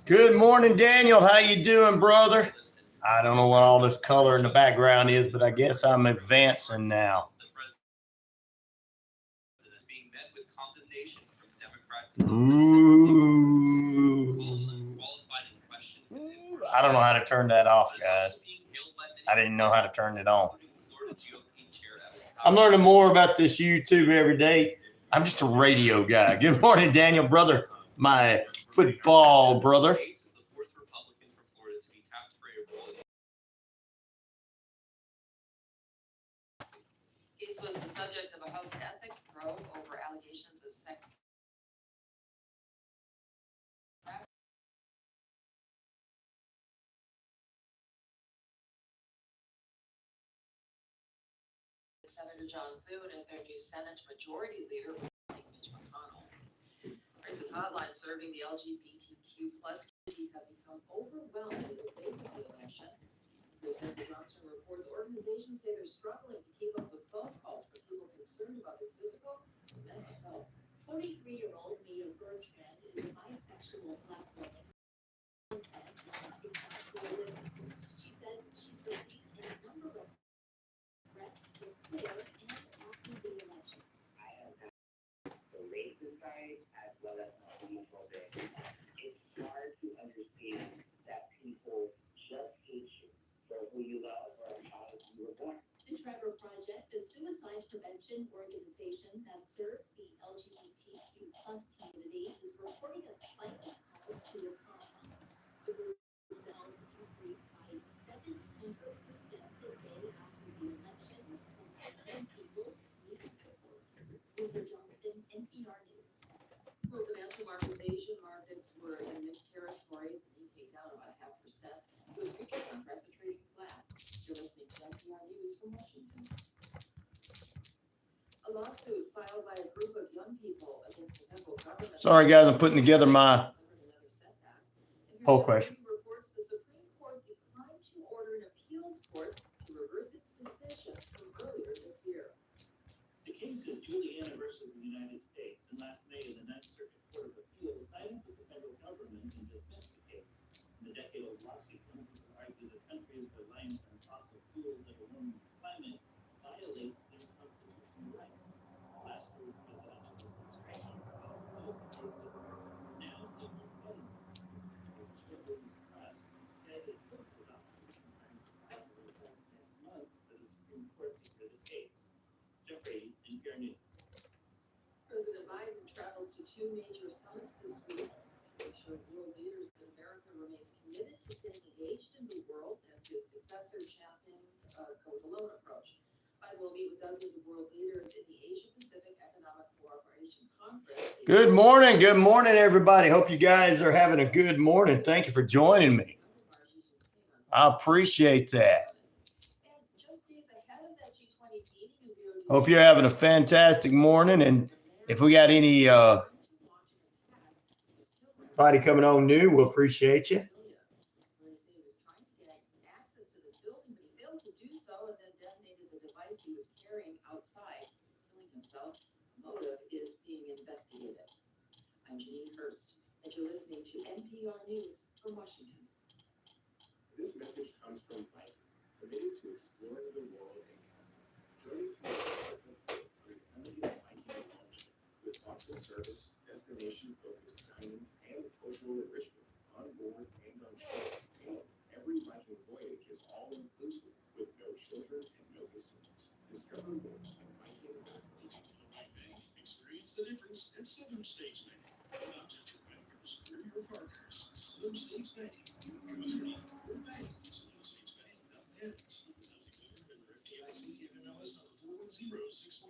Good morning, Daniel. How you doing, brother? I don't know what all this color in the background is, but I guess I'm advancing now. Ooh. I don't know how to turn that off, guys. I didn't know how to turn it on. I'm learning more about this YouTube every day. I'm just a radio guy. Good morning, Daniel, brother. My football brother. Gates was the subject of a House ethics probe over allegations of sex. Senator John Thune as their new Senate Majority Leader, Mitch McConnell. Crisis hotline serving the LGBTQ plus community have become overwhelmed with the debate of the election. President Johnson reports organizations say they're struggling to keep up with phone calls from people concerned about their physical and mental health. 43-year-old Neal is a bisexual black woman. She says she's received a number of threats before and after the election. I have had the racist side as well as the homophobic. It's hard to understand that people just hate you for who you love or how you were born. The Trevor Project, a suicide prevention organization that serves the LGBTQ plus community, is reporting a spike in calls to its hotline. The group's sales increased by 700% the day after the election, and people needing support. Luther Johnston, NPR News. Well, financial markets were in mixed territory. The Nikkei down about 0.5%. Those futures contracts are trading flat. You're listening to NPR News from Washington. A lawsuit filed by a group of young people against the federal government. Sorry, guys, I'm putting together my poll question. Reports the Supreme Court declined to order an appeals court to reverse its decision from earlier this year. The case is Juliana versus the United States, and last May, the Ninth Circuit Court of Appeals sided with the federal government and dismissed the case. In the decade-old lawsuit, young people argued the country's reliance on fossil fuels that will warm the climate violates their constitutional rights. Last week, presidential administrations opposed the case. Now, the Republican Trust says it still has opposition plans to file a request next month for the Supreme Court to hear the case. Jeffrey, NPR News. President Biden travels to two major summits this week. They show world leaders that America remains committed to staying engaged in the world as his successor champions go-it-alone approach. Biden will meet with dozens of world leaders in the Asia-Pacific Economic Cooperation Conference. Good morning, everybody. Hope you guys are having a good morning. Thank you for joining me. I appreciate that. Hope you're having a fantastic morning. And if we got any anybody coming on new, we'll appreciate you. I'm Janine Hurst, and you're listening to NPR News from Washington. This message comes from Mike, committed to exploring the world and comfort. Journey through the heart of hope on an elegant Viking launch with thoughtful service, destination-focused dining, and cultural enrichment on board and on shore. And every Viking voyage is all-inclusive with no children and no casinos. Discover more on Viking. Experience the difference at Southern States Bank. Not just your bankers, we're your partners. Southern States Bank, community, we're bank. SouthernStatesBank.net. FDIC NMLS number 410611.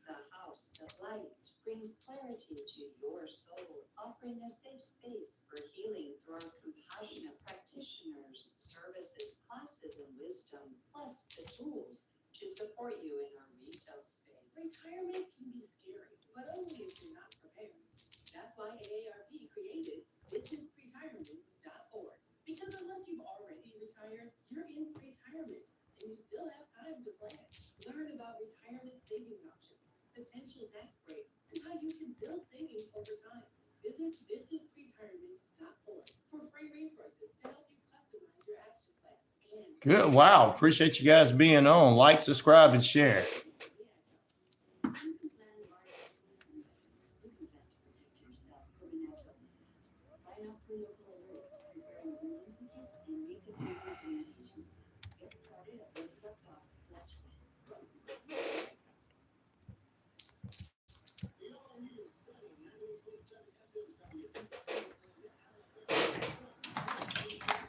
The House of Light brings clarity to your soul, offering a safe space for healing through our compassionate practitioners, services, classes, and wisdom, plus the tools to support you in our retail space. Retirement can be scary, but only if you're not prepared. That's why AARP created thisisretirement.org. Because unless you've already retired, you're in retirement, and you still have time to plan. Learn about retirement savings options, potential tax breaks, and how you can build savings over time. Visit thisisretirement.org Good. Wow. Appreciate you guys being on. Like, subscribe, and share.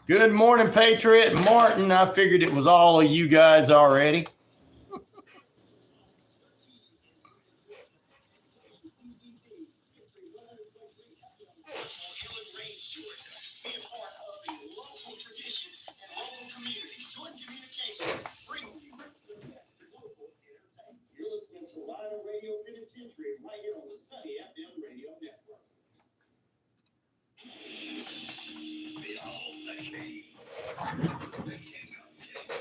Good morning, Patriot Martin. I figured it was all of you guys already. You're listening to RyanORadio Penitentiary right here on the Sunny FM Radio Network. Behold the king. The king of kings.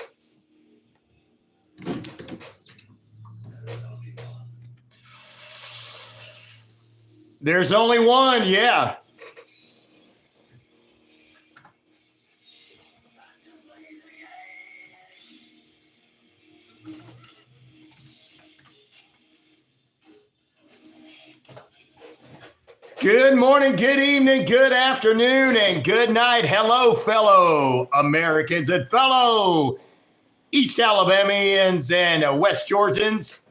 There's only one. Yeah. Good morning, good evening, good afternoon, and good night. Hello, fellow Americans and fellow East Alabamians and West Georgians.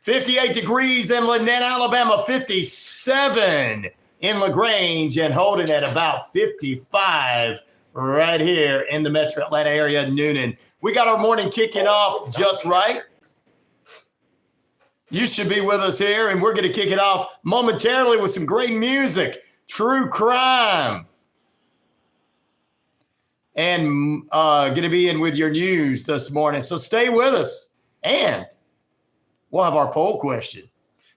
58 degrees in Lynette, Alabama, 57 in LaGrange, and holding at about 55 right here in the Metro Atlanta area, Noonan. We got our morning kicking off just right. You should be with us here, and we're going to kick it off momentarily with some great music, true crime, and going to be in with your news this morning. So stay with us, and we'll have our poll question.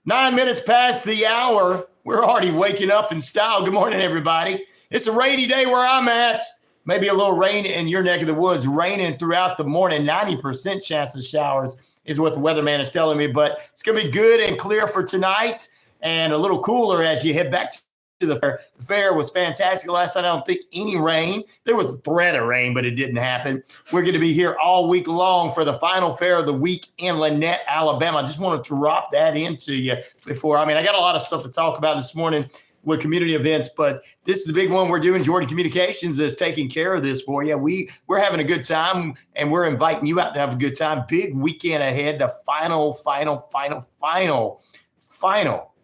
9 minutes past the hour. We're already waking up in style. Good morning, everybody. It's a rainy day where I'm at. Maybe a little rain in your neck of the woods, raining throughout the morning, 90% chance of showers is what the weatherman is telling me, but it's going to be good and clear for tonight and a little cooler as you head back to the fair. The fair was fantastic last night. I don't think any rain. There was a threat of rain, but it didn't happen. We're going to be here all week long for the final fair of the week in Lynette, Alabama. I just want to drop that into you before. I got a lot of stuff to talk about this morning with community events, but this is the big one we're doing. Jordan Communications is taking care of this for you. We're having a good time, and we're inviting you out to have a good time. Big weekend ahead, the final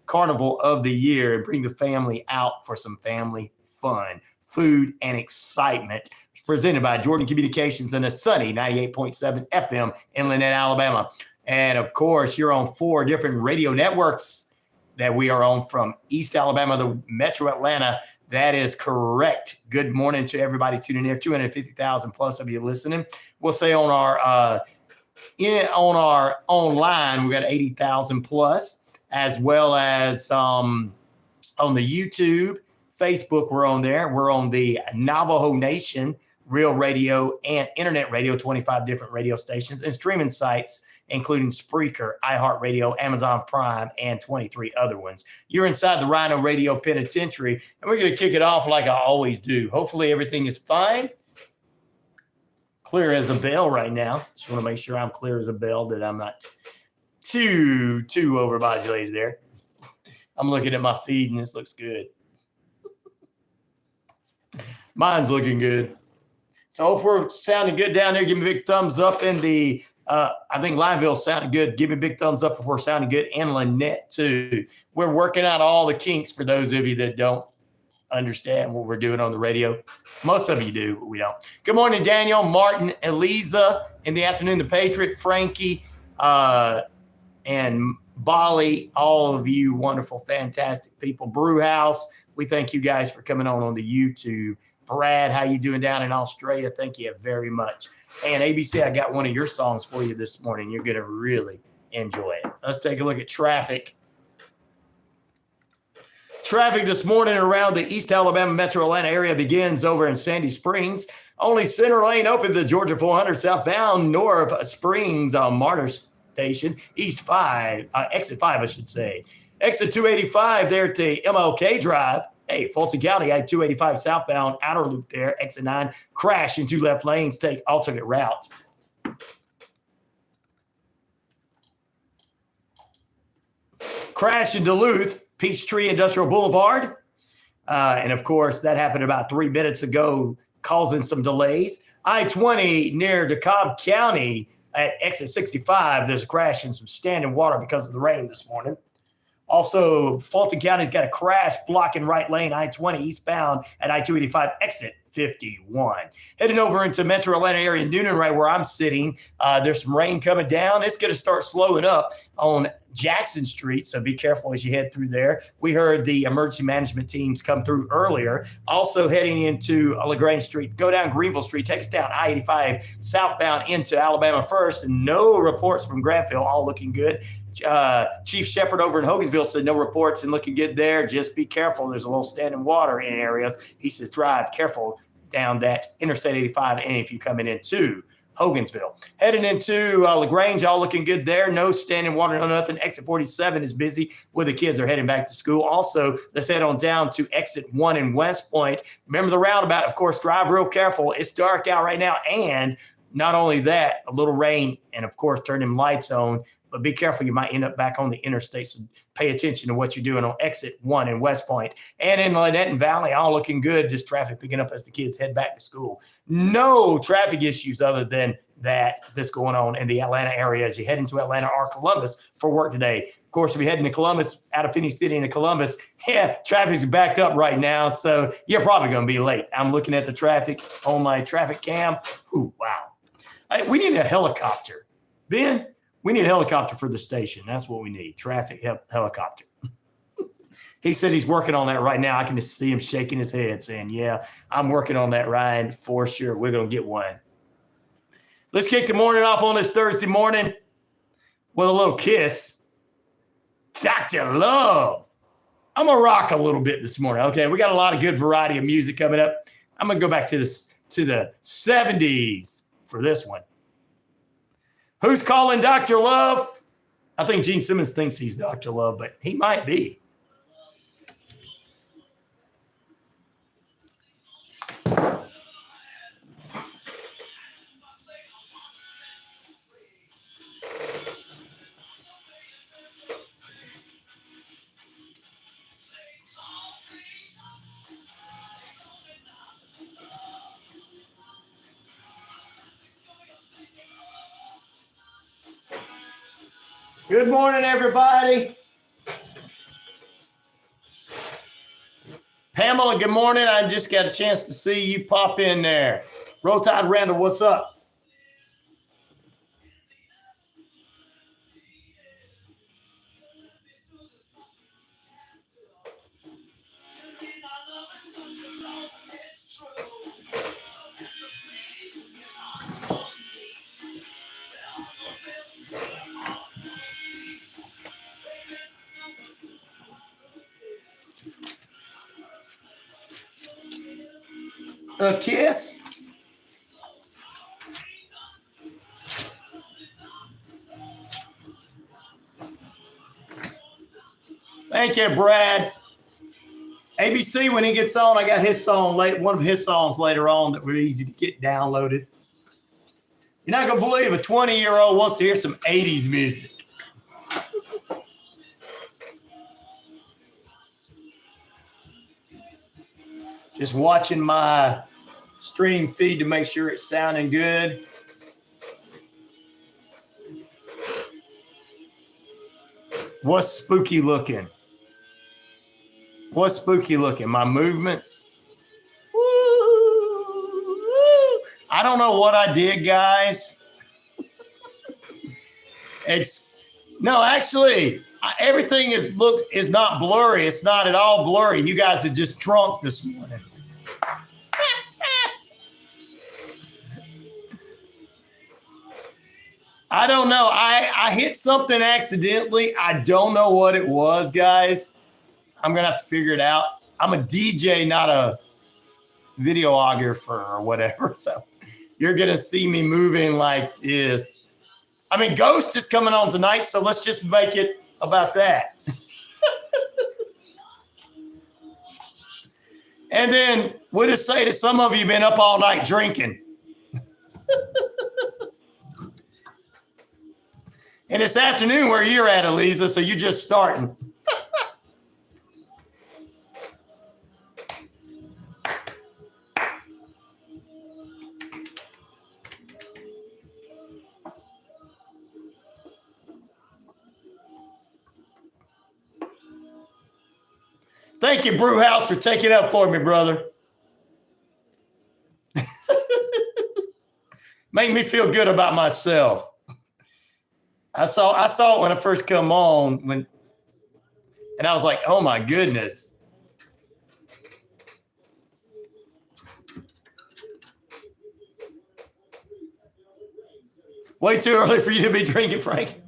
carnival of the year, and bring the family out for some family fun, food, and excitement. It's presented by Jordan Communications and a sunny 98.7 FM in Lynette, Alabama. And of course, you're on 4 different radio networks that we are on from East Alabama to Metro Atlanta. That is correct. Good morning to everybody tuning in. 250,000 plus of you listening. We'll say on our online, we got 80,000 plus, as well as on the YouTube, Facebook. We're on there. We're on the Navajo Nation Real Radio and Internet Radio, 25 different radio stations and streaming sites, including Spreaker, iHeartRadio, Amazon Prime, and 23 other ones. You're inside the RyanORadio Penitentiary, and we're going to kick it off like I always do. Hopefully everything is fine. Clear as a bell right now. Just want to make sure I'm clear as a bell, that I'm not too overmodulated there. I'm looking at my feed, and this looks good. Mine's looking good. So hope we're sounding good down there. Give me a big thumbs up in the I think Lineville sounded good. Give me a big thumbs up if we're sounding good. And Lynette, too. We're working out all the kinks for those of you that don't understand what we're doing on the radio. Most of you do, but we don't. Good morning, Daniel, Martin, Eliza. In the afternoon, the Patriot, Frankie, and Bolly. All of you wonderful, fantastic people. Brewhouse, we thank you guys for coming on the YouTube. Brad, how you doing down in Australia? Thank you very much. And ABC, I got one of your songs for you this morning. You're going to really enjoy it. Let's take a look at traffic. Traffic this morning around the East Alabama Metro Atlanta area begins over in Sandy Springs. Only center lane open to Georgia 400 southbound, North Springs Martyr Station, East 5, exit 5, I should say. Exit 285 there to MLK Drive. Hey, Fulton County, I-285 southbound outer loop there, exit 9, crash into left lanes, take alternate route. Crash in Duluth, Peachtree Industrial Boulevard. And of course, that happened about 3 minutes ago, causing some delays. I-20 near DeKalb County at exit 65, there's a crash and some standing water because of the rain this morning. Also, Fulton County's got a crash blocking right lane, I-20 eastbound at I-285 exit 51. Heading over into Metro Atlanta area, Noonan, right where I'm sitting. There's some rain coming down. It's going to start slowing up on Jackson Street, so be careful as you head through there. We heard the emergency management teams come through earlier. Also heading into LaGrange Street, go down Greenville Street, take us down I-85 southbound into Alabama first, and no reports from Granville, all looking good. Chief Shepard over in Hogansville said no reports and looking good there. Just be careful. There's a little standing water in areas. He says drive careful down that Interstate 85 and if you're coming into Hogansville. Heading into LaGrange, all looking good there. No standing water, no nothing. Exit 47 is busy where the kids are heading back to school. Also, let's head on down to exit 1 in West Point. Remember the roundabout, of course, drive real careful. It's dark out right now. And not only that, a little rain and, of course, turn them lights on. But be careful, you might end up back on the interstate. So pay attention to what you're doing on exit 1 in West Point. And in Lynette Valley, all looking good. Just traffic picking up as the kids head back to school. No traffic issues other than that's going on in the Atlanta area as you head into Atlanta or Columbus for work today. Of course, if you're heading to Columbus, out of Phoenix City into Columbus, traffic's backed up right now. So you're probably going to be late. I'm looking at the traffic on my traffic cam. Ooh, wow. We need a helicopter. Ben? We need a helicopter for the station. That's what we need. Traffic helicopter. He said he's working on that right now. I can just see him shaking his head saying, yeah, I'm working on that, Ryan, for sure. We're going to get one. Let's kick the morning off on this Thursday morning with a little kiss. Dr. Love. I'm going to rock a little bit this morning. Okay, we got a lot of good variety of music coming up. I'm going to go back to the 70s for this one. Who's calling Dr. Love? I think Gene Simmons thinks he's Dr. Love, but he might be. Good morning, everybody. Pamela, good morning. I just got a chance to see you pop in there. Roll Tide Randall, what's up? A kiss? Thank you, Brad. ABC, when he gets on, I got his song one of his songs later on that were easy to get downloaded. You're not going to believe a 20-year-old wants to hear some 80s music. Just watching my stream feed to make sure it's sounding good. What's spooky looking? What's spooky looking? My movements? Woo! I don't know what I did, guys. Everything is not blurry. It's not at all blurry. You guys are just drunk this morning. I don't know. I hit something accidentally. I don't know what it was, guys. I'm going to have to figure it out. I'm a DJ, not a videographer or whatever. So you're going to see me moving like this. I mean, Ghost is coming on tonight, so let's just make it about that. And then we'll just say that some of you have been up all night drinking. And it's afternoon where you're at, Eliza, so you're just starting. Thank you, Brewhouse, for taking up for me, brother. Make me feel good about myself. I saw it when I first come on, and I was like, oh my goodness. Way too early for you to be drinking, Frank.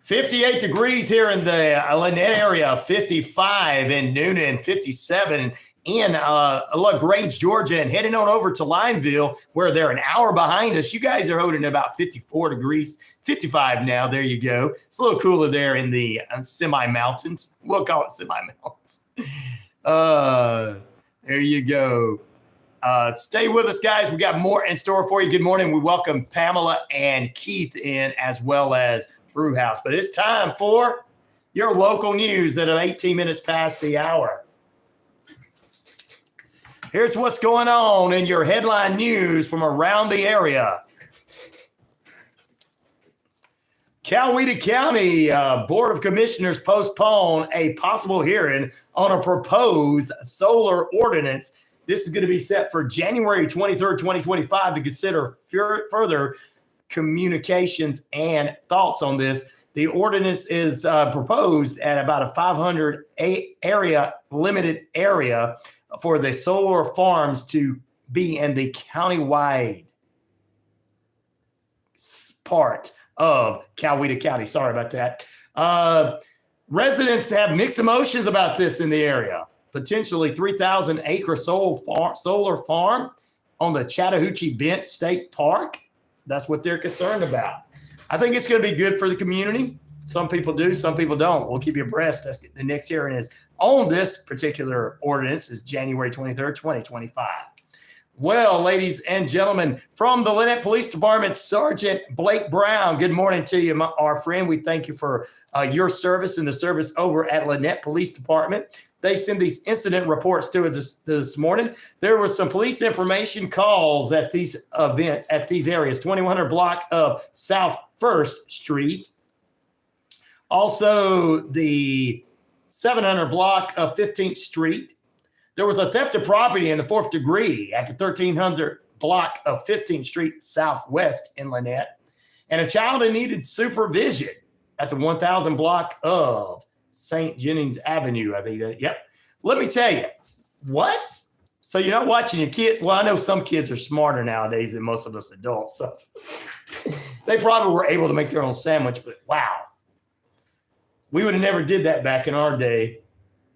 $58 degrees here in the Lynette area, 55 in Noonan, 57 in LaGrange, Georgia, and heading on over to Lineville, where they're an hour behind us. You guys are holding about 54 degrees, 55 now. There you go. It's a little cooler there in the semi-mountains. We'll call it semi-mountains. There you go. Stay with us, guys. We got more in store for you. Good morning. We welcome Pamela and Keith in, as well as Brewhouse. But it's time for your local news at 18 minutes past the hour. Here's what's going on in your headline news from around the area. Coweta County Board of Commissioners postpone a possible hearing on a proposed solar ordinance. This is going to be set for January 23rd, 2025 to consider further communications and thoughts on this. The ordinance is proposed at about a 500 limited area for the solar farms to be in the countywide part of Coweta County. Sorry about that. Residents have mixed emotions about this in the area. Potentially 3,000 acre solar farm on the Chattahoochee Bent State Park. That's what they're concerned about. I think it's going to be good for the community. Some people do, some people don't. We'll keep you abreast. That's the next hearing is on this particular ordinance is January 23rd, 2025. Well, ladies and gentlemen, from the Lynette Police Department, Sergeant Blake Brown, good morning to you, our friend. We thank you for your service and the service over at Lynette Police Department. They send these incident reports to us this morning. There was some police information calls at these areas, 2100 block of South 1st Street. Also, the 700 block of 15th Street. There was a theft of property in the 4th degree at the 1300 block of 15th Street Southwest in Lynette. And a child who needed supervision at the 1000 block of St. Jennings Avenue, I think. Yep. Let me tell you, what? So you're not watching your kid? Well, I know some kids are smarter nowadays than most of us adults. So they probably were able to make their own sandwich, but wow. We would have never did that back in our day.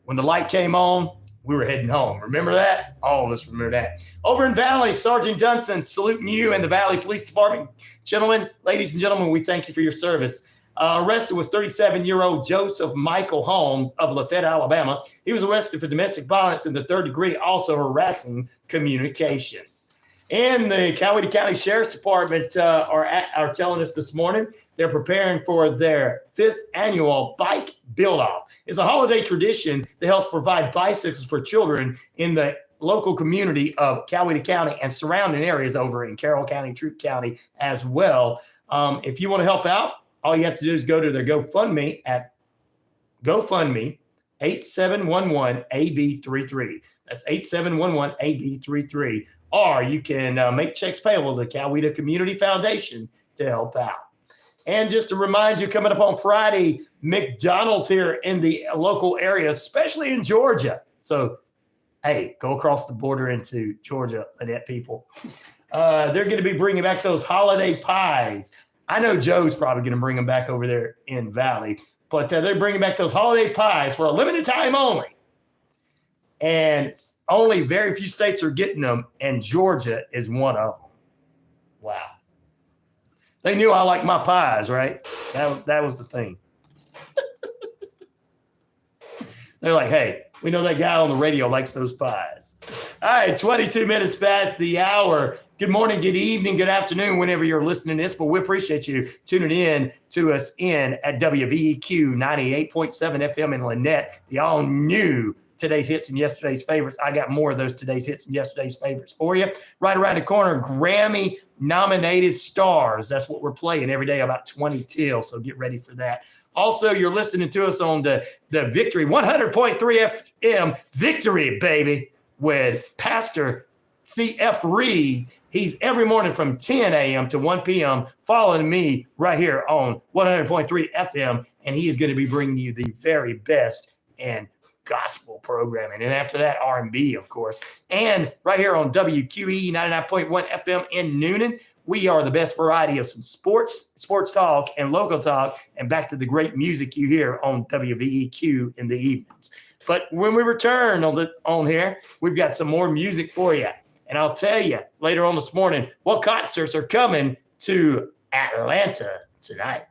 When the light came on, we were heading home. Remember that? All of us remember that. Over in Valley, Sergeant Dunson, saluting you and the Valley Police Department. Gentlemen, ladies and gentlemen, we thank you for your service. Arrested was 37-year-old Joseph Michael Holmes of Lafayette, Alabama. He was arrested for domestic violence in the 3rd degree, also harassing communications. And the Coweta County Sheriff's Department are telling us this morning they're preparing for their 5th annual bike build-off. It's a holiday tradition that helps provide bicycles for children in the local community of Coweta County and surrounding areas over in Carroll County, Troup County as well. If you want to help out, all you have to do is go to their GoFundMe at GoFundMe 8711AB33. That's 8711AB33. Or you can make checks payable to the Coweta Community Foundation to help out. And just to remind you, coming up on Friday, McDonald's here in the local area, especially in Georgia. So, hey, go across the border into Georgia, Lynette people. They're going to be bringing back those holiday pies. I know Joe's probably going to bring them back over there in Valley, but they're bringing back those holiday pies for a limited time only. And only very few states are getting them, and Georgia is one of them. Wow. They knew I like my pies, right? That was the thing. They're like, hey, we know that guy on the radio likes those pies. All right, 22 minutes past the hour. Good morning, good evening, good afternoon, whenever you're listening to this. But we appreciate you tuning in to us at WVEQ 98.7 FM in Lynette, the all-new Today's Hits and Yesterday's Favorites. I got more of those Today's Hits and Yesterday's Favorites for you. Right around the corner, Grammy-nominated stars. That's what we're playing every day, about 20 till, so get ready for that. Also, you're listening to us on the Victory 100.3 FM Victory, baby, with Pastor C.F. Reed. He's every morning from 10 a.m. to 1 p.m. following me right here on 100.3 FM, and he is going to be bringing you the very best and gospel programming. And after that, R&B, of course. And right here on WQEE 99.1 FM in Noonan, we are the best variety of some sports talk, and local talk, and back to the great music you hear on WVEQ in the evenings. But when we return on here, we've got some more music for you. And I'll tell you later on this morning what concerts are coming to Atlanta tonight.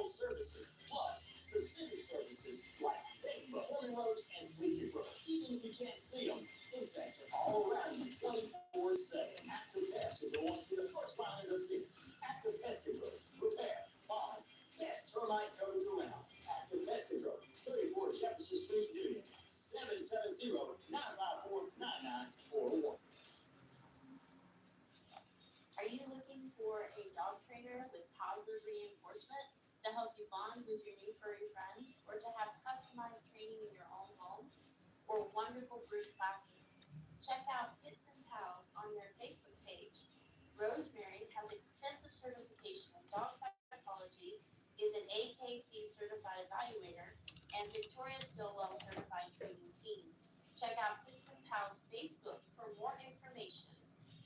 Services plus specific services like bed bugs, roads, and flea control. Even if you can't see them, insects are all around you 24/7. Active Pest Control wants to be the first line of defense. Active Pest Control, repair, bond, best termite coverage around. Active Pest Control, 34 Jefferson Street, Union, 770-954-9941. Are you looking for a dog trainer with positive reinforcement to help you bond with your new furry friends, or to have customized training in your own home, or wonderful group classes? Check out Pits and Pals on their Facebook page. Rosemary has extensive certification in dog psychology, is an AKC certified evaluator, and Victoria Stillwell certified training team. Check out Pits and Pals Facebook for more information.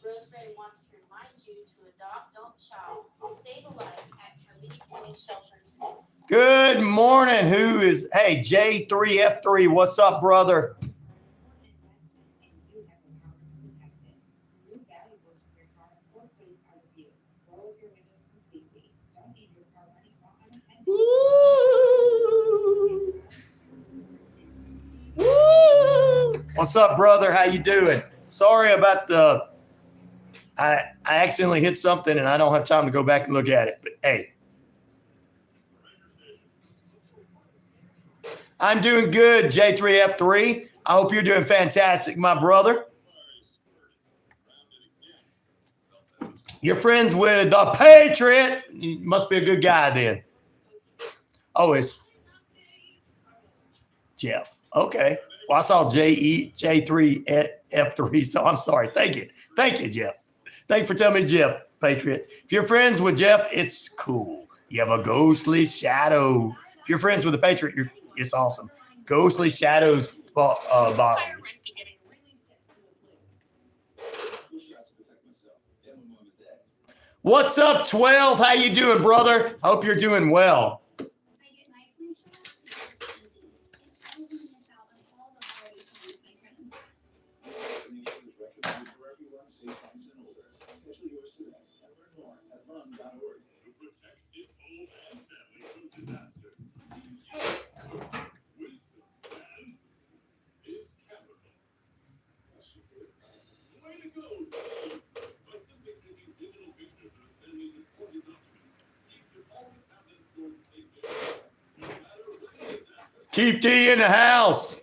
Rosemary wants to remind you to adopt, don't shop, save a life at Community Shelter today. Good morning. Hey, J3F3, what's up, brother? Woo! What's up, brother? How you doing? Sorry about I accidentally hit something and I don't have time to go back and look at it. But hey, I'm doing good, J3F3. I hope you're doing fantastic, my brother. You're friends with the Patriot. You must be a good guy then. Oh, it's Jeff. Okay. Well, I saw J3F3, so I'm sorry. Thank you. Thank you, Jeff. Thanks for telling me, Jeff, Patriot. If you're friends with Jeff, it's cool. You have a ghostly shadow. If you're friends with the Patriot, it's awesome. Ghostly shadows bottle. What's up, 12? How you doing, brother? Hope you're doing well. Keith D in the house.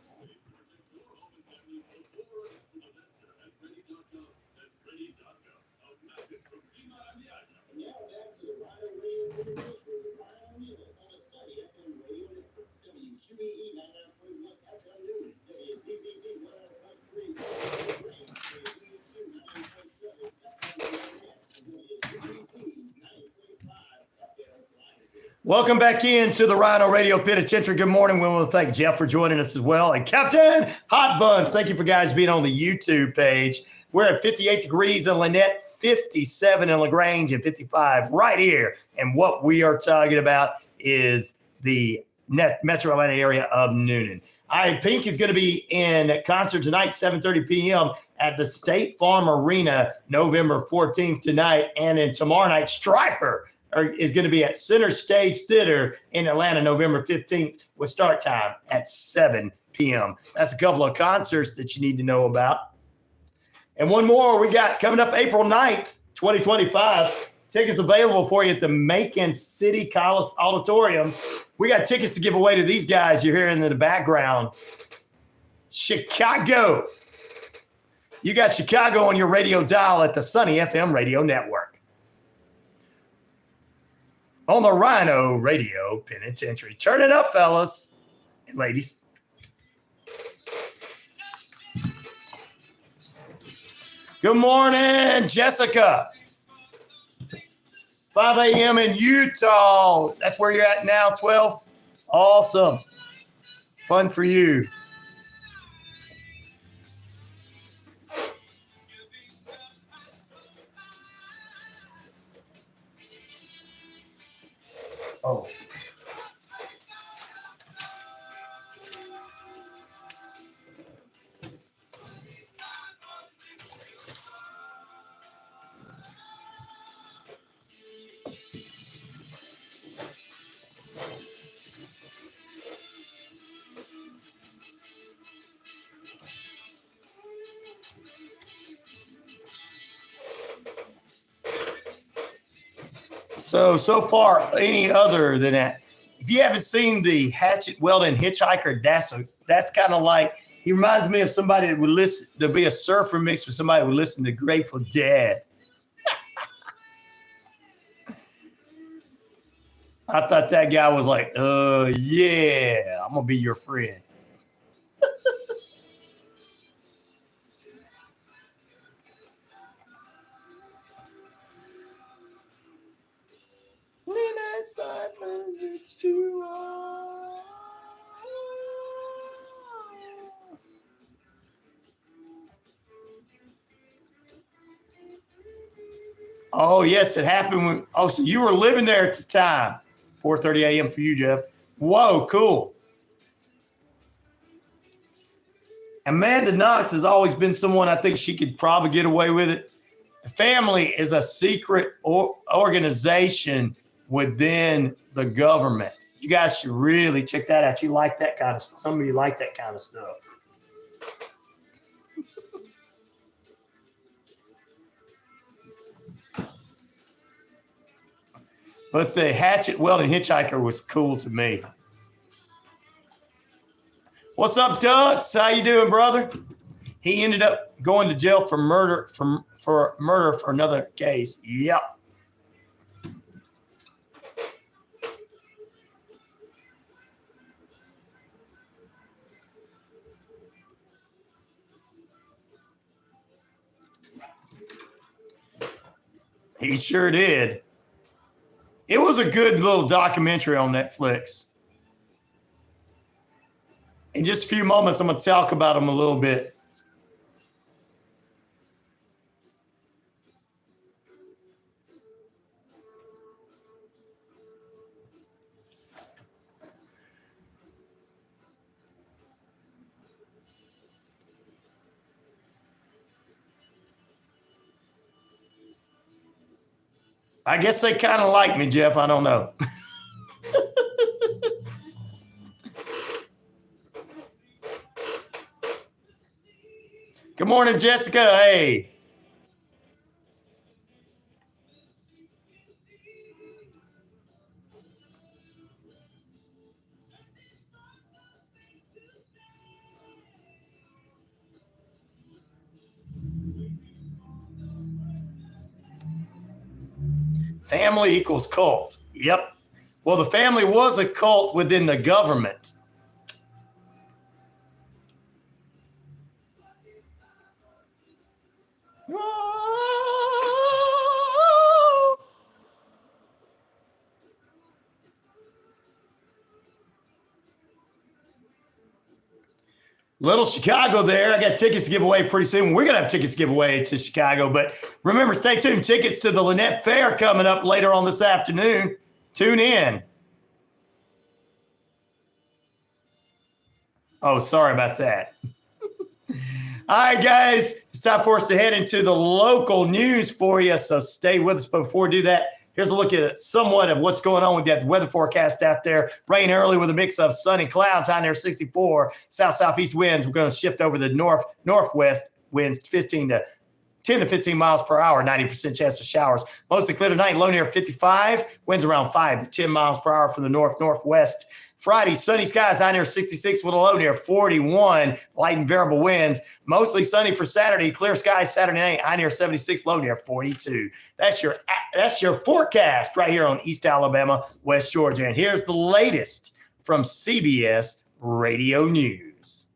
Welcome back into the RyanORadio Penitentiary. Good morning. We want to thank Jeff for joining us as well. And Captain Hot Buns, thank you for guys being on the YouTube page. We're at 58 degrees in Lynette, 57 in LaGrange, and 55 right here. And what we are talking about is the Metro Atlanta area of Noonan. All right, Pink is going to be in concert tonight, 7:30 p.m. at the State Farm Arena, November 14th tonight. And then tomorrow night, Striper is going to be at Center Stage Theater in Atlanta, November 15th, with start time at 7 p.m. That's a couple of concerts that you need to know about. And one more we got coming up April 9th, 2025. Tickets available for you at the Macon City College Auditorium. We got tickets to give away to these guys you're hearing in the background. Chicago. You got Chicago on your radio dial at the Sunny FM radio network. On the RyanORadio Penitentiary. Turn it up, fellas and ladies. Good morning, Jessica. 5 a.m. in Utah. That's where you're at now, 12. Awesome. Fun for you. Oh. So far, any other than that, if you haven't seen the Hatchet Weldon Hitchhiker, that's kind of like, he reminds me of somebody that would listen to be a surfer mixed with somebody who would listen to Grateful Dead. I thought that guy was like, yeah, I'm going to be your friend. Oh, yes, it happened when, so you were living there at the time. 4:30 a.m. for you, Jeff. Whoa, cool. Amanda Knox has always been someone I think she could probably get away with it. The family is a secret organization within the government. You guys should really check that out. You like that kind of stuff. Some of you like that kind of stuff. But the Hatchet Weldon Hitchhiker was cool to me. What's up, Dux? How you doing, brother? He ended up going to jail for murder for another case. Yep. He sure did. It was a good little documentary on Netflix. In just a few moments, I'm going to talk about him a little bit. I guess they kind of like me, Jeff. I don't know. Good morning, Jessica. Hey. Family equals cult. Yep. Well, the family was a cult within the government. Little Chicago there. I got tickets to give away pretty soon. We're going to have tickets to give away to Chicago. But remember, stay tuned. Tickets to the Lynette Fair coming up later on this afternoon. Tune in. Oh, sorry about that. All right, guys. It's time for us to head into the local news for you. So stay with us. But before we do that, Here's a look at somewhat of what's going on with that weather forecast out there. Rain early with a mix of sun and clouds, high near 64. South-southeast winds. We're going to shift over the northwest winds 10 to 15 miles per hour, 90% chance of showers. Mostly clear tonight, low near 55. Winds around 5 to 10 miles per hour from the northwest. Friday, sunny skies, high near 66 with a low near 41. Light and variable winds. Mostly sunny for Saturday. Clear skies Saturday night, high near 76, low near 42. That's your forecast right here on East Alabama, West Georgia. And here's the latest from CBS Radio News.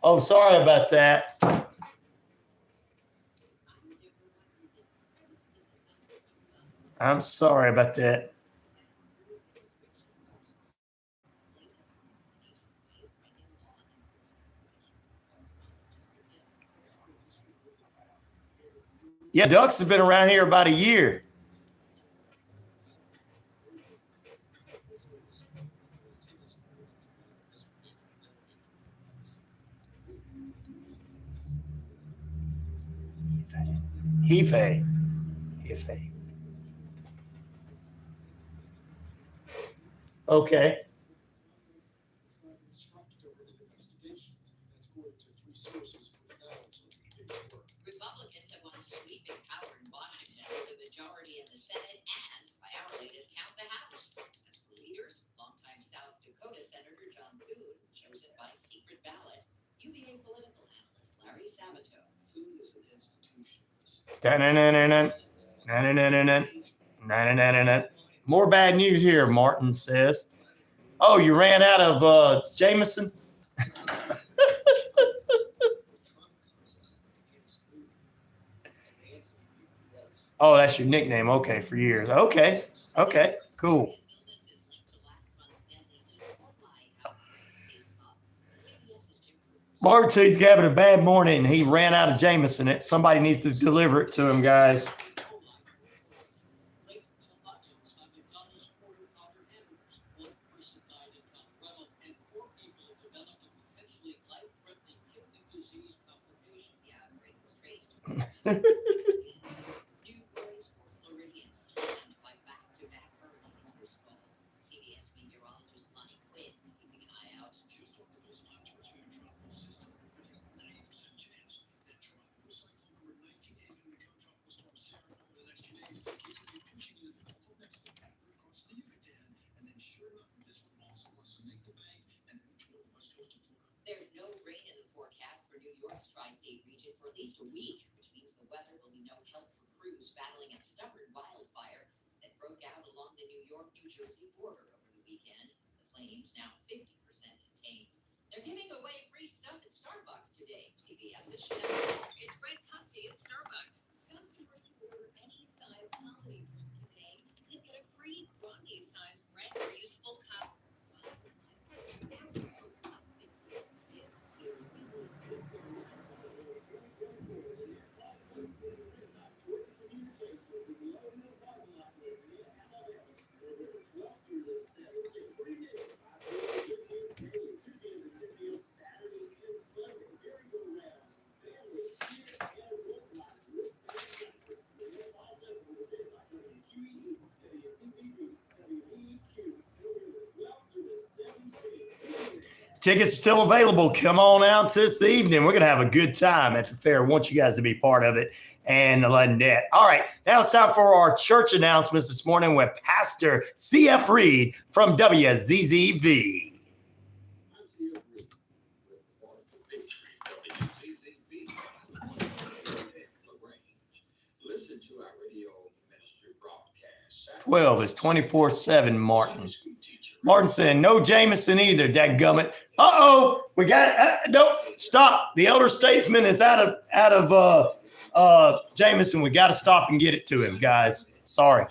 Oh, sorry about that. I'm sorry about that. Yeah, ducks have been around here about a year. Hefe. Okay. Republicans have won sweeping power in Washington with a majority in the Senate and, by our latest count, the House. As for leaders, longtime South Dakota Senator John Thune, chosen by secret ballot, UVA political analyst Larry Sabato. Food is an institution. More bad news here, Martin says. Oh, you ran out of Jameson? Oh, that's your nickname. Okay, for years. Okay, cool. Martin says he's having a bad morning. He ran out of Jameson. Somebody needs to deliver it to him, guys. New worries for Floridians slammed by back-to-back hurricanes this fall. CBS meteorologist Lonnie Quinn is keeping an eye out. Just over those monitors for your tropical system, there's a 90% chance that tropical cyclone number 19 is going to become tropical storm Sarah over the next few days. It's going to be pushing into the Gulf of Mexico, after across the Yucatan, and then sure enough, this one also wants to make the bank and move toward the west coast of Florida. There's no rain in the forecast for New York's tri-state region for at least a week, which means the weather will be no help for crews battling a stubborn wildfire that broke out along the New York-New Jersey border over the weekend. The flames now 50% contained. They're giving away free stuff at Starbucks today. CBS's Shelender. It's Red Cup Day at Starbucks. Customers who order any size holiday drink today can get a free grande size red reusable cup. Tickets still available. Come on out this evening. We're going to have a good time at the fair. I want you guys to be part of it. And Lynette. All right. Now it's time for our church announcements this morning with Pastor C.F. Reed from WZZV. Listen to our radio ministry broadcast. 12 is 24/7, Martin. Martin saying, no Jameson either, dadgummit. We got don't stop. The elder statesman is out of Jameson. We got to stop and get it to him, guys. Sorry.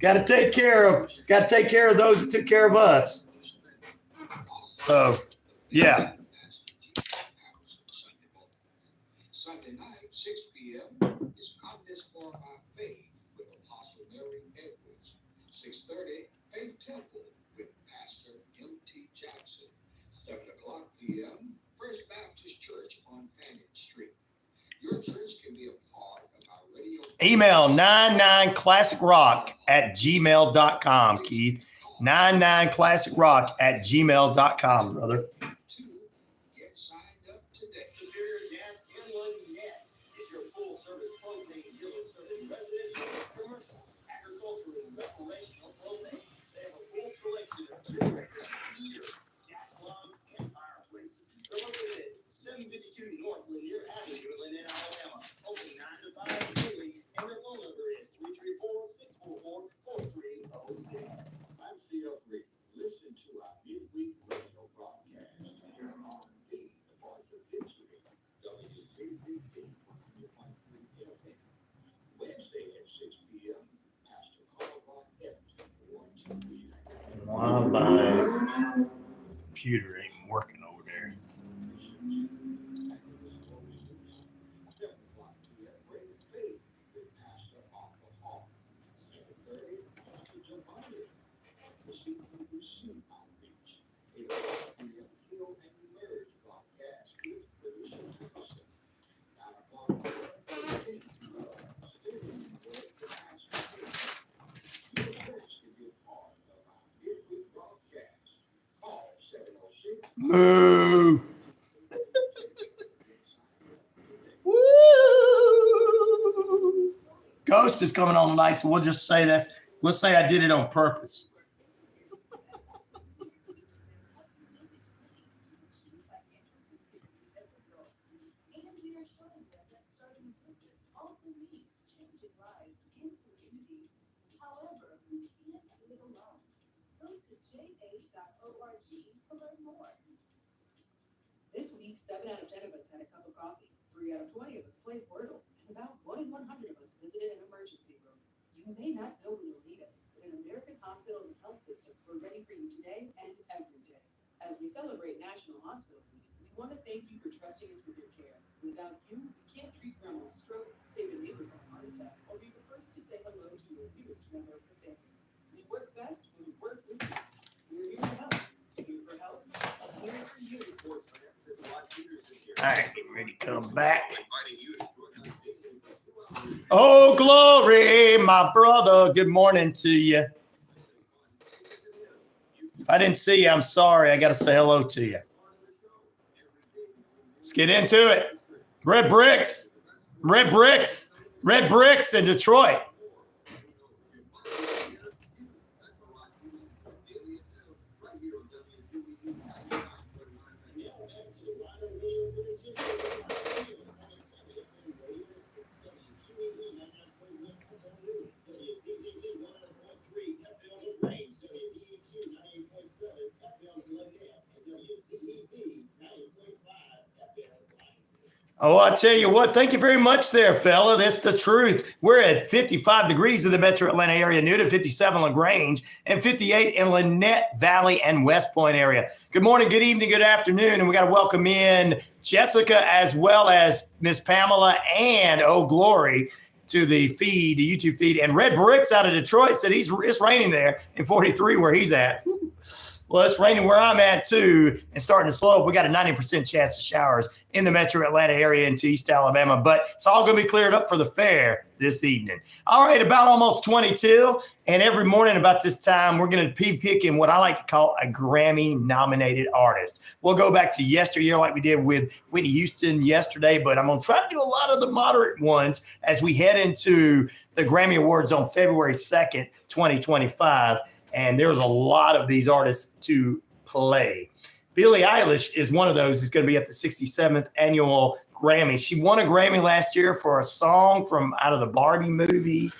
got to take care of those that took care of us. So, yeah. Sunday night, 6 p.m. is Contest for Our Faith with Apostle Mary Edwards. 6:30, Faith Temple with Pastor M.T. Jackson. 7 o'clock p.m., First Baptist Church on Fannin Street. Your church can be a part of our Email 99classicrock@gmail.com, Keith. 99classicrock@gmail.com, brother. Get signed up today. Superior Gas Inland Net is your full-service propane dealer serving residential, commercial, agricultural, and recreational propane. They have a full selection of generators, heaters, gas logs, and fireplaces. They're located at 752 North Lanier Avenue in Lynette, Alabama. Open 9 to 5 daily, and their phone number is 334-644-4306. I'm CL3. Listen to our midweek radio broadcast here on the voice of history, WZZV 100.3 FM. Wednesday at 6 p.m. Pastor Carl Von Evans warns you. Why my computer ain't working over there? 7 o'clock p.m. Break of Faith with Pastor Arthur Hall. 7:30, Pastor Giovanni. The Seafood Pursuit Outreach. 8 o'clock p.m. Heal and Emerge broadcast with producer Harrison. 9 o'clock p.m. Studying the Word for Pastor Chris. Your church can be a part of our midweek broadcast. Call 706. Moo. Woo. Ghost is coming on tonight, so we'll just say that. We'll say I did it on purpose. And we are showing them that starting business also means changing lives and communities. However, we can't do it alone. Go to ja.org to learn more. This week, 7 out of 10 of us had a cup of coffee. 3 out of 20 of us played Wordle, and about 1 in 100 of us visited an emergency room. You may not know when you'll need us, but in America's hospitals and health systems, we're ready for you today and every day. As we celebrate National Hospital Week, we want to thank you for trusting us with your care. Without you, we can't treat grandma's stroke, save a neighbor from a heart attack, or be the first to say hello to your newest member of the family. We work best when we work with you. We're here to help. Here for help. Here for you. All right, get ready to come back. Oh, glory, my brother. Good morning to you. If I didn't see you, I'm sorry. I got to say hello to you. Let's get into it. Red bricks. Red bricks. Red bricks in Detroit. Oh, I tell you what, thank you very much there, fella. That's the truth. We're at 55 degrees in the metro Atlanta area, Newton, 57 LaGrange, and 58 in Lynette Valley and West Point area. Good morning, good evening, good afternoon. And we got to welcome in Jessica as well as Miss Pamela and Oh Glory to the feed, the YouTube feed. And Red Bricks out of Detroit said it's raining there in 43 where he's at. Well, it's raining where I'm at too and starting to slow up. We got a 90% chance of showers in the metro Atlanta area into East Alabama, but it's all going to be cleared up for the fair this evening. All right, about almost 22. And every morning about this time, we're going to be picking what I like to call a Grammy-nominated artist. We'll go back to yesteryear like we did with Whitney Houston yesterday, but I'm going to try to do a lot of the moderate ones as we head into the Grammy Awards on February 2nd, 2025. And there's a lot of these artists to play. Billie Eilish is one of those who's going to be at the 67th annual Grammy. She won a Grammy last year for a song from out of the Barbie movie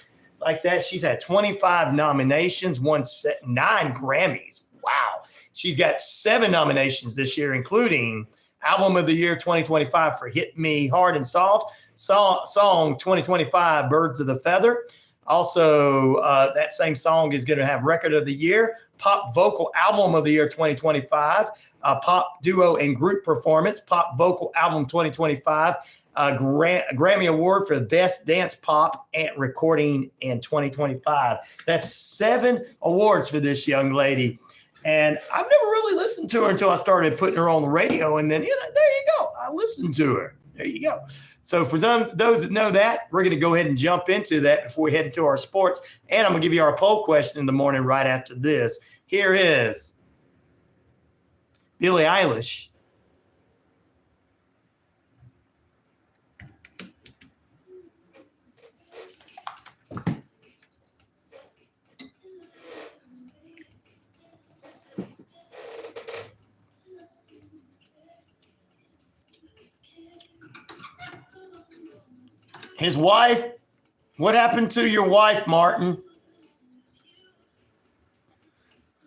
like that. She's had 25 nominations, won 9 Grammys. Wow. She's got 7 nominations this year, including Album of the Year 2025 for Hit Me Hard and Soft, Song 2025, Birds of the Feather. Also, that same song is going to have Record of the Year, Pop Vocal Album of the Year 2025, Pop Duo and Group Performance, Pop Vocal Album 2025, Grammy Award for the Best Dance Pop and Recording in 2025. That's 7 awards for this young lady. And I've never really listened to her until I started putting her on the radio. And then, there you go. I listened to her. There you go. So for those that know that, we're going to go ahead and jump into that before we head into our sports. And I'm going to give you our poll question in the morning right after this. Here is Billie Eilish. His wife. What happened to your wife, Martin?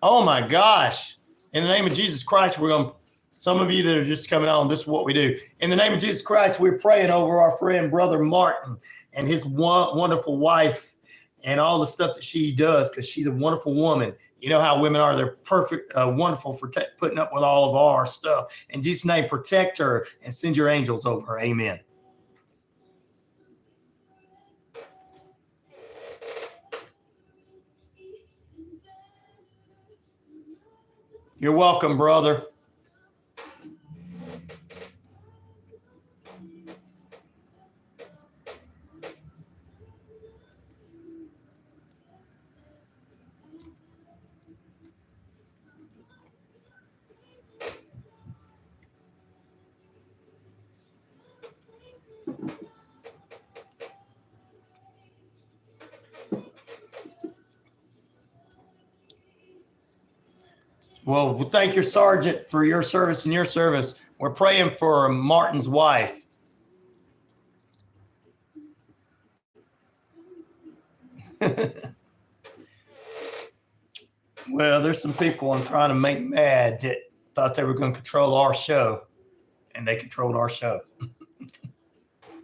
Oh my gosh. In the name of Jesus Christ, we're going to, some of you that are just coming on, this is what we do. In the name of Jesus Christ, we're praying over our friend, Brother Martin, and his wonderful wife and all the stuff that she does, because she's a wonderful woman. You know how women are. They're perfect, wonderful for putting up with all of our stuff. In Jesus' name, protect her and send your angels over her. Amen. You're welcome, brother. Well, thank your sergeant for your service and your service. We're praying for Martin's wife. Well, there's some people I'm trying to make mad that thought they were going to control our show, and they controlled our show.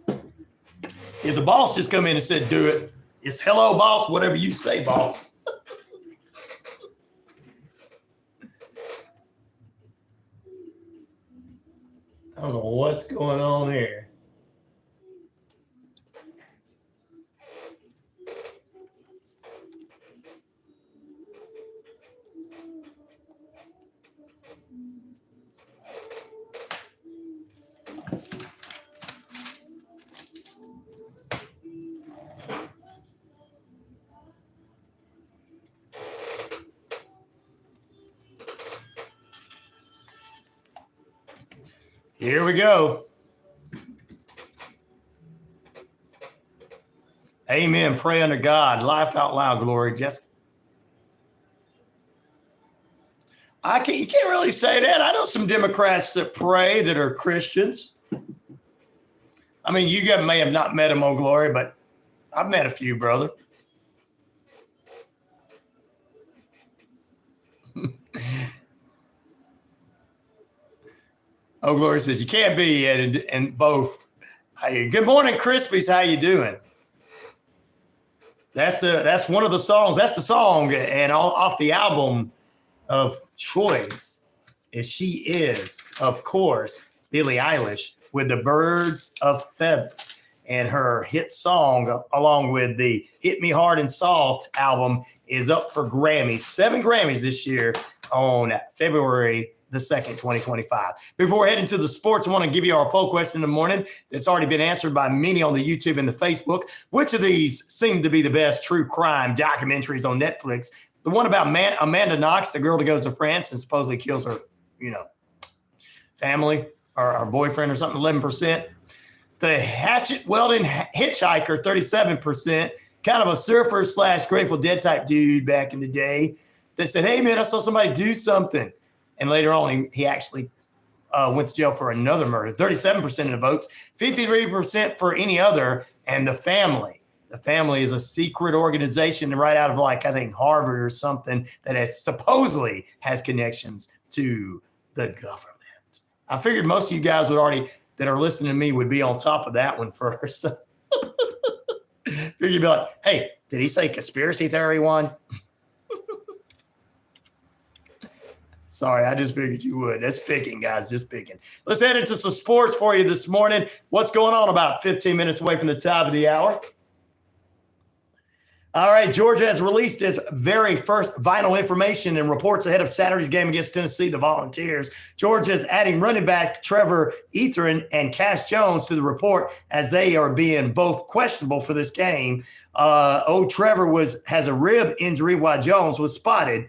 If the boss just come in and said, do it, it's hello, boss, whatever you say, boss. I don't know what's going on here. Here we go. Amen. Pray under God. Life out loud, glory. Just you can't really say that. I know some Democrats that pray that are Christians. I mean, you guys may have not met them, oh glory, but I've met a few, brother. Oh glory says you can't be in both. Good morning, Crispies. How you doing? That's one of the songs. That's the song, and off the album of choice is She Is, of course, Billie Eilish with the Birds of Feather, and her hit song along with the Hit Me Hard and Soft album is up for Grammys, 7 Grammys this year on February the 2nd, 2025. Before heading to the sports, I want to give you our poll question in the morning that's already been answered by many on the YouTube and the Facebook. Which of these seem to be the best true crime documentaries on Netflix? The one about Amanda Knox, the girl that goes to France and supposedly kills her, family or her boyfriend or something, 11%. The hatchet welding hitchhiker, 37%. Kind of a surfer / Grateful Dead type dude back in the day that said, hey, man, I saw somebody do something. And later on, he actually went to jail for another murder. 37% of the votes, 53% for any other. And the family. The family is a secret organization right out of I think Harvard or something that supposedly has connections to the government. I figured most of you guys would already, that are listening to me, would be on top of that one first. Figured you'd be like, hey, did he say conspiracy theory one? Sorry, I just figured you would. That's picking, guys, just picking. Let's head into some sports for you this morning. What's going on about 15 minutes away from the top of the hour? All right, Georgia has released its very first vital information and reports ahead of Saturday's game against Tennessee, the Volunteers. Georgia is adding running backs Trevor Etherin and Cash Jones to the report as they are being both questionable for this game. Trevor has a rib injury while Jones was spotted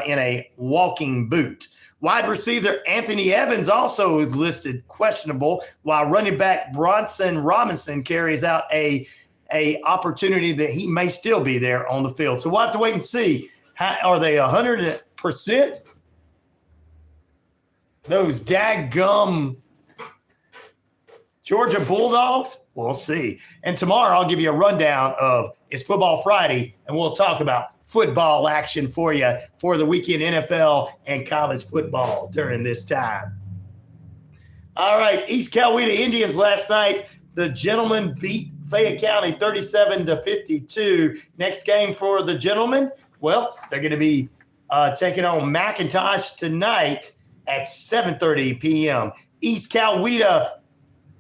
in a walking boot. Wide receiver Anthony Evans also is listed questionable, while running back Bronson Robinson carries out a opportunity that he may still be there on the field. So we'll have to wait and see. Are they 100%? Those daggum Georgia Bulldogs? We'll see. And tomorrow I'll give you a rundown of It's Football Friday, and we'll talk about football action for you for the weekend NFL and college football during this time. All right, East Coweta Indians last night. The Gentlemen beat Fayette County 37-52. Next game for the Gentlemen, well, they're going to be taking on McIntosh tonight at 7:30 p.m. East Coweta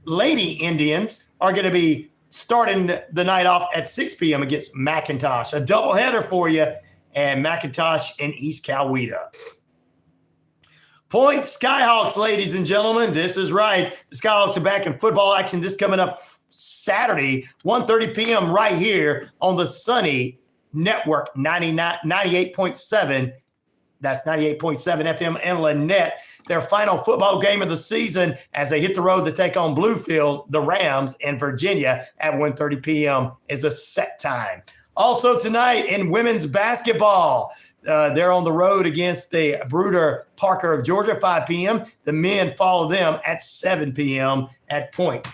Lady Indians are going to be starting the night off at 6 p.m. against McIntosh. A doubleheader for you, and McIntosh and East Coweta. Point Skyhawks, ladies and gentlemen. This is right. The Skyhawks are back in football action this coming up Saturday, 1:30 p.m. right here on the Sunny Network 98.7. That's 98.7 FM in Lynette. Their final football game of the season as they hit the road to take on Bluefield, the Rams in Virginia at 1:30 p.m. is a set time. Also tonight in women's basketball, they're on the road against the Bruder Parker of Georgia, 5 p.m. The men follow them at 7 p.m. at Point.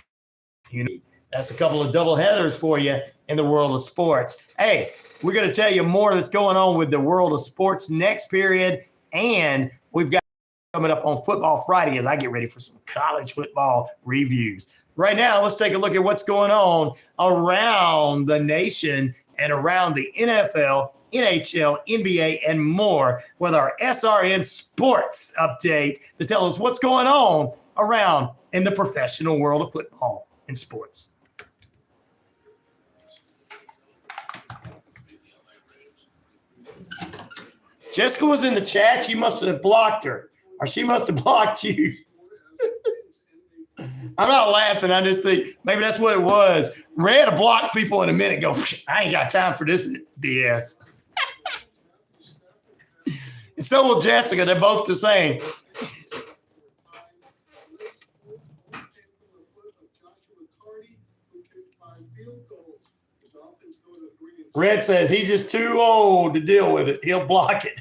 That's a couple of double headers for you in the world of sports. Hey, we're going to tell you more that's going on with the world of sports next period, and we've got coming up on Football Friday as I get ready for some college football reviews. Right now, let's take a look at what's going on around the nation and around the NFL, NHL, NBA, and more with our SRN Sports update to tell us what's going on around in the professional world of football and sports. Jessica was in the chat. You must have blocked her, or she must have blocked you. I'm not laughing. I just think maybe that's what it was. Red to block people in a minute. Go, I ain't got time for this BS. And so will Jessica. They're both the same. Red says he's just too old to deal with it. He'll block it.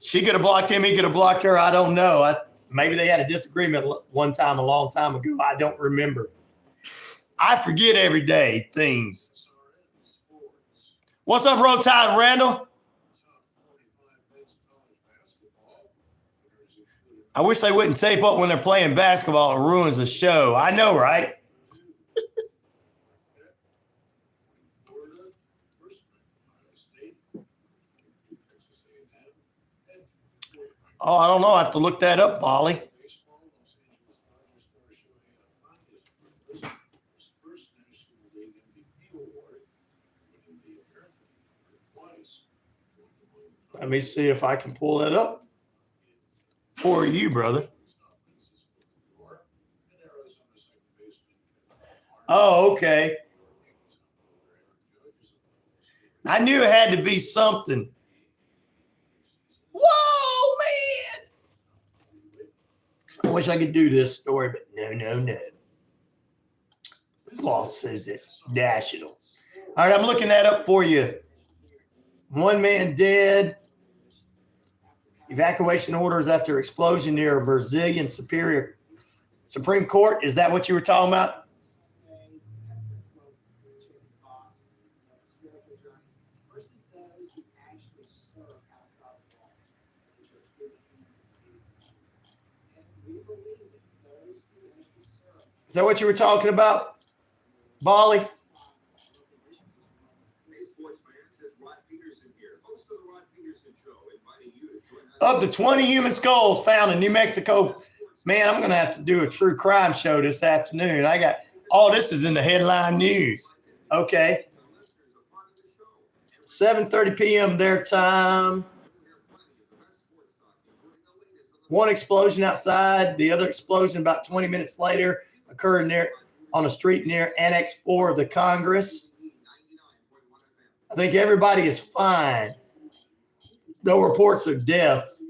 She could have blocked him. He could have blocked her. I don't know. Maybe they had a disagreement one time a long time ago. I don't remember. I forget every day things. What's up, Road Tide Randall? I wish they wouldn't tape up when they're playing basketball. It ruins the show. I know, right? Oh, I don't know. I have to look that up, Bolly. Let me see if I can pull that up for you, brother. Oh, okay. I knew it had to be something. Whoa, man. I wish I could do this story, but no. Law says it's national. All right, I'm looking that up for you. 1 man dead. Evacuation orders after explosion near a Brazilian Supreme Court. Is that what you were talking about? Is that what you were talking about, Bolly? Hey, sports fans, it's Rod Peterson here, host of the Rod Peterson Show, inviting Up to 20 human skulls found in New Mexico. Man, I'm going to have to do a true crime show this afternoon. I got all this is in the headline news. Okay. 7:30 p.m. their time. One explosion outside. The other explosion about 20 minutes later occurred near on a street near Annex 4 of the Congress. I think everybody is fine. No reports of death.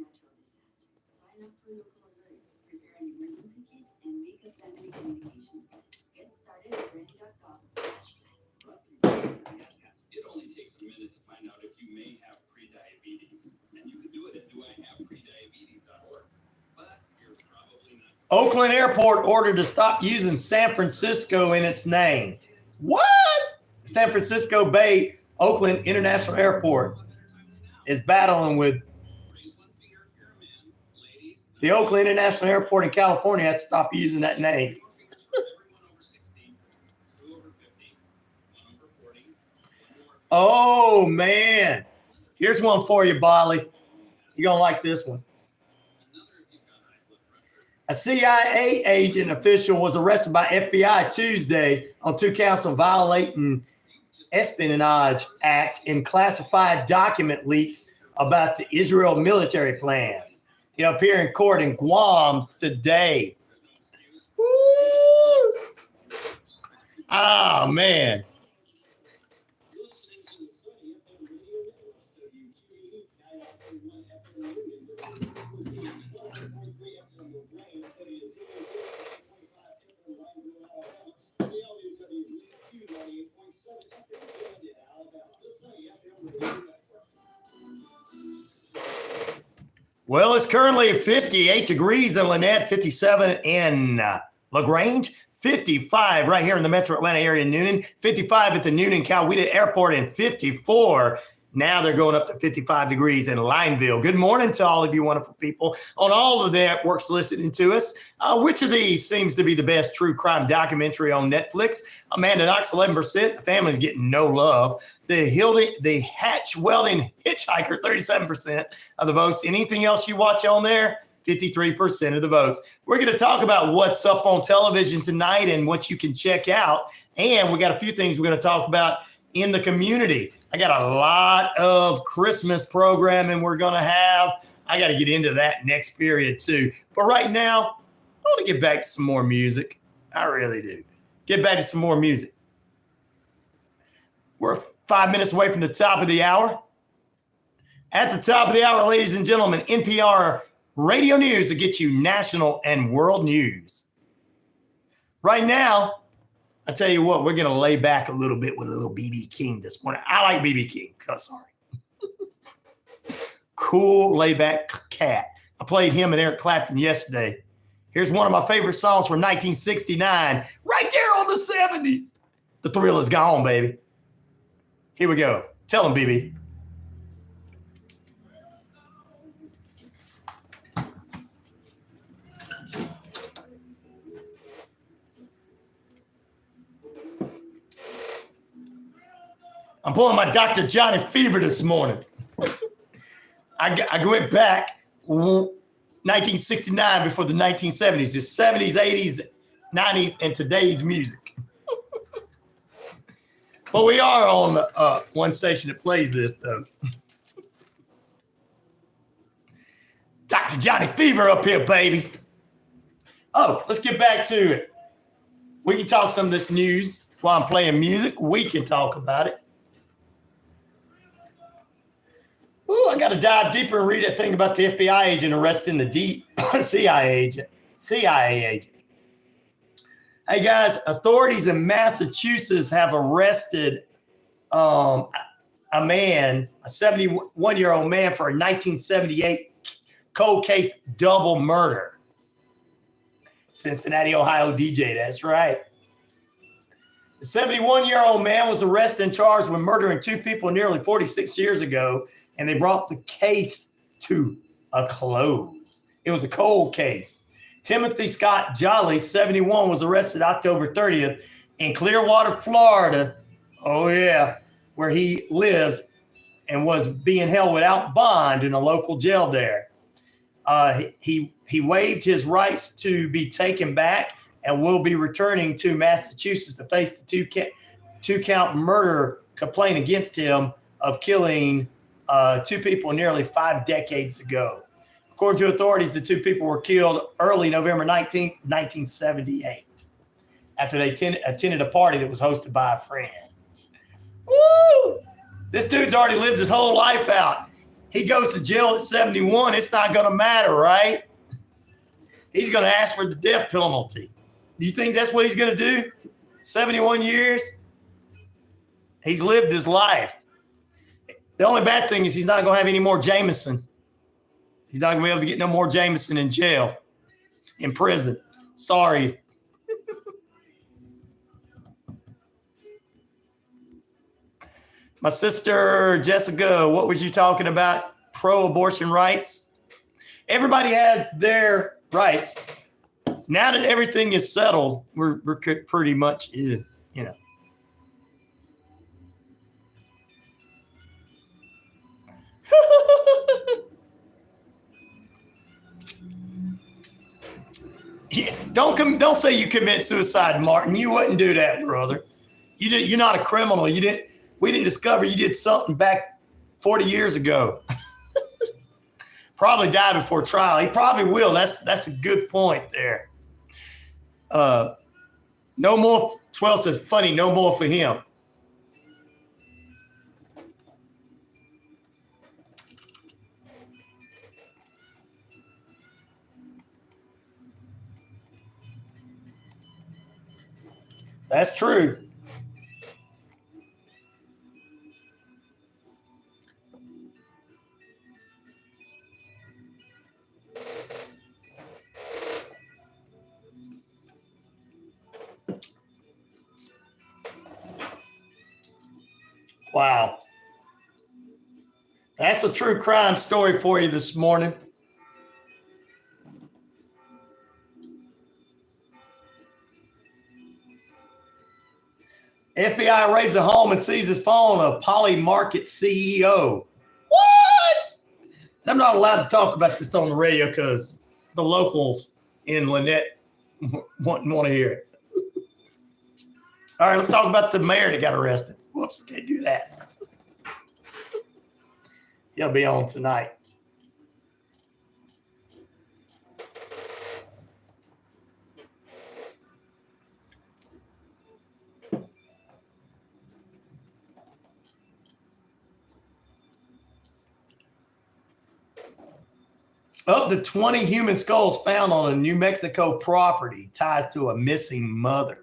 It only takes a minute to find out if you may have prediabetes, and you can do it at doihaveprediabetes.org. But you're probably not. Oakland Airport ordered to stop using San Francisco in its name. What? San Francisco Bay Oakland International Airport is battling with the Oakland International Airport in California has to stop using that name. Oh, man. Here's one for you, Bolly. You're going to like this one. A CIA agent official was arrested by FBI Tuesday on 2 counts of violating Espionage Act and classified document leaks about the Israel military plans. He'll appear in court in Guam today. Woo! Oh, man. Well, it's currently 58 degrees in Lynette, 57 in LaGrange, 55 right here in the metro Atlanta area, Noonan, 55 at the Noonan Coweta Airport, and 54. Now they're going up to 55 degrees in Lineville. Good morning to all of you wonderful people on all of the networks listening to us. Which of these seems to be the best true crime documentary on Netflix? Amanda Knox, 11%. The family's getting no love. The Hatch Welding Hitchhiker, 37% of the votes. Anything else you watch on there? 53% of the votes. We're going to talk about what's up on television tonight and what you can check out. And we got a few things we're going to talk about in the community. I got a lot of Christmas programming we're going to have. I got to get into that next period too. But right now, I want to get back to some more music. I really do. Get back to some more music. We're 5 minutes away from the top of the hour. At the top of the hour, ladies and gentlemen, NPR Radio News to get you national and world news. Right now, I tell you what, we're going to lay back a little bit with a little B.B. King this morning. I like B.B. King. Oh, sorry. Cool, laid-back cat. I played him and Eric Clapton yesterday. Here's one of my favorite songs from 1969. Right there on the 70s. The thrill is gone, baby. Here we go. Tell him, B.B. I'm pulling my Dr. Johnny Fever this morning. I went back 1969 before the 1970s, just 70s, 80s, 90s, and today's music. But we are on one station that plays this, though. Dr. Johnny Fever up here, baby. Oh, let's get back to it. We can talk some of this news while I'm playing music. We can talk about it. Ooh, I got to dive deeper and read that thing about the FBI agent arresting the CIA agent. Hey, guys, authorities in Massachusetts have arrested a man, a 71-year-old man, for a 1978 cold case double murder. Cincinnati, Ohio DJ, that's right. The 71-year-old man was arrested and charged with murdering 2 people nearly 46 years ago, and they brought the case to a close. It was a cold case. Timothy Scott Jolly, 71, was arrested October 30th in Clearwater, Florida. Oh, yeah, where he lives. and was being held without bond in a local jail there. He waived his rights to be taken back and will be returning to Massachusetts to face the two-count murder complaint against him of killing 2 people nearly 5 decades ago. According to authorities, the 2 people were killed early November 19th, 1978, after they attended a party that was hosted by a friend. Woo! This dude's already lived his whole life out. He goes to jail at 71. It's not going to matter, right? He's going to ask for the death penalty. Do you think that's what he's going to do? 71 years? He's lived his life. The only bad thing is he's not going to have any more Jameson. He's not going to be able to get no more Jameson in jail, in prison. Sorry. My sister, Jessica, what was you talking about? Pro-abortion rights? Everybody has their rights. Now that everything is settled, we're pretty much, you know. Yeah, don't say you commit suicide, Martin. You wouldn't do that, brother. You're not a criminal. We didn't discover you did something back 40 years ago. Probably died before trial. He probably will. That's a good point there. No more. 12 says funny. No more for him. That's true. Wow. That's a true crime story for you this morning. FBI raids a home and seizes phone of Poly Market CEO. What? I'm not allowed to talk about this on the radio because the locals in Lynette want to hear it. All right, let's talk about the mayor that got arrested. Whoops, can't do that. He'll be on tonight. Up to 20 human skulls found on a New Mexico property ties to a missing mother.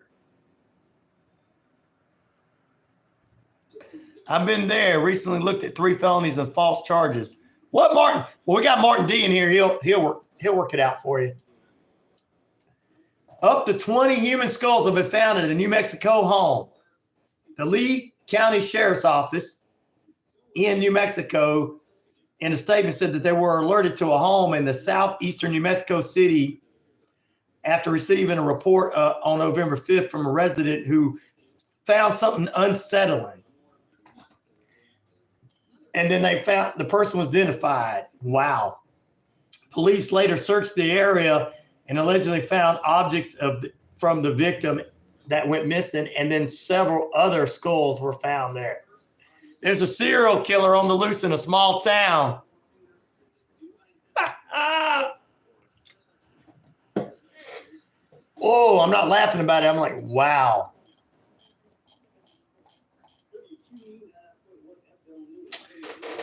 I've been there. Recently looked at 3 felonies and false charges. What, Martin? Well, we got Martin D in here. He'll work it out for you. Up to 20 human skulls have been found at a New Mexico home. The Lee County Sheriff's Office in New Mexico in a statement said that they were alerted to a home in the southeastern New Mexico City after receiving a report on November 5th from a resident who found something unsettling. And then they found the person was identified. Wow. Police later searched the area and allegedly found objects from the victim that went missing, and then several other skulls were found there. There's a serial killer on the loose in a small town. Oh, I'm not laughing about it. I'm like, wow.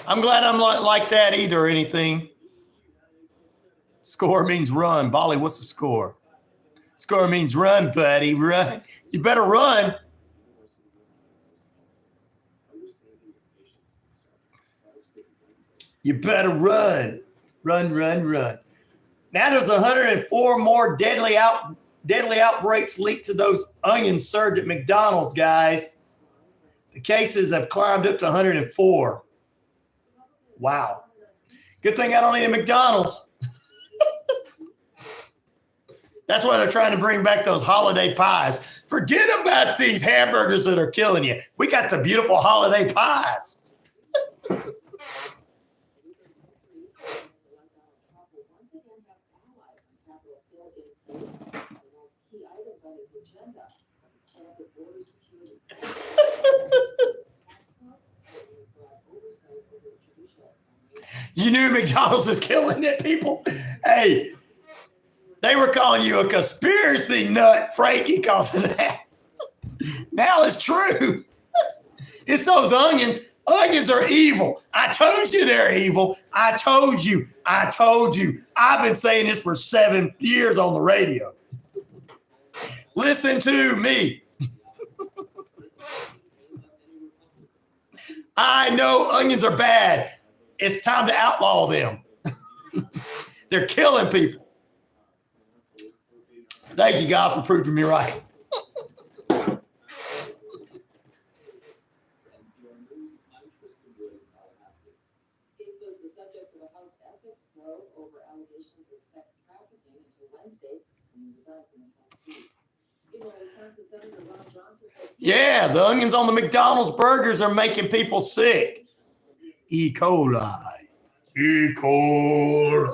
I'm glad I'm not like that either or anything. Score means run. Bolly, what's the score? Score means run, buddy. Run. You better run. You better run. Run, run, run. Now there's 104 more deadly outbreaks linked to those onions served at McDonald's, guys. The cases have climbed up to 104. Wow. Good thing I don't eat at McDonald's. That's why they're trying to bring back those holiday pies. Forget about these hamburgers that are killing you. We got the beautiful holiday pies. You knew McDonald's is killing it, people. Hey, they were calling you a conspiracy nut, Frankie, because of that. Now it's true. It's those onions. Onions are evil. I told you they're evil. I told you. I've been saying this for 7 years on the radio. Listen to me. I know onions are bad. It's time to outlaw them. They're killing people. Thank you, God, for proving me right. Over allegations of sex trafficking until Wednesday when he resigned from his House seat. Meanwhile, Wisconsin Senator Ron Johnson says Yeah, the onions on the McDonald's burgers are making people sick. E. coli. E. coli.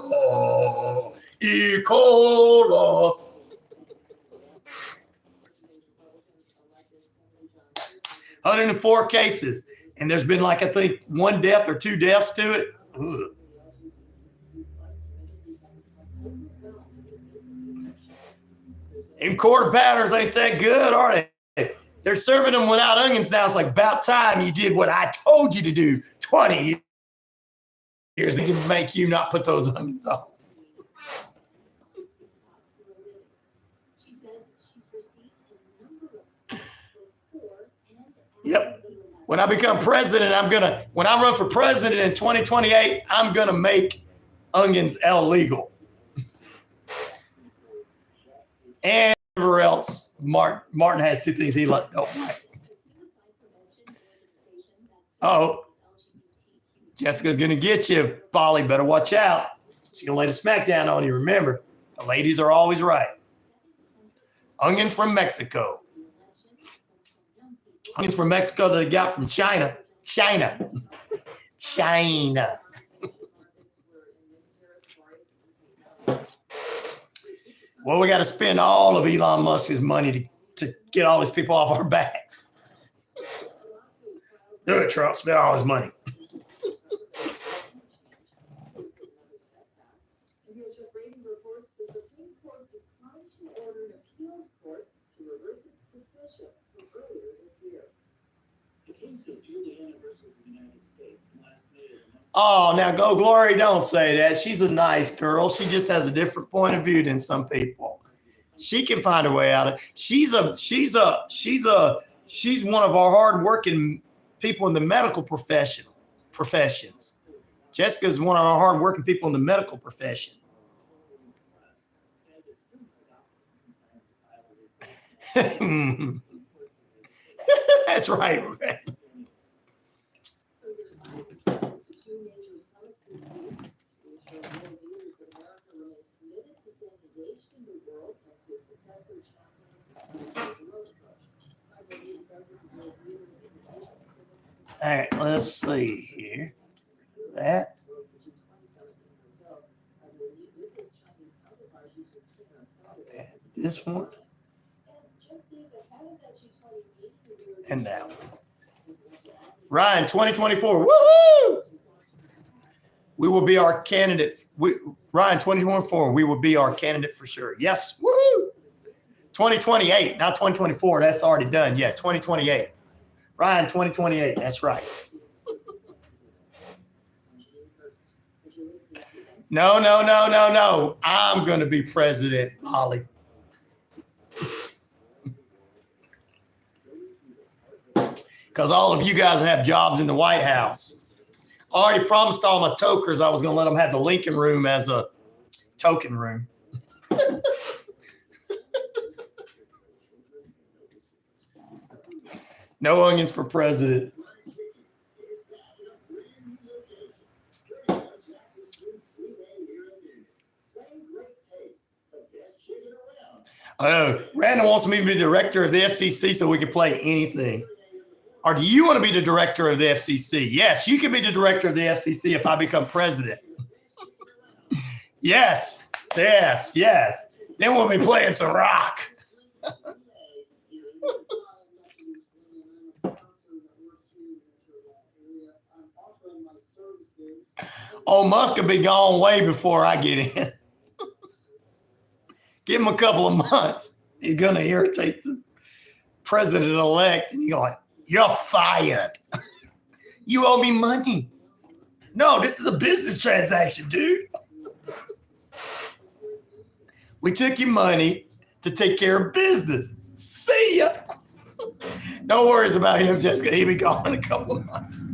E. coli. 104 cases. And there's been like, I think, 1 death or 2 deaths to it. Ugh. Them quarter pounders ain't that good, are they? They're serving them without onions now. It's like about time you did what I told you to do 20 years. It can make you not put those onions on. Yep. When I become president, when I run for president in 2028, I'm going to make onions illegal. And whatever else, Martin has 2 things he don't like. Oh, Jessica's going to get you, Polly. Better watch out. She's going to lay the smack down on you. Remember, the ladies are always right. Onions from Mexico. Onions from Mexico that they got from China. China. Well, we got to spend all of Elon Musk's money to get all these people off our backs. Do it, Trump. Spend all his money. Oh, now go Glory, don't say that. She's a nice girl. She just has a different point of view than some people. She can find a way out of it. She's one of our hardworking people in the medical professions. Jessica's one of our hardworking people in the medical profession. That's right. All right, let's see here. That. This one. And that one. Ryan, 2024. Woohoo! We will be our candidate. Ryan, 2024, we will be our candidate for sure. Yes. Woohoo! 2028, not 2024. That's already done. Yeah, 2028. Ryan, 2028. That's right. No. I'm going to be president, Holly. Because all of you guys have jobs in the White House. I already promised all my tokers I was going to let them have the Lincoln Room as a token room. No onions for president. Randall wants me to be director of the FCC so we can play anything. Or do you want to be the director of the FCC? Yes, you can be the director of the FCC if I become president. Yes. Then we'll be playing some rock. Oh, Musk will be gone way before I get in. Give him a couple of months. He's going to irritate the president-elect. And you're like, you're fired. You owe me money. No, this is a business transaction, dude. We took your money to take care of business. See ya. No worries about him, Jessica. He'll be gone in a couple of months.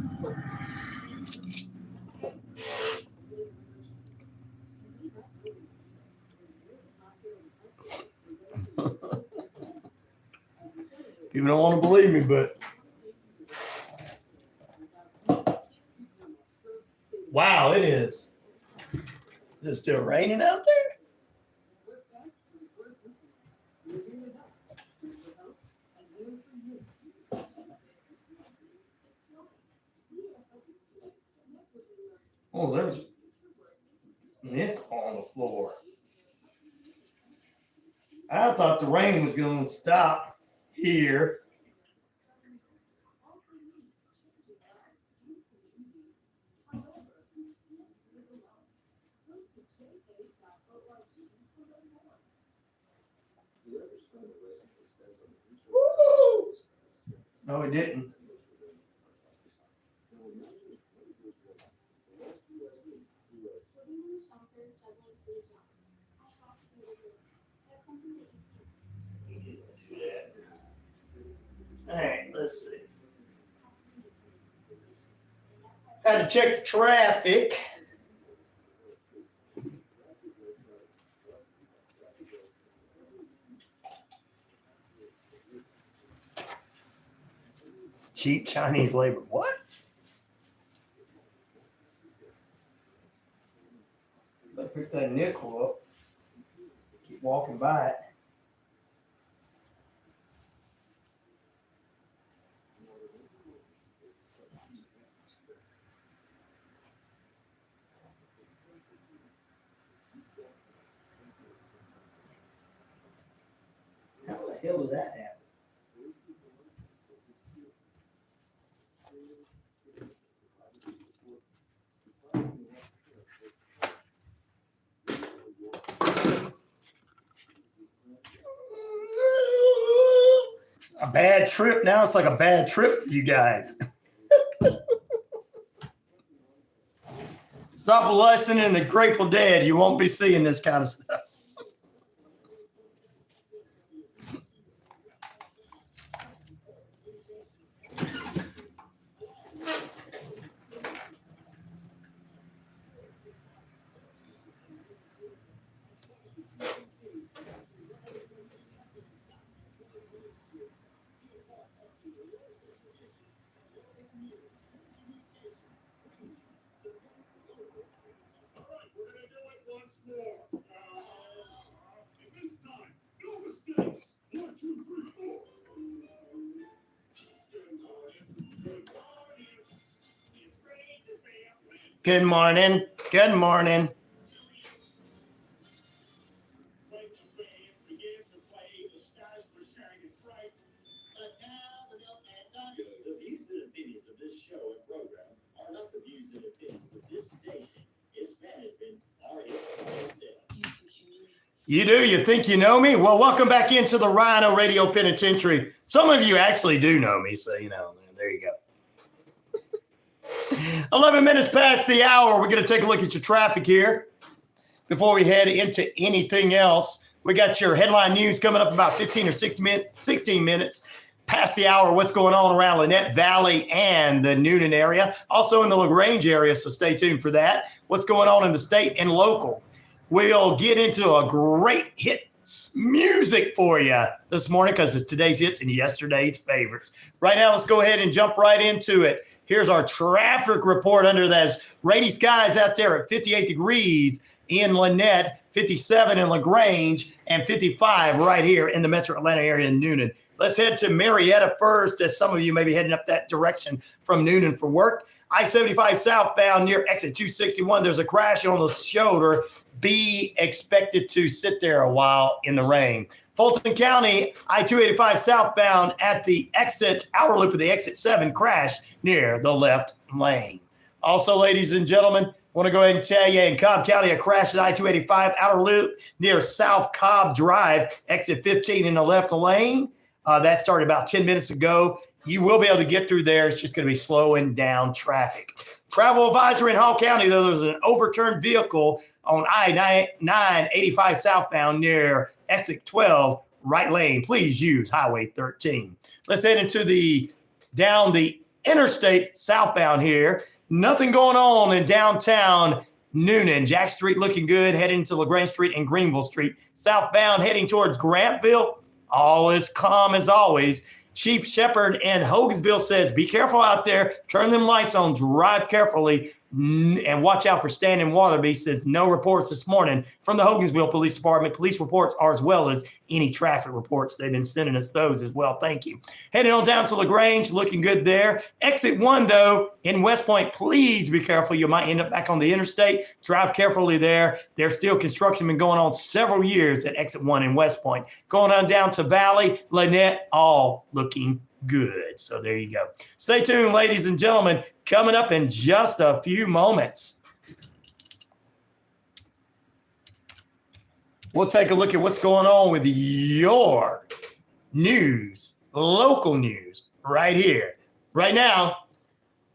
People don't want to believe me, but wow, it is. Is it still raining out there? Oh, there's Nick on the floor. I thought the rain was going to stop here. Woo! No, it didn't. All right, let's see. Had to check the traffic. Cheap Chinese labor. What? Better pick that nickel up. Keep walking by it. How the hell did that happen? A bad trip. Now it's like a bad trip for you guys. Stop listening to Grateful Dead. You won't be seeing this kind of stuff. Good morning. Good morning. The views and opinions of this show and program are not the views and opinions of this station, its management, or its You do? You think you know me? Well, welcome back into the RyanORadio Penitentiary. Some of you actually do know me, so, there you go. 11 minutes past the hour. We're going to take a look at your traffic here before we head into anything else. We got your headline news coming up about 15 or 16 minutes past the hour. What's going on around Lynette Valley and the Noonan area, also in the LaGrange area, so stay tuned for that. What's going on in the state and local. We'll get into a great hit music for you this morning because it's today's hits and yesterday's favorites. Right now, let's go ahead and jump right into it. Here's our traffic report under those rainy skies out there at 58 degrees in Lynette, 57 in LaGrange, and 55 right here in the metro Atlanta area in Noonan. Let's head to Marietta first, as some of you may be heading up that direction from Noonan for work. I-75 southbound near exit 261. There's a crash on the shoulder. Be expected to sit there a while in the rain. Fulton County, I-285 southbound at the outer loop of the exit 7 crash near the left lane. Also, ladies and gentlemen, want to go ahead and tell you in Cobb County, a crash at I-285 outer loop near South Cobb Drive, exit 15 in the left lane. That started about 10 minutes ago. You will be able to get through there. It's just going to be slowing down traffic. Travel advisory in Hall County, though, there's an overturned vehicle on I-985 southbound near exit 12, right lane. Please use Highway 13. Let's head into down the interstate southbound here. Nothing going on in downtown Noonan. Jack Street looking good, heading to LaGrange Street and Greenville Street. Southbound heading towards Grantville. All is calm as always. Chief Shepherd in Hogansville says, be careful out there. Turn them lights on. Drive carefully. And watch out for standing water. He says no reports this morning from the Hogansville Police Department. Police reports are as well as any traffic reports. They've been sending us those as well. Thank you. Heading on down to LaGrange, looking good there. Exit 1, though, in West Point, please be careful. You might end up back on the interstate. Drive carefully there. There's still construction been going on several years at Exit 1 in West Point. Going on down to Valley, Lynette, all looking good. So there you go. Stay tuned, ladies and gentlemen. Coming up in just a few moments, we'll take a look at what's going on with your news, local news, right here. Right now,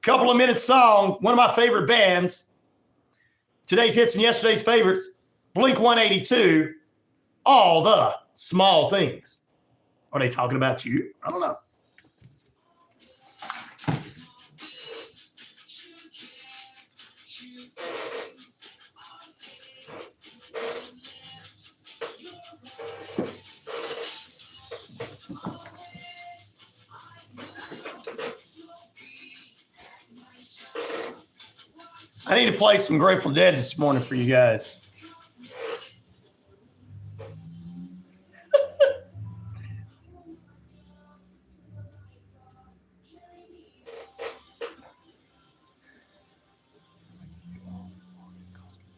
couple of minutes song, one of my favorite bands. Today's hits and yesterday's favorites, Blink-182, All the Small Things. Are they talking about you? I don't know. I need to play some Grateful Dead this morning for you guys.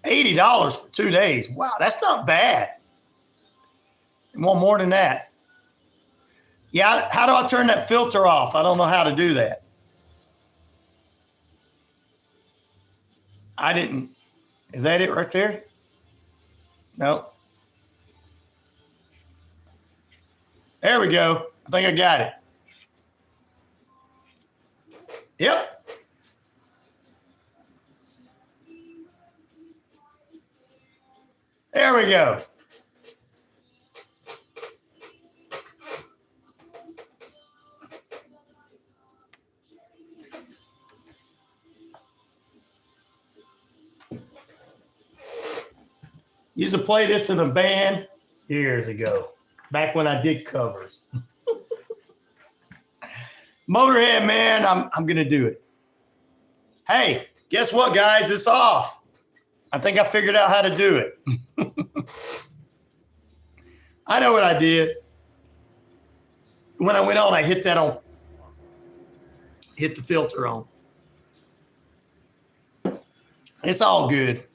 $80 for 2 days. Wow, that's not bad. You want more than that? Yeah, how do I turn that filter off? I don't know how to do that. I didn't. Is that it right there? No. There we go. I think I got it. Yep. There we go. Used to play this in a band years ago, back when I did covers. Motorhead, man, I'm going to do it. Hey, guess what, guys? It's off. I think I figured out how to do it. I know what I did. When I went on, I hit the filter on. It's all good.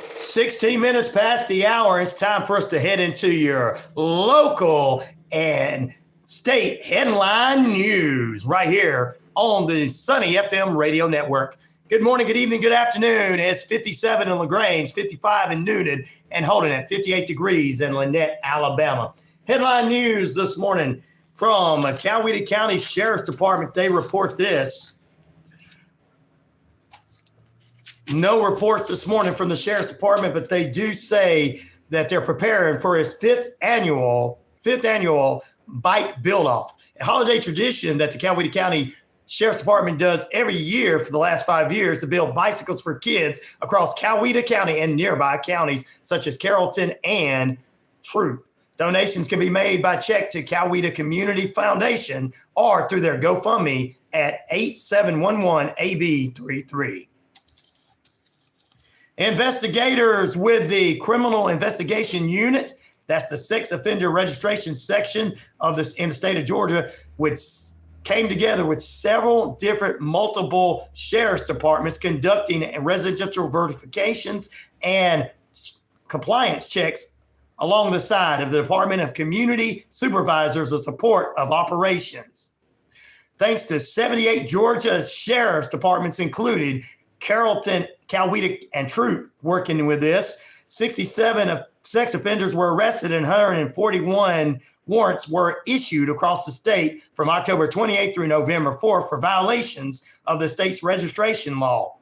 $16 minutes past the hour. It's time for us to head into your local and state headline news right here on the Sunny FM radio network. Good morning, good evening, good afternoon. It's 57 in LaGrange, 55 in Noonan, and holding at 58 degrees in Lynette, Alabama. Headline news this morning from Coweta County Sheriff's Department. They report this. No reports this morning from the Sheriff's Department, but they do say that they're preparing for his fifth annual bike build-off, a holiday tradition that the Coweta County Sheriff's Department does every year for the last 5 years to build bicycles for kids across Coweta County and nearby counties such as Carrollton and Troop. Donations can be made by check to Coweta Community Foundation or through their GoFundMe at 8711AB33. Investigators with the Criminal Investigation Unit, that's the sex offender registration section of this in the state of Georgia, which came together with several different multiple sheriff's departments conducting residential verifications and compliance checks along the side of the Department of Community Supervisors of Support of Operations. Thanks to 78 Georgia sheriff's departments included, Carrollton, Coweta, and Troop working with this, 67 of sex offenders were arrested and 141 warrants were issued across the state from October 28th through November 4th for violations of the state's registration law.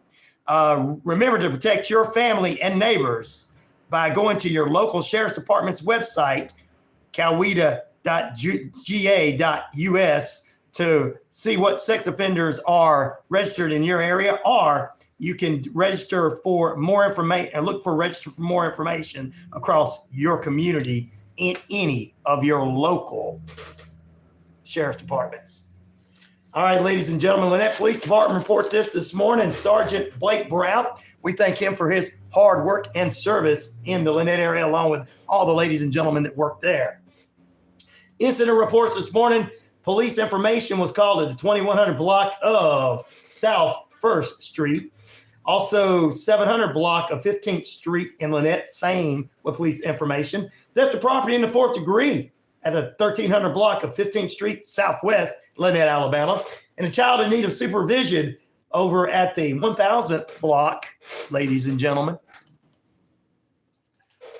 Remember to protect your family and neighbors by going to your local sheriff's department's website, coweta.ga.us, to see what sex offenders are registered in your area, or you can register for more information and register for more information across your community in any of your local sheriff's departments. All right, ladies and gentlemen, Lynette Police Department report this morning. Sergeant Blake Brown, we thank him for his hard work and service in the Lynette area, along with all the ladies and gentlemen that work there. Incident reports this morning. Police information was called at the 2100 block of South 1st Street. Also, 700 block of 15th Street in Lynette, same with police information. Theft of property in the 4th degree at the 1300 block of 15th Street Southwest, Lynette, Alabama. And a child in need of supervision over at the 1000th block, ladies and gentlemen,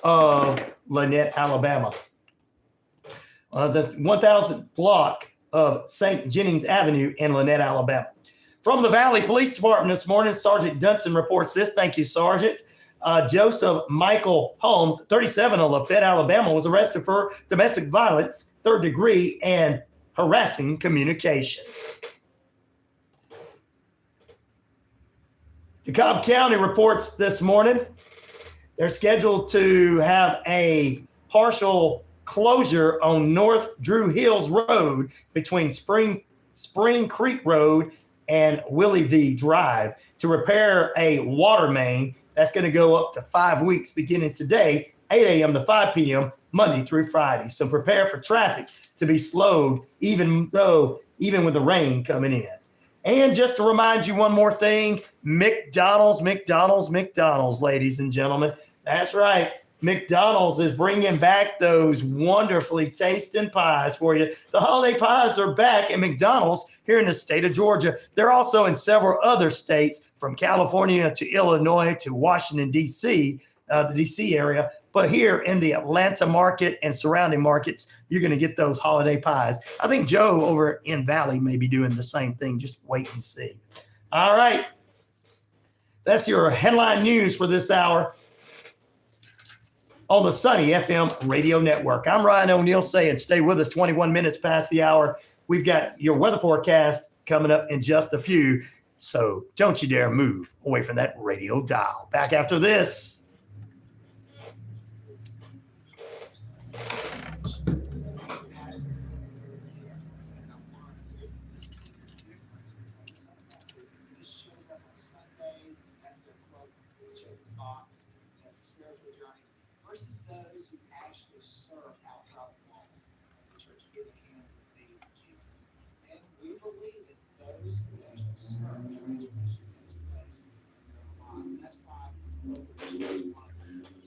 of Lynette, Alabama. The 1000th block of St. Jennings Avenue in Lynette, Alabama. From the Valley Police Department this morning, Sergeant Dunson reports this. Thank you, Sergeant. Joseph Michael Holmes, 37 of Lafayette, Alabama, was arrested for domestic violence, 3rd degree, and harassing communications. DeKalb County reports this morning they're scheduled to have a partial closure on North Drew Hills Road between Spring Creek Road and Willie V Drive to repair a water main that's going to go up to 5 weeks beginning today, 8 a.m. to 5 p.m., Monday through Friday. So prepare for traffic to be slowed even with the rain coming in. And just to remind you one more thing, McDonald's, ladies and gentlemen. That's right. McDonald's is bringing back those wonderfully tasting pies for you. The holiday pies are back at McDonald's here in the state of Georgia. They're also in several other states, from California to Illinois to Washington, D.C., the D.C. area. But here in the Atlanta market and surrounding markets, you're going to get those holiday pies. I think Joe over in Valley may be doing the same thing. Just wait and see. All right. That's your headline news for this hour on the Sunny FM radio network. I'm Ryan O'Neal saying stay with us 21 minutes past the hour. We've got your weather forecast coming up in just a few, so don't you dare move away from that radio dial. Back after this.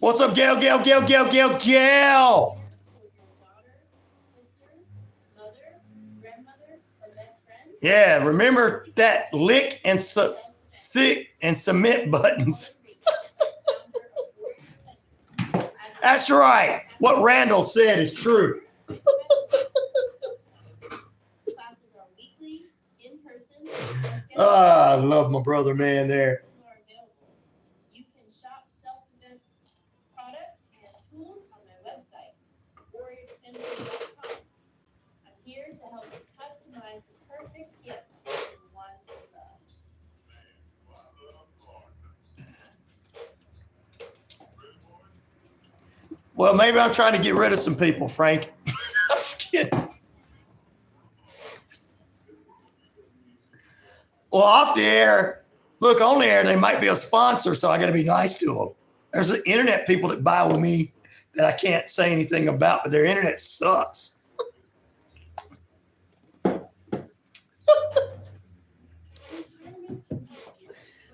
What's up, Gail? Yeah, remember that lick and sit and submit buttons. That's right. What Randall said is true. I love my brother, man, there. Well, maybe I'm trying to get rid of some people, Frank. I'm just kidding. Well, off the air, look, on the air, they might be a sponsor, so I got to be nice to them. There's the internet people that buy with me that I can't say anything about, but their internet sucks.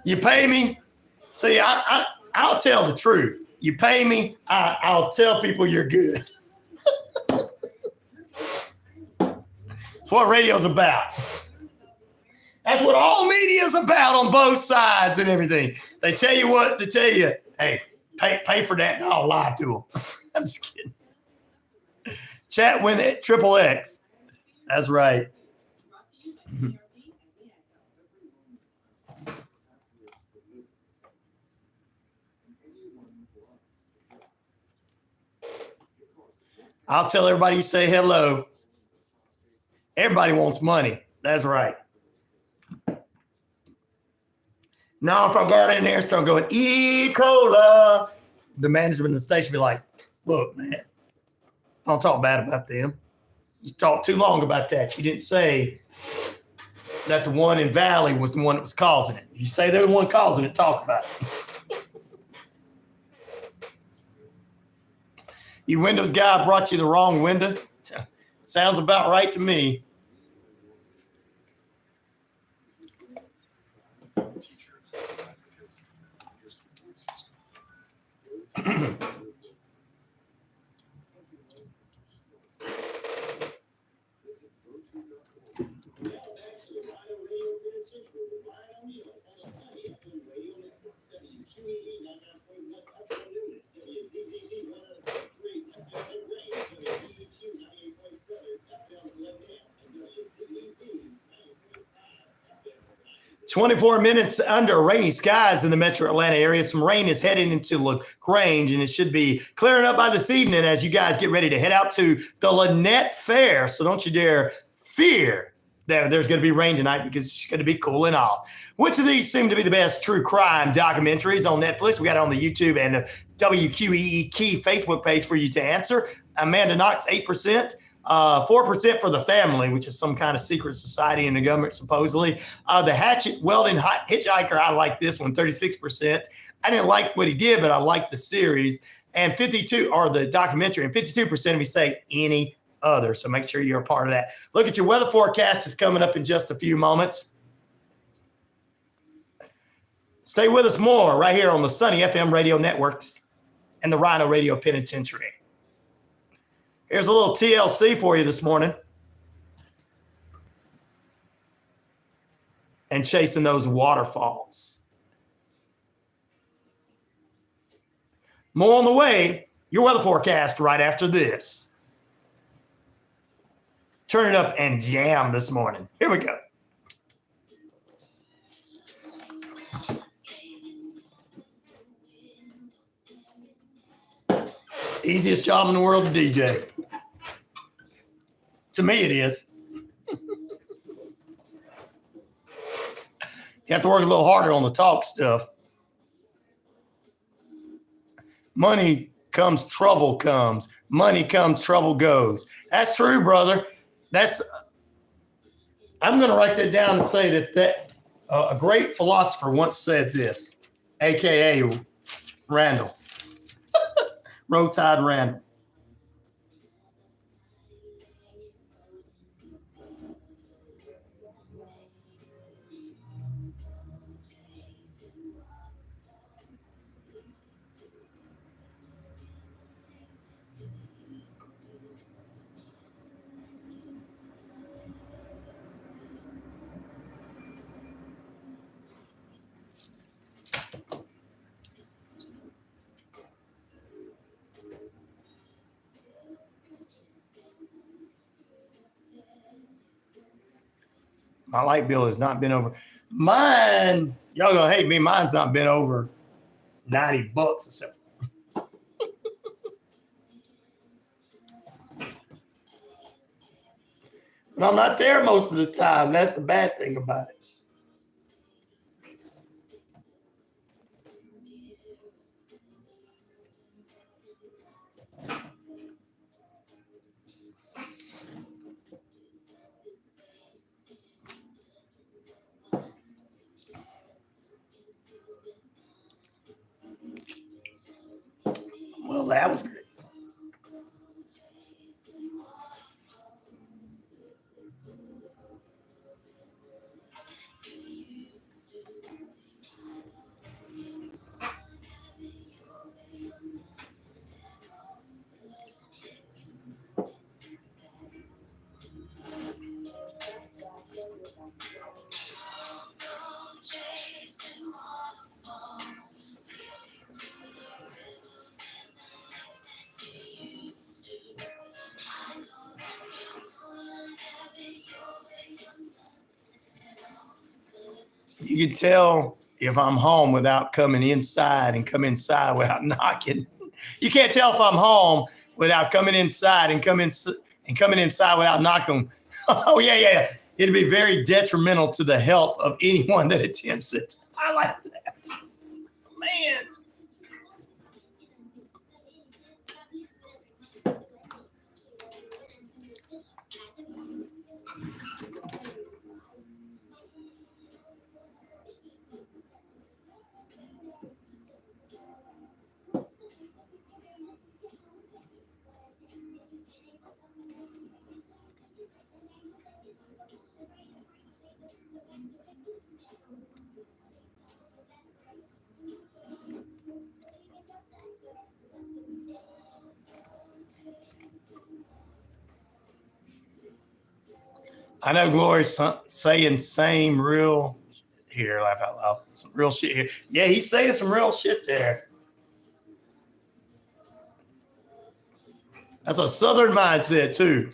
You pay me? See, I'll tell the truth. You pay me, I'll tell people you're good. That's what radio's about. That's what all media is about on both sides and everything. They tell you what to tell you. Hey, pay for that and I'll lie to them. I'm just kidding. Chat win at XXX. That's right. I'll tell everybody you say hello. Everybody wants money. That's right. Now, if I go in there and start going, E. Cola, the management of the station be like, look, man, don't talk bad about them. You talked too long about that. You didn't say that the one in Valley was the one that was causing it. If you say they're the one causing it, talk about it. You Windows guy brought you the wrong window. Sounds about right to me. "24 minutes under rainy skies in the metro Atlanta area. Some rain is heading into LaGrange, and it should be clearing up by this evening as you guys get ready to head out to the Lynette Fair. So don't you dare fear that there's going to be rain tonight because it's going to be cooling off. Which of these seem to be the best true crime documentaries on Netflix? We got it on the YouTube and the WQEE Facebook page for you to answer. Amanda Knox, 8%. 4% for The Family, which is some kind of secret society in the government, supposedly. The Hatchet Welding Hitchhiker, I like this one, 36%. I didn't like what he did, but I liked the series. And 52, or the documentary, and 52% of you say any other. So make sure you're a part of that. Look at your weather forecast is coming up in just a few moments. Stay with us more right here on the Sunny FM radio networks and the RyanORadio Penitentiary. Here's a little TLC for you this morning. And chasing those waterfalls. More on the way. Your weather forecast right after this. Turn it up and jam this morning. Here we go. Easiest job in the world to DJ. To me, it is. You have to work a little harder on the talk stuff. Money comes, trouble comes. Money comes, trouble goes. That's true, brother. I'm going to write that down and say that a great philosopher once said this, a.k.a. Randall. Roll Tide Randall. My light bill has not been over. Mine, y'all gonna hate me. Mine's not been over $90 except. But I'm not there most of the time. That's the bad thing about it. Oh, that was great. You can tell if I'm home without coming inside and come inside without knocking. You can't tell if I'm home without coming inside and coming inside without knocking. Oh, yeah. It'd be very detrimental to the health of anyone that attempts it. I like that. Man. I know Glory's saying same real here, laugh out loud. Some real shit here. Yeah, he's saying some real shit there. That's a Southern mindset too.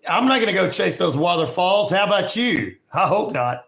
I'm not going to go chase those waterfalls. How about you? I hope not.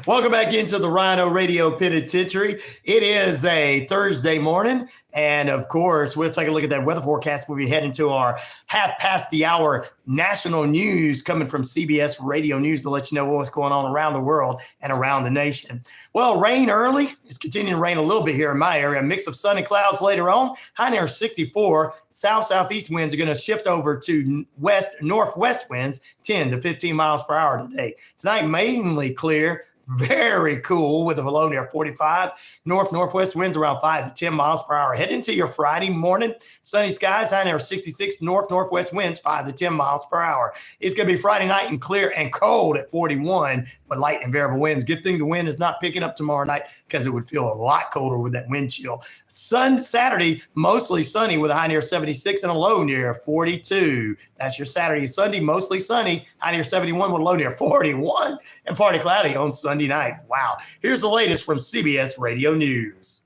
Welcome back into the RyanORadio Penitentiary. It is a Thursday morning, and of course, we'll take a look at that weather forecast before we head into our half past the hour national news coming from CBS Radio News to let you know what's going on around the world and around the nation. Well, rain early. It's continuing to rain a little bit here in my area. A mix of sun and clouds later on. High near 64. South-southeast winds are going to shift over to west-northwest winds, 10 to 15 miles per hour today. Tonight, mainly clear. Very cool with a low near 45. Northwest winds around 5 to 10 miles per hour. Head into your Friday morning. Sunny skies, high near 66. Northwest winds 5 to 10 miles per hour. It's going to be Friday night and clear and cold at 41, but light and variable winds. Good thing the wind is not picking up tomorrow night because it would feel a lot colder with that wind chill. Saturday, mostly sunny with a high near 76 and a low near 42. That's your Saturday. Sunday, mostly sunny, high near 71 with a low near 41. And partly cloudy on Sunday night. Wow. Here's the latest from CBS Radio News.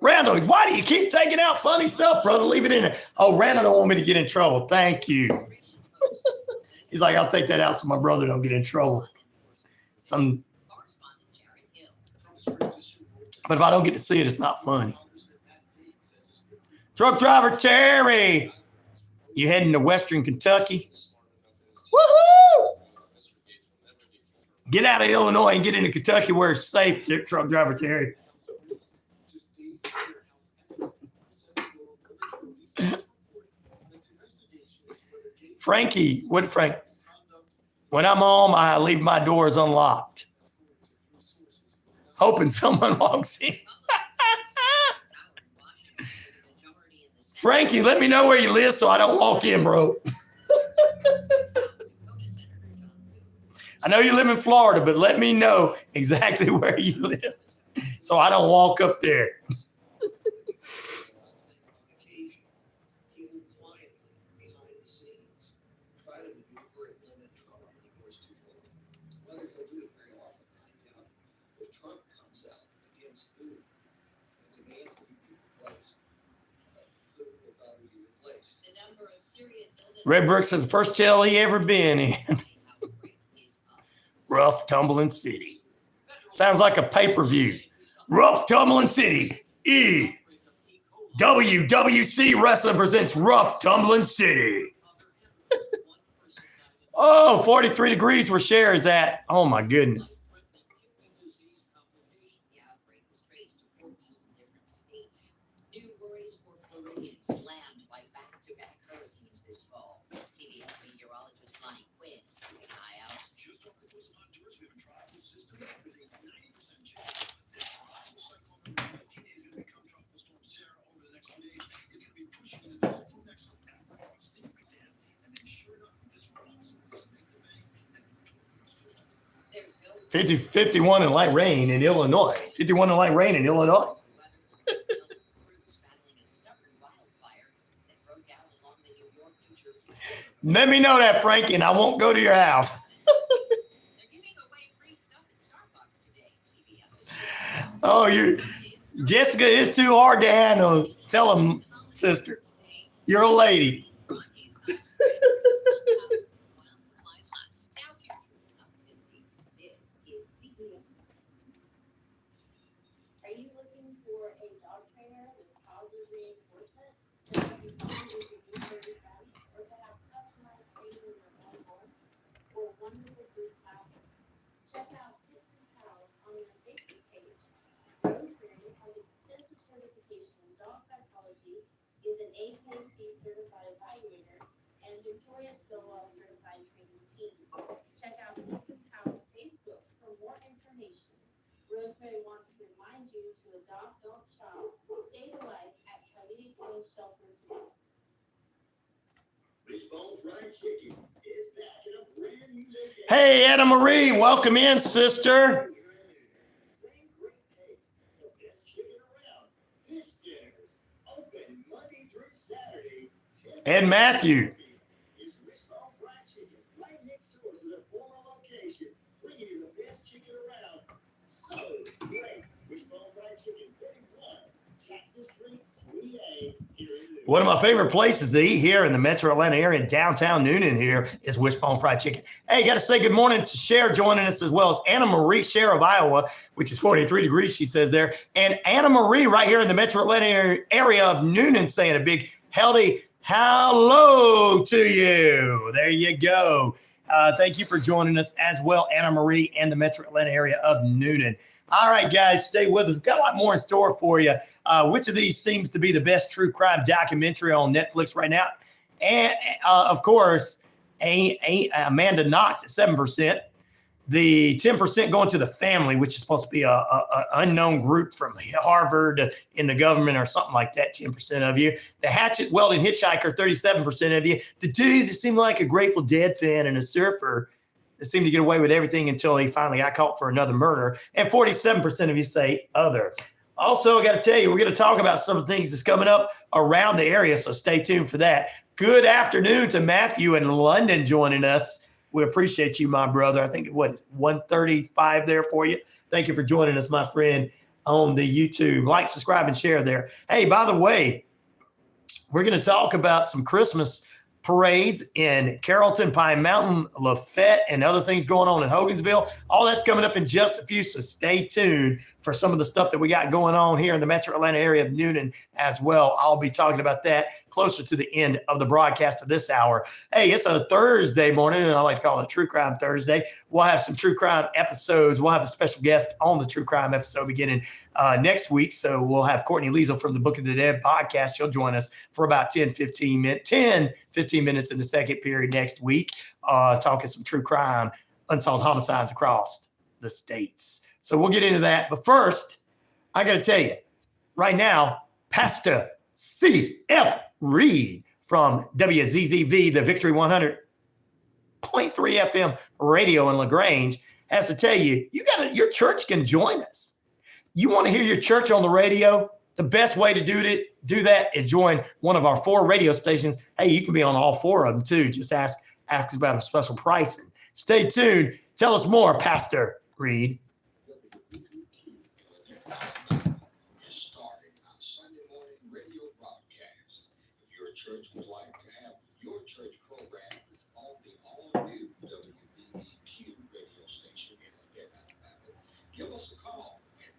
Randall, why do you keep taking out funny stuff, brother? Leave it in there. Oh, Randall don't want me to get in trouble. Thank you. He's like, I'll take that out so my brother don't get in trouble. But if I don't get to see it, it's not funny. Truck driver Terry, you heading to Western Kentucky? Woohoo! Get out of Illinois and get into Kentucky where it's safe, truck driver Terry. Frankie, what Frank? When I'm home, I leave my doors unlocked, hoping someone walks in. Frankie, let me know where you live so I don't walk in, bro. I know you live in Florida, but let me know exactly where you live so I don't walk up there. Red Brooks is the first jail he ever been in. Rough Tumbling City. Sounds like a pay-per-view. Rough Tumbling City. WWC Wrestling presents Rough Tumbling City. Oh, 43 degrees where Cher is at. Oh, my goodness. 51 and light rain in Illinois. 51 and light rain in Illinois. Let me know that, Frankie, and I won't go to your house. Oh, Jessica is too hard to handle. Tell him, sister. You're a lady. Are you looking for a dog trainer with positive reinforcement to help you find and reduce your defense, or to have customized training in your own home, or wonderful group classes? Check out Hits and Pals on their Facebook page. Rosemary has extensive certification in dog psychology, is an AKC certified evaluator, and Victoria Stillwell certified training team. Check out Hits and Pals Facebook for more information. Rosemary wants to remind you to adopt, don't shop, save a life at Community Point Shelter today. Wishbone Fried Chicken is back in a brand new location. Hey, Anna Marie, welcome in, sister. Same great taste, the best chicken around. Fish dinners, open Monday through Saturday. And Matthew. Is Wishbone Fried Chicken right next door to their former location, bringing you the best chicken around. So great. Wishbone Fried Chicken, 31 Jackson Street, Suite A, here in New One of my favorite places to eat here in the metro Atlanta area, downtown Noonan here, is Wishbone Fried Chicken. Hey, got to say good morning to Cher joining us, as well as Anna Marie, Cher of Iowa, which is 43 degrees, she says there. And Anna Marie right here in the metro Atlanta area of Noonan saying a big healthy hello to you. There you go. Thank you for joining us as well, Anna Marie, and the metro Atlanta area of Noonan. All right, guys, stay with us. We've got a lot more in store for you. Which of these seems to be the best true crime documentary on Netflix right now? And, of course, Amanda Knox at 7%. The 10% going to the family, which is supposed to be a unknown group from Harvard in the government or something like that, 10% of you. The hatchet welding hitchhiker, 37% of you. The dude that seemed like a Grateful Dead fan and a surfer that seemed to get away with everything until he finally got caught for another murder. And 47% of you say other. Also, I got to tell you, we're going to talk about some of the things that's coming up around the area, so stay tuned for that. Good afternoon to Matthew in London joining us. We appreciate you, my brother. I think, what is 1:35 there for you? Thank you for joining us, my friend, on the YouTube. Like, subscribe, and share there. Hey, by the way, we're going to talk about some Christmas parades in Carrollton, Pine Mountain, Lafayette, and other things going on in Hogansville. All that's coming up in just a few, so stay tuned for some of the stuff that we got going on here in the metro Atlanta area of Noonan as well. I'll be talking about that closer to the end of the broadcast of this hour. Hey, it's a Thursday morning, and I like to call it a True Crime Thursday. We'll have some true crime episodes. We'll have a special guest on the true crime episode beginning next week. So we'll have Courtney Liesel from the Book of the Dead podcast. She'll join us for about 15 minutes in the second period next week, talking some true crime, unsolved homicides across the states. So we'll get into that. But first, I got to tell you, right now, Pastor C.F. Reed from WZZV, the Victory 100.3 FM radio in LaGrange, has to tell you, your church can join us. You want to hear your church on the radio? The best way to do that is join one of our 4 radio stations. Hey, you can be on all 4 of them too. Just ask about a special pricing. Stay tuned. Tell us more, Pastor Reed. Starting on Sunday morning radio broadcast. If your church would like to have your church program on the all-new WVEQ radio station in Lafayette, Alabama, give us a call at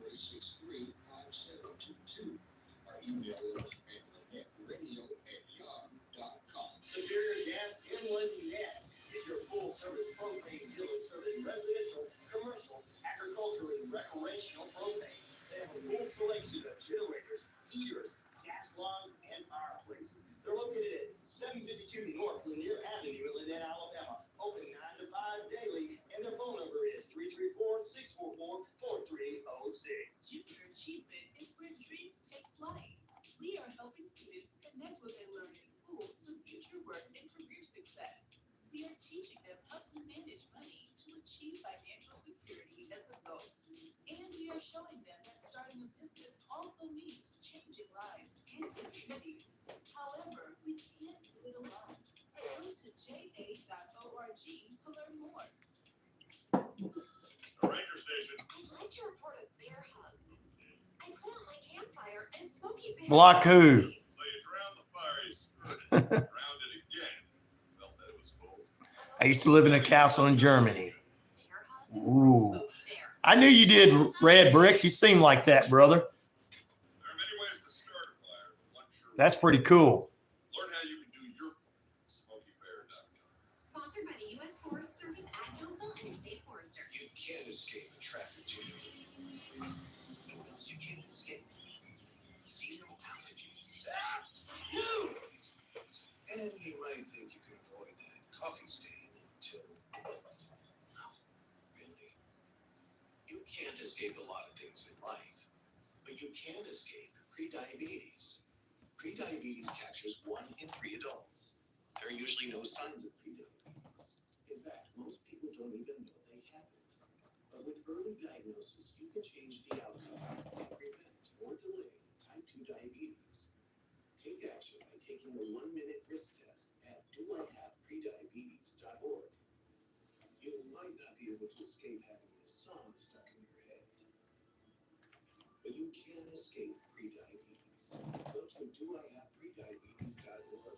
334-363-5722 or email us at LafayetteRadio@yahoo.com. Superior Gas Inland Net is your full-service propane dealer serving residential, commercial, agricultural, and recreational propane. They have a full selection of generators, heaters, gas logs, and fireplaces. They're located at 752 North Lanier Avenue in Lynette, Alabama. Open 9 to 5 daily, and their phone number is 334-644-4306. Junior Achievement is where dreams take flight. We are helping students connect what they learn in school to future work and career success. We are teaching them how to manage money to achieve financial and Smoky Bear. Block who? So you drowned the fire, you screwed it, drowned it again. Felt that it was cold. I used to live in a castle in Germany. Ooh. Smoky Bear. I knew you did red bricks. You seem like that, brother. There are many ways to start a fire, but one sure That's pretty cool. learn how you can do your part. SmokeyBear.com. Sponsored by the U.S. Forest Service, Ad Council, and your state forester. You can't escape a traffic jam. You know what else you can't escape? Seasonal allergies. And you might think you can avoid that coffee stain until... No, really. You can't escape a lot of things in life, but you can escape prediabetes. Prediabetes captures 1 in 3 adults. There are usually no signs of prediabetes. In fact, most people don't even know they have it. But with early diagnosis, you can change the outcome and prevent or delay type 2 diabetes. Take action by taking the 1-minute risk test at doihaveprediabetes.org. You might not be able to escape having this song stuck in your head, but you can escape prediabetes. Go to doihaveprediabetes.org.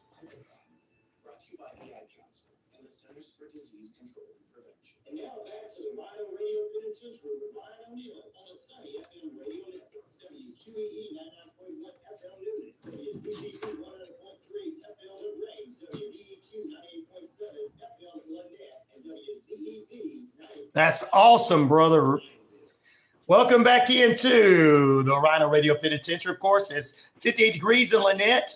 Brought to you by the Ad Council and the Centers for Disease Control and Prevention. And now back to the RyanORadio Penitentiary with Ryan O'Neal on the Sunny FM radio networks. WQEE 99.1 FM Newton, WZZV 100.3 FM LaGrange, WVEQ 98.7 FM Lynette, and WZEV 90. That's awesome, brother. Welcome back into the RyanORadio Penitentiary. Of course, it's 58 degrees in Lynette,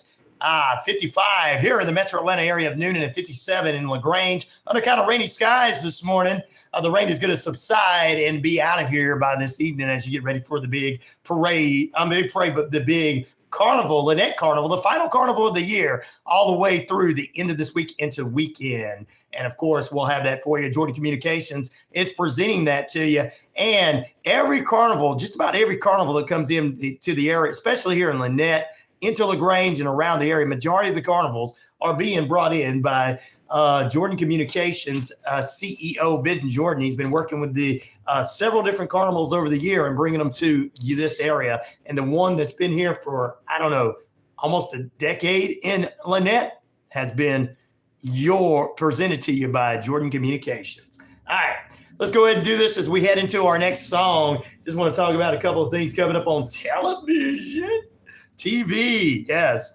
55 here in the metro Atlanta area of Newnan, and 57 in LaGrange. Under kind of rainy skies this morning. The rain is going to subside and be out of here by this evening as you get ready for the big parade. But the big carnival, Lynette Carnival, the final carnival of the year, all the way through the end of this week into weekend. And of course, we'll have that for you. Jordan Communications is presenting that to you. And every carnival, just about every carnival that comes in to the area, especially here in Lynette, into LaGrange and around the area, majority of the carnivals are being brought in by Jordan Communications CEO Ben Jordan. He's been working with the several different carnivals over the year and bringing them to this area. And the one that's been here for, I don't know, almost a decade in Lynette has been presented to you by Jordan Communications. All right, let's go ahead and do this as we head into our next song. Just want to talk about a couple of things coming up on television, TV. Yes.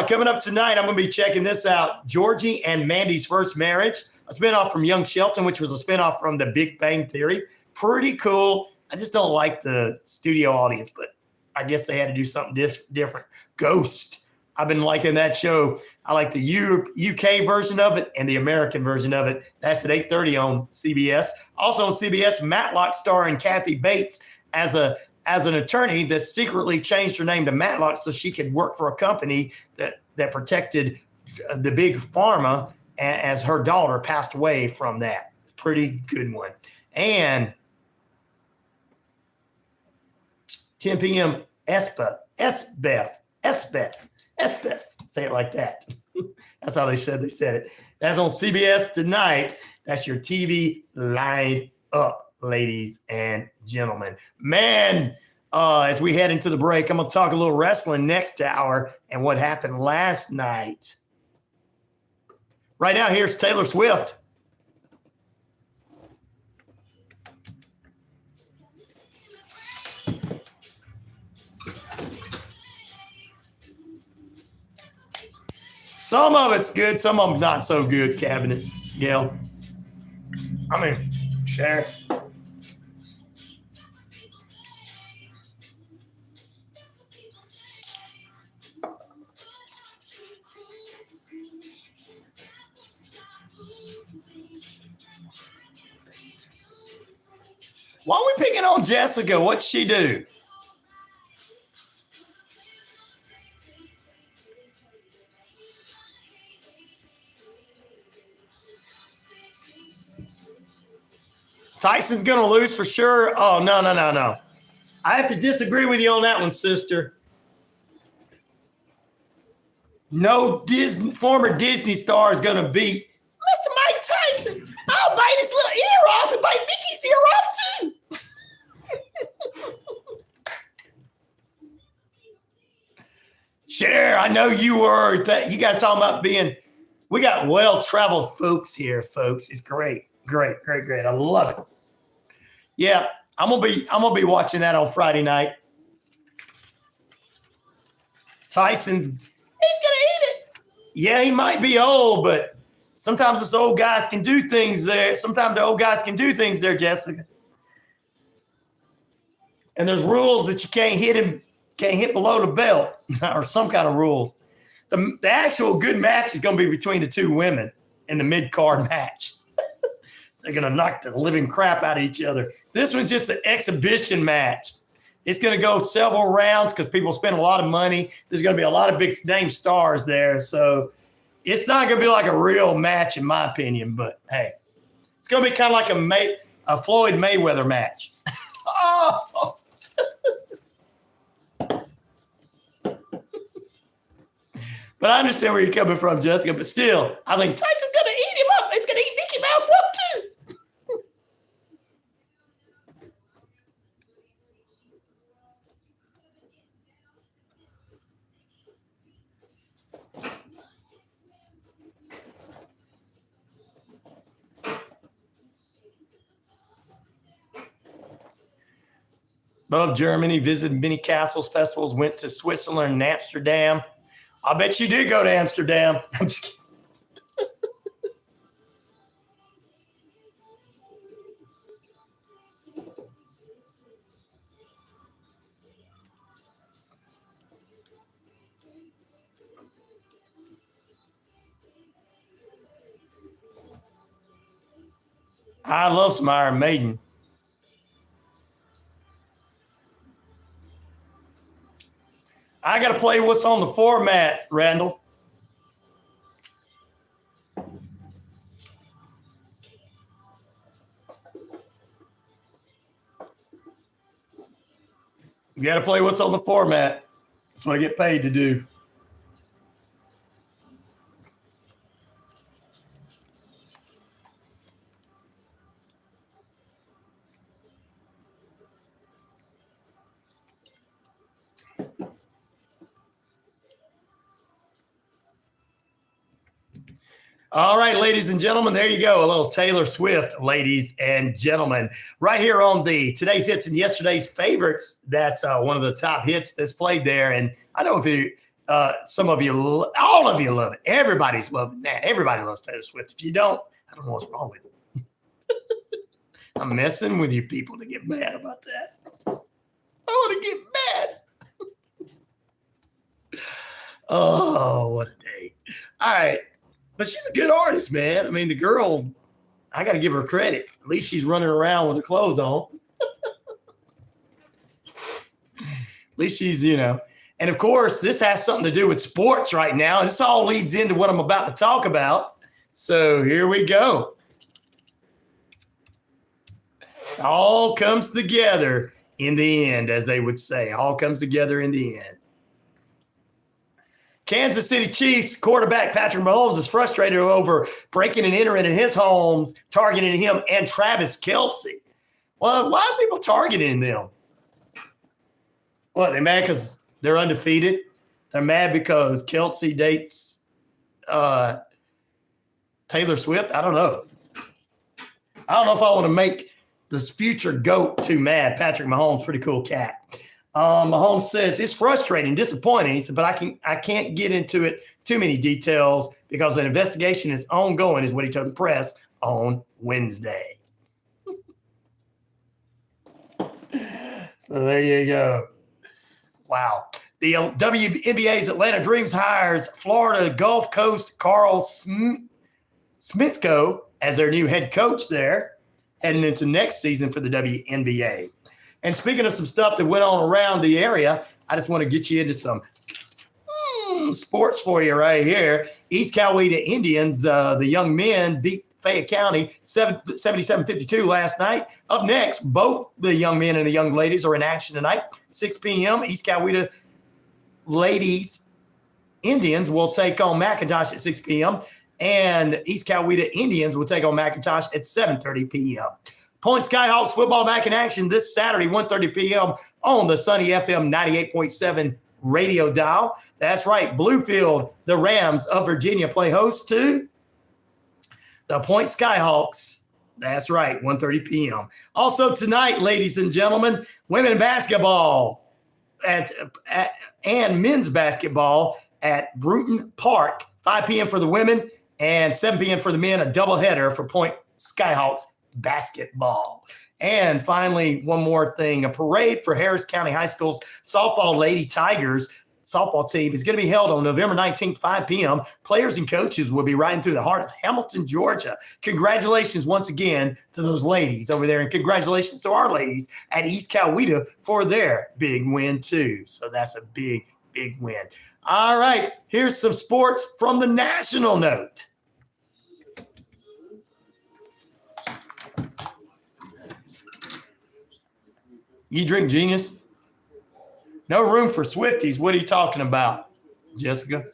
Coming up tonight, I'm going to be checking this out. Georgie and Mandy's First Marriage, a spinoff from Young Shelton, which was a spinoff from The Big Bang Theory. Pretty cool. I just don't like the studio audience, but I guess they had to do something different. Ghost. I've been liking that show. I like the UK version of it and the American version of it. That's at 8:30 on CBS. Also on CBS, Matlock starring Kathy Bates as an attorney that secretly changed her name to Matlock so she could work for a company that protected the big pharma as her daughter passed away from that. Pretty good one. And 10 p.m. Esbeth. Say it like that. That's how they said it. That's on CBS tonight. That's your TV line up, ladies and gentlemen. Man, as we head into the break, I'm going to talk a little wrestling next hour and what happened last night. Right now, here's Taylor Swift. Some of it's good, some of them not so good, Cabinet. Neal. Share. Why are we picking on Jessica? What'd she do? Tyson's going to lose for sure. Oh, no. I have to disagree with you on that one, sister. No former Disney star is going to beat Mr. Mike Tyson. I'll bite his little ear off and bite Mickey's ear off too. Sure, I know you were. You guys talking about we got well-traveled folks here, folks. It's great. I love it. Yeah, I'm gonna be watching that on Friday night. Tyson's, he's gonna eat it. Yeah, he might be old, but sometimes us old guys can do things there. Sometimes the old guys can do things there, Jessica. And there's rules that you can't hit below the belt, or some kind of rules. The actual good match is going to be between the two women in the mid-card match. They're going to knock the living crap out of each other. This one's just an exhibition match. It's going to go several rounds because people spend a lot of money. There's going to be a lot of big-name stars there. So it's not going to be like a real match, in my opinion. But, hey, it's going to be kind of like a Floyd Mayweather match. Oh! But I understand where you're coming from, Jessica. But still, I think Tyson's going to eat him up. He's going to eat Mickey Mouse up, too. Love Germany, visited many castles, festivals, went to Switzerland and Amsterdam. I bet you did go to Amsterdam. I'm just kidding. I love some Iron Maiden. I got to play what's on the format, Randall. You got to play what's on the format. That's what I get paid to do. All right, ladies and gentlemen, there you go. A little Taylor Swift, ladies and gentlemen. Right here on the Today's Hits and Yesterday's Favorites. That's one of the top hits that's played there. And I know if you, some of you, all of you love it. Everybody's loving that. Everybody loves Taylor Swift. If you don't, I don't know what's wrong with you. I'm messing with you people to get mad about that. I want to get mad. Oh, what a day. All right. But she's a good artist, man. I mean, the girl, I got to give her credit. At least she's running around with her clothes on. At least she's, And of course, this has something to do with sports right now. This all leads into what I'm about to talk about. So here we go. All comes together in the end, as they would say. All comes together in the end. Kansas City Chiefs quarterback Patrick Mahomes is frustrated over breaking and entering in his homes, targeting him and Travis Kelce. Well, why are people targeting them? What, they mad because they're undefeated? They're mad because Kelce dates Taylor Swift? I don't know. I don't know if I want to make this future GOAT too mad. Patrick Mahomes, pretty cool cat. Mahomes says it's frustrating, disappointing. He said, but I can't get into it too many details because an investigation is ongoing, is what he told the press on Wednesday. So there you go. Wow. The WNBA's Atlanta Dreams hires Florida Gulf Coast Carl Smitsco as their new head coach there, heading into next season for the WNBA. And speaking of some stuff that went on around the area, I just want to get you into some sports for you right here. East Coweta Indians, the young men beat Fayette County 77-52 last night. Up next, both the young men and the young ladies are in action tonight. 6 p.m. East Coweta ladies Indians will take on McIntosh at 6 p.m. And East Coweta Indians will take on McIntosh at 7:30 p.m. Point Skyhawks football back in action this Saturday, 1:30 p.m. on the Sunny FM 98.7 radio dial. That's right. Bluefield, the Rams of Virginia play host to the Point Skyhawks. That's right, 1:30 p.m. Also tonight, ladies and gentlemen, women basketball and men's basketball at Bruton Park, 5 p.m. for the women and 7 p.m. for the men, a doubleheader for Point Skyhawks basketball. And finally, one more thing, a parade for Harris County High School's softball Lady Tigers softball team is going to be held on November 19th, 5 p.m. Players and coaches will be riding through the heart of Hamilton, Georgia. Congratulations once again to those ladies over there, and congratulations to our ladies at East Coweta for their big win too. So that's a big, big win. All right, here's some sports from the national note. You drink Genius? No room for Swifties. What are you talking about, Jessica?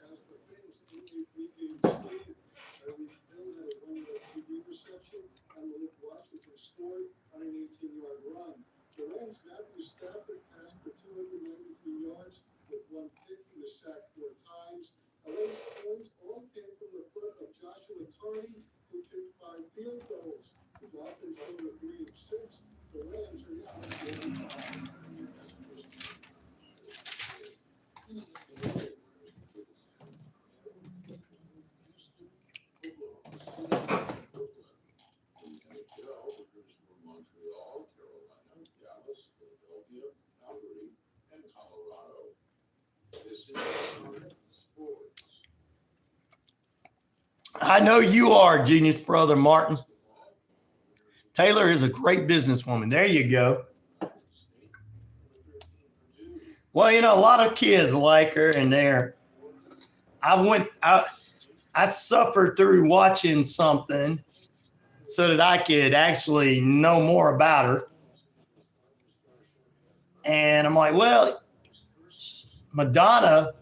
I know you are, Genius Brother Martin. Taylor is a great businesswoman. There you go. Well, you know, a lot of kids like her, and I suffered through watching something so that I could actually know more about her. And I'm like, well, Madonna,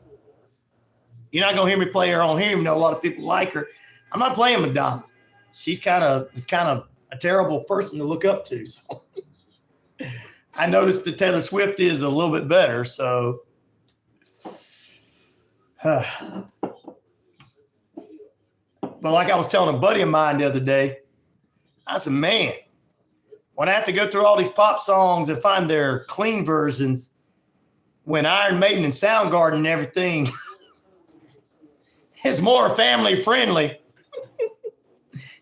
you're not going to hear me play her on here, even though a lot of people like her. I'm not playing Madonna. She's kind of a terrible person to look up to. So I noticed that Taylor Swift is a little bit better. So but like I was telling a buddy of mine the other day, I said, man, when I have to go through all these pop songs and find their clean versions, when Iron Maiden and Soundgarden and everything is more family friendly,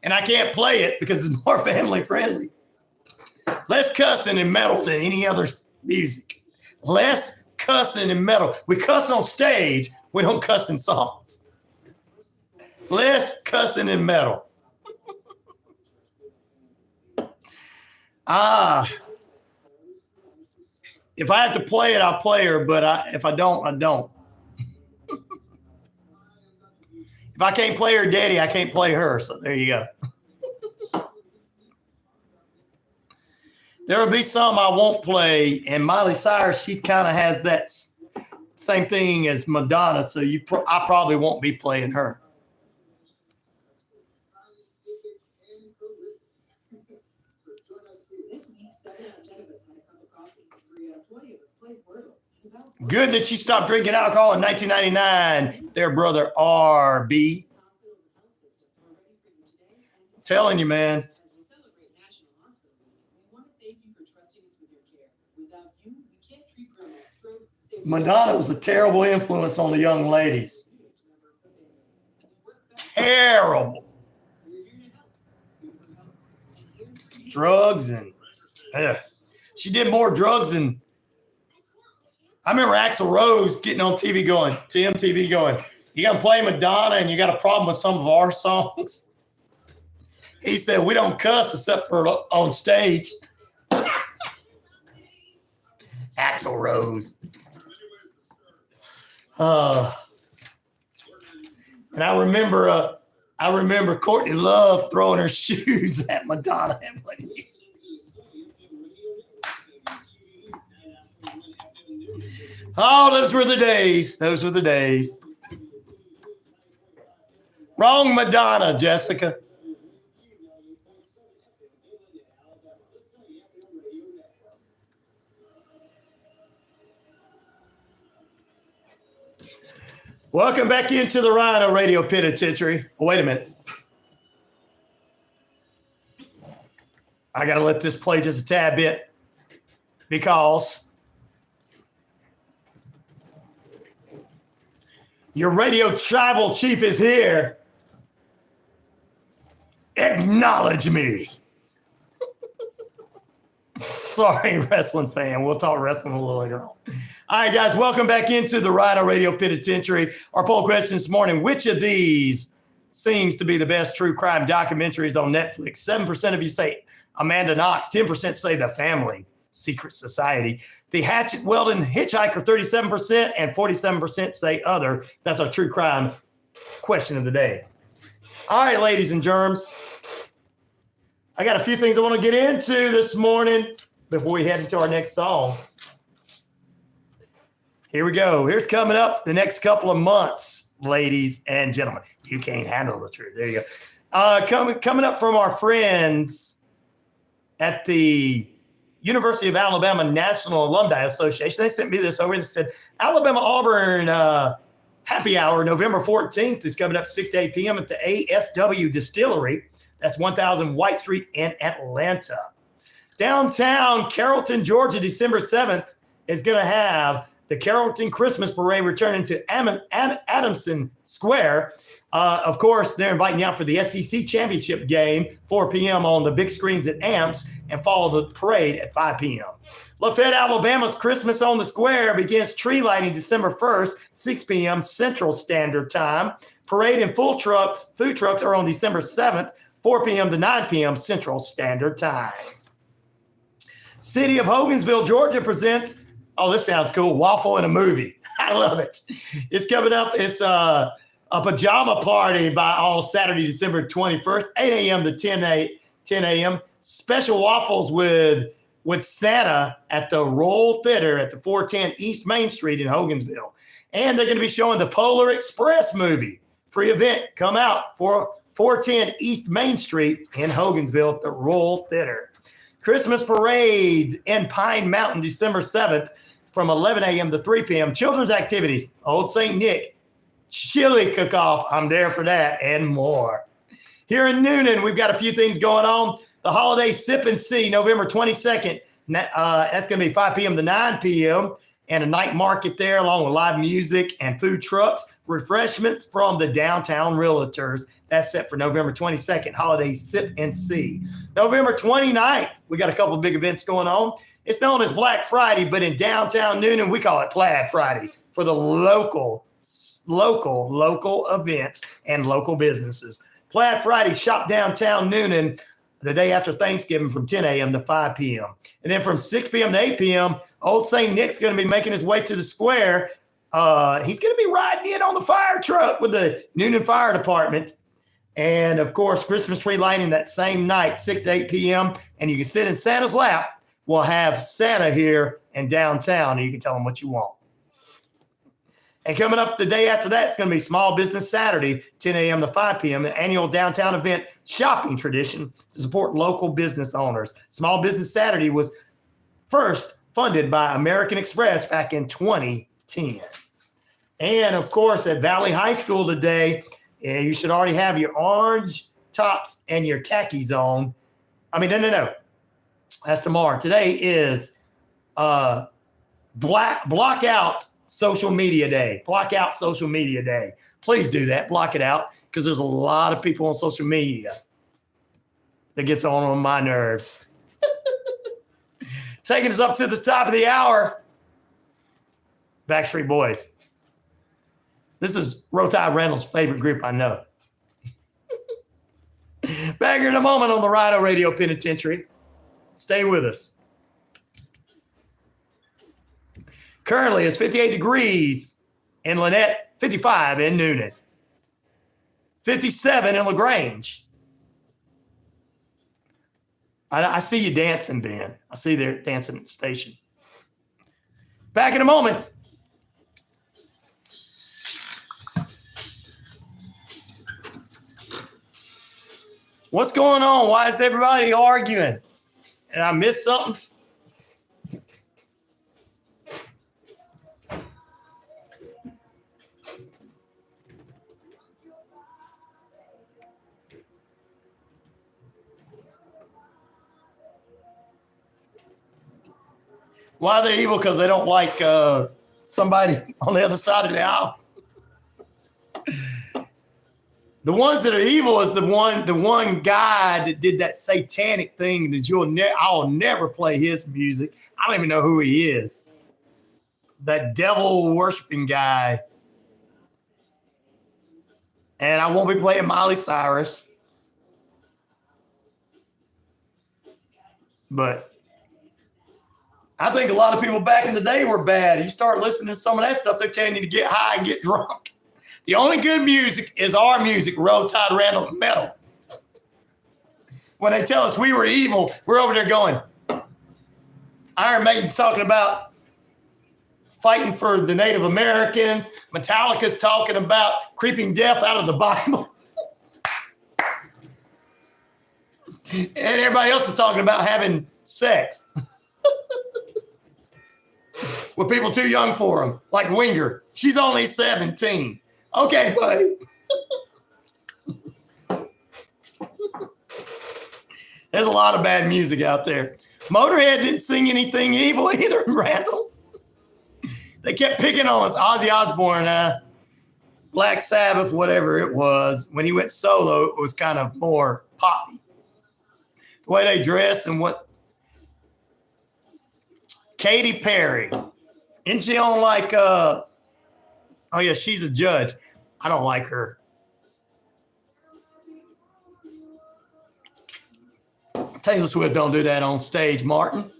and I can't play it because it's more family friendly. Less cussing in metal than any other music. Less cussing in metal. We cuss on stage. We don't cuss in songs. Less cussing in metal. If I have to play it, I'll play her, but if I don't, I don't. If I can't play her daddy, I can't play her. So there you go. There will be some I won't play. And Miley Cyrus, she kind of has that same thing as Madonna. So I probably won't be playing her. Good that you stopped drinking alcohol in 1999. There, brother RB. I'm telling you, man. Madonna was a terrible influence on the young ladies. Terrible. Drugs and she did more drugs than. I remember Axl Rose getting on TV going, TMTV going, you got to play Madonna and you got a problem with some of our songs? He said, we don't cuss except for on stage. Axl Rose. And I remember Courtney Love throwing her shoes at Madonna. Oh, those were the days. Those were the days. Wrong Madonna, Jessica. Welcome back into the RyanORadio Penitentiary. Oh, wait a minute. I got to let this play just a tad bit because your radio tribal chief is here. Acknowledge me. Sorry, wrestling fan. We'll talk wrestling a little later on. All right, guys, welcome back into the RyanORadio Penitentiary. Our poll question this morning, which of these seems to be the best true crime documentaries on Netflix? 7% of you say Amanda Knox, 10% say The Family Secret Society. The Hatchet Weldon Hitchhiker, 37%, and 47% say other. That's our true crime question of the day. All right, ladies and germs. I got a few things I want to get into this morning before we head into our next song. Here we go. Here's coming up the next couple of months, ladies and gentlemen. You can't handle the truth. There you go. Coming up from our friends at the University of Alabama National Alumni Association. They sent me this over. They said, Alabama-Auburn happy hour, November 14th, is coming up 6 to 8 p.m. at the ASW Distillery. That's 1000 White Street in Atlanta. Downtown Carrollton, Georgia, December 7th, is going to have the Carrollton Christmas Parade returning to Adamson Square. Of course, they're inviting you out for the SEC Championship game, 4 p.m. on the big screens at AMPS, and follow the parade at 5 p.m. Lafayette, Alabama's Christmas on the Square begins tree lighting December 1st, 6 p.m. Central Standard Time. Parade and food trucks are on December 7th, 4 p.m. to 9 p.m. Central Standard Time. City of Hogansville, Georgia presents, oh, this sounds cool, Waffle in a Movie. I love it. It's coming up. It's a pajama party by all Saturday, December 21st, 8 a.m. to 10 a.m. Special waffles with Santa at the Roll Theater at the 410 East Main Street in Hogansville. And they're going to be showing the Polar Express movie. Free event. Come out for 410 East Main Street in Hogansville at the Roll Theater. Christmas Parade in Pine Mountain, December 7th from 11 a.m. to 3 p.m. Children's activities, Old St. Nick, chili cook-off, I'm there for that, and more. Here in Noonan, we've got a few things going on. The holiday Sip and See, November 22nd. That's going to be 5 p.m. to 9 p.m. And a night market there along with live music and food trucks. Refreshments from the Downtown Realtors. That's set for November 22nd, holiday Sip and See. November 29th, we got a couple of big events going on. It's known as Black Friday, but in downtown Noonan, we call it Plaid Friday for the local events and local businesses. Plaid Friday, shop downtown Noonan the day after Thanksgiving from 10 a.m. to 5 p.m. And then from 6 p.m. to 8 p.m., Old St. Nick's going to be making his way to the square. He's going to be riding in on the fire truck with the Noonan Fire Department. And, of course, Christmas tree lighting that same night, 6 to 8 p.m. And you can sit in Santa's lap. We'll have Santa here in downtown, and you can tell him what you want. And coming up the day after that, it's going to be Small Business Saturday, 10 a.m. to 5 p.m., an annual downtown event shopping tradition to support local business owners. Small Business Saturday was first funded by American Express back in 2010. And, of course, at Valley High School today, you should already have your orange tops and your khakis on. No. That's tomorrow. Today is block out social media day. Block out social media day. Please do that. Block it out because there's a lot of people on social media that gets on my nerves. Taking us up to the top of the hour, Backstreet Boys. This is Roti Reynolds' favorite group, I know. Back here in a moment on the RyanORadio Penitentiary. Stay with us. Currently, it's 58 degrees in Lynette, 55 in Noonan, 57 in LaGrange. I see you dancing, Ben. I see they're dancing at the station. Back in a moment. What's going on? Why is everybody arguing? And I missed something? Why are they evil? Because they don't like somebody on the other side of the aisle. The ones that are evil is the one guy that did that satanic thing that I'll never play his music. I don't even know who he is. That devil worshiping guy. And I won't be playing Miley Cyrus. But I think a lot of people back in the day were bad. You start listening to some of that stuff, they're telling you to get high and get drunk. The only good music is our music, Roll Tide, Randall, Metal. When they tell us we were evil, we're over there going, Iron Maiden's talking about fighting for the Native Americans. Metallica's talking about creeping death out of the Bible. And everybody else is talking about having sex with people too young for them, like Winger. She's only 17. Okay, buddy. There's a lot of bad music out there. Motorhead didn't sing anything evil either, Randall. They kept picking on us. Ozzy Osbourne, Black Sabbath, whatever it was. When he went solo, it was kind of more poppy. The way they dress and what. Katy Perry. Isn't she on like, oh yeah, she's a judge. I don't like her. Taylor Swift don't do that on stage, Martin.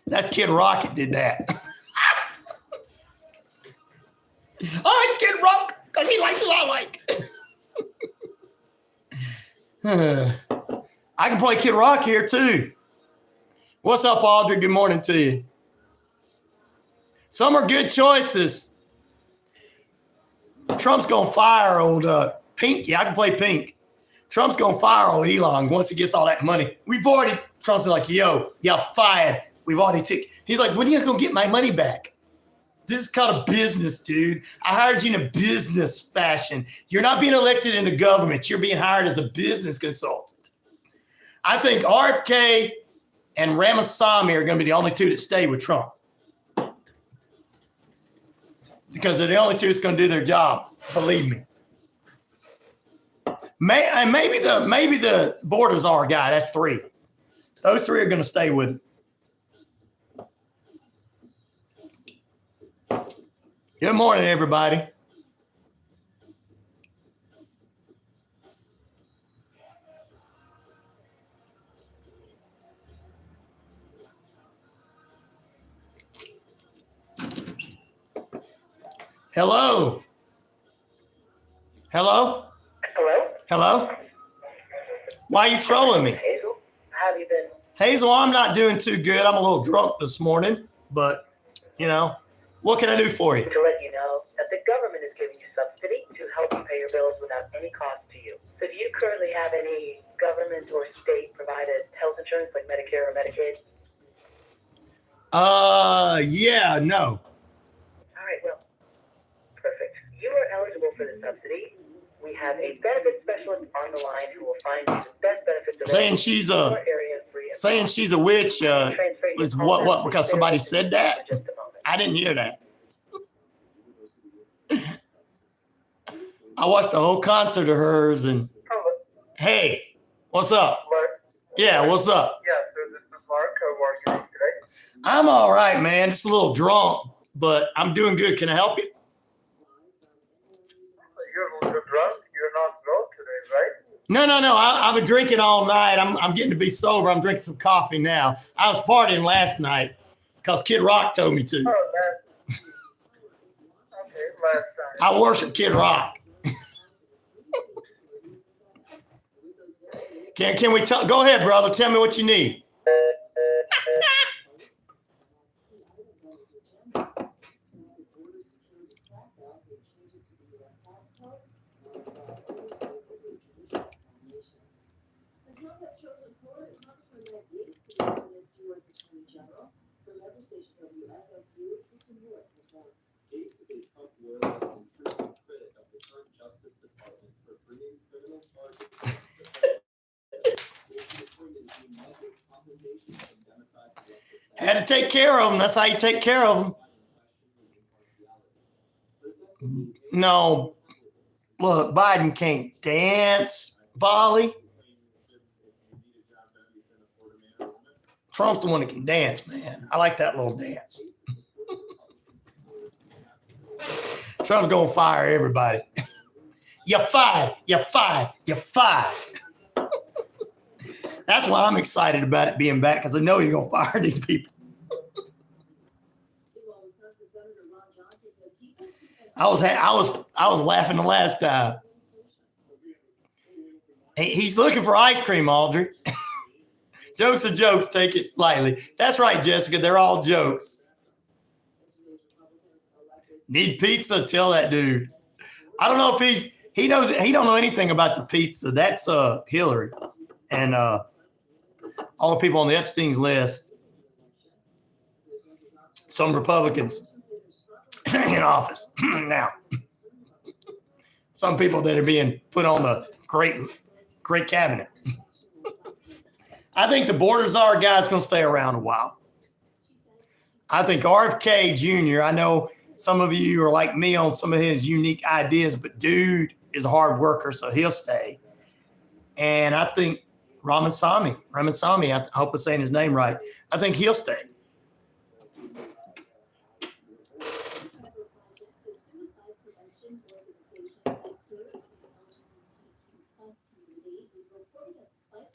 That's Kid Rock that did that. I like Kid Rock because he likes what I like. I can play Kid Rock here too. What's up, Audrey? Good morning to you. Some are good choices. Trump's going to fire old Pink. Yeah, I can play Pink. Trump's going to fire old Elon once he gets all that money. Trump's like, yo, y'all fired. We've already He's like, when are you going to get my money back? This is called a business, dude. I hired you in a business fashion. You're not being elected in the government. You're being hired as a business consultant. I think RFK and Ramaswamy are going to be the only two that stay with Trump. Because they're the only two that's going to do their job. Believe me. Maybe the border czar guy. That's three. Those three are going to stay with him. Good morning, everybody. Hello. Hello? Hello? Hello? Why are you trolling me? Hazel, how have you been? Hazel, I'm not doing too good. I'm a little drunk this morning, but, what can I do for you? To let you know that the government is giving you subsidy to help you pay your bills without any cost to you. So do you currently have any government or state-provided health insurance like Medicare or Medicaid? Yeah, no. All right, well, perfect. You are eligible for the subsidy. We have a benefit specialist on the line who will find you the best benefits available Saying she's in your area free of saying cost. she's a witch is what? Because somebody said that? For just a moment. I didn't hear that. I watched the whole concert of hers and hey, what's up? Mark? Yeah, what's up? Yeah, so this is Mark. How are you today? I'm all right, man. Just a little drunk, but I'm doing good. Can I help you? You're drunk. You're not drunk today, right? No. I've been drinking all night. I'm getting to be sober. I'm drinking some coffee now. I was partying last night because Kid Rock told me to. Oh, man. Okay, last time. I worship Kid Rock. Can we tell? Go ahead, brother. Tell me what you need. Gates is a Trump loyalist and frequent critic of the current Justice Department for bringing criminal charges against the president. Had to take care of them. That's how you take care of them. No, look, Biden can't dance, Bolly. Trump's the one that can dance, man. I like that little dance. Trump's gonna fire everybody. You're fired. You're fired. You're fired. That's why I'm excited about it being back, because I know he's gonna fire these people. I was laughing the last time. He's looking for ice cream, Audrey. Jokes are jokes. Take it lightly. That's right, Jessica. They're all jokes. Need pizza? Tell that dude. I don't know if he knows. He don't know anything about the pizza. That's Hillary and all the people on the Epstein's list. Some Republicans in office now. Some people that are being put on the great cabinet. I think the border czar guy's going to stay around a while. I think RFK Jr., I know some of you are like me on some of his unique ideas, but dude is a hard worker, so he'll stay. And I think Ramaswamy, I hope I'm saying his name right, I think he'll stay.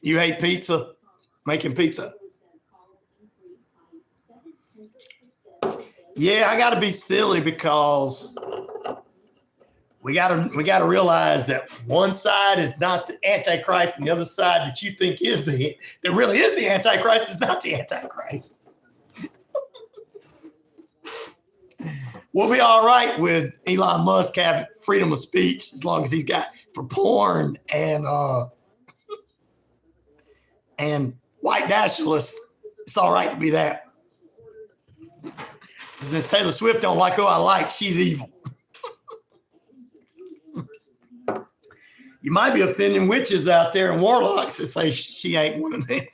You hate pizza? Making pizza? Yeah, I got to be silly because we got to realize that one side is not the Antichrist, and the other side that you think that really is the Antichrist is not the Antichrist. We'll be all right with Elon Musk having freedom of speech as long as he's got for porn and white nationalists. It's all right to be that. Since Taylor Swift don't like who I like, she's evil. You might be offending witches out there and warlocks that say she ain't one of them.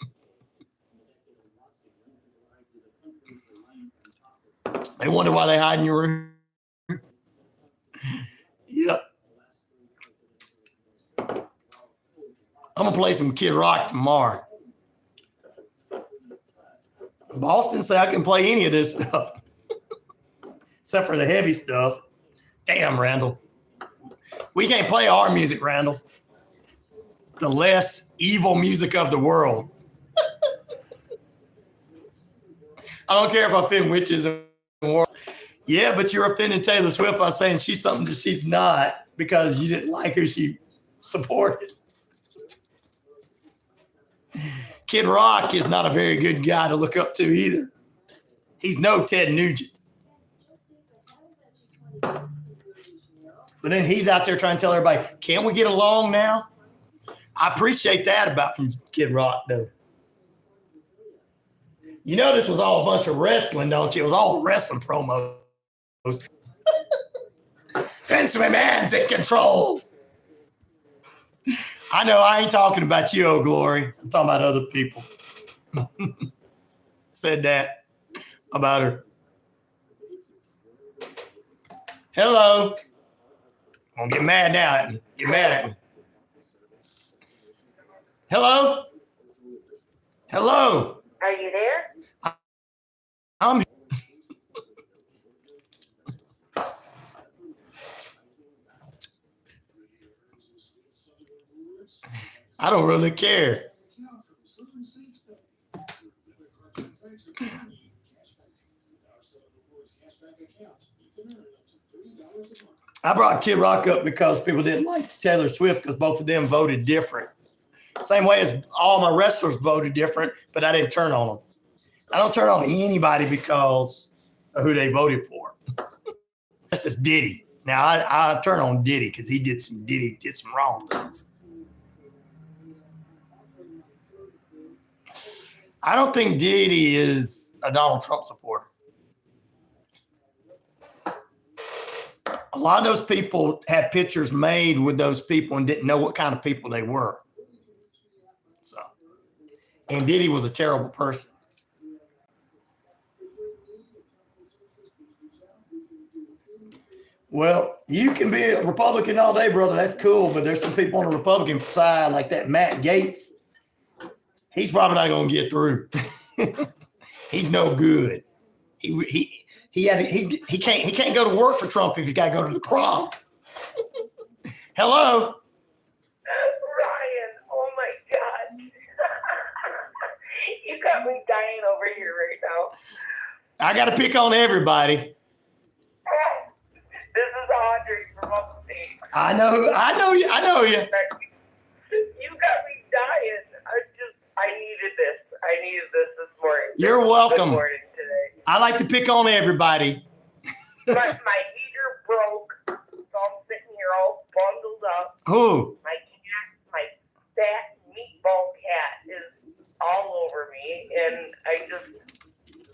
They wonder why they hide in your room. Yep. I'm going to play some Kid Rock tomorrow. Boston say I can play any of this stuff. Except for the heavy stuff. Damn, Randall. We can't play our music, Randall. The less evil music of the world. I don't care if I offend witches and warlocks. Yeah, but you're offending Taylor Swift by saying she's something that she's not because you didn't like who she supported. Kid Rock is not a very good guy to look up to either. He's no Ted Nugent. But then he's out there trying to tell everybody, can't we get along now? I appreciate that about from Kid Rock, though. You know this was all a bunch of wrestling, don't you? It was all wrestling promos. Vince McMahon's in control. I know I ain't talking about you, oh glory. I'm talking about other people. Said that about her. Hello. Don't get mad now at me. Get mad at me. Hello? Hello? Are you there? I'm I don't really care. I brought Kid Rock up because people didn't like Taylor Swift because both of them voted different. Same way as all my wrestlers voted different, but I didn't turn on them. I don't turn on anybody because of who they voted for. That's just Diddy. Now I turn on Diddy because he did some wrong things. I don't think Diddy is a Donald Trump supporter. A lot of those people had pictures made with those people and didn't know what kind of people they were. So And Diddy was a terrible person. Well, you can be a Republican all day, brother. That's cool. But there's some people on the Republican side, like that Matt Gaetz. He's probably not going to get through. He's no good. He can't go to work for Trump if he's got to go to the prom. Hello. Ryan, oh my God. You got me dying over here right now. I got to pick on everybody. This is Audrey from upstate. I know you. You got me dying. I needed this morning. You're welcome. Good morning today. I like to pick on everybody. My heater broke, so I'm sitting here all bundled up. Who? My fat meatball cat is all over me, and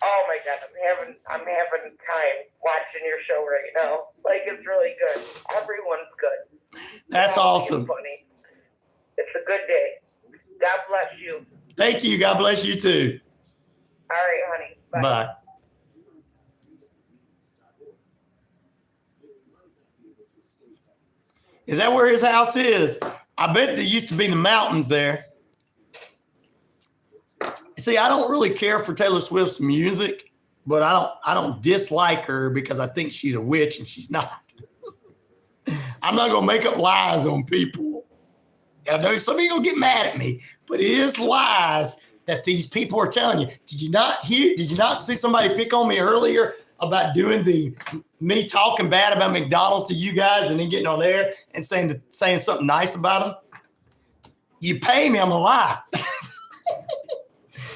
oh my God, I'm having time watching your show right now. Like, it's really good. Everyone's good. That's awesome. Funny. It's a good day. God bless you. Thank you. God bless you too. All right, honey. Bye. Bye. Is that where his house is? I bet there used to be the mountains there. See, I don't really care for Taylor Swift's music, but I don't dislike her because I think she's a witch and she's not. I'm not gonna make up lies on people. I know some of you gonna get mad at me, but it is lies that these people are telling you. Did you not see somebody pick on me earlier about doing me talking bad about McDonald's to you guys and then getting on there and saying something nice about them? You pay me, I'm gonna lie.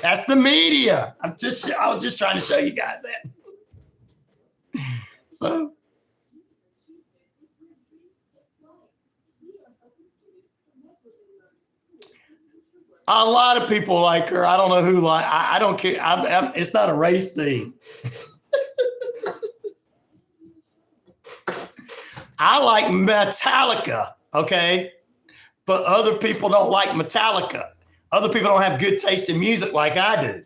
That's the media. I was just trying to show you guys that. So a lot of people like her. I don't know who like. I don't care. It's not a race thing. I like Metallica, okay? But other people don't like Metallica. Other people don't have good taste in music like I do.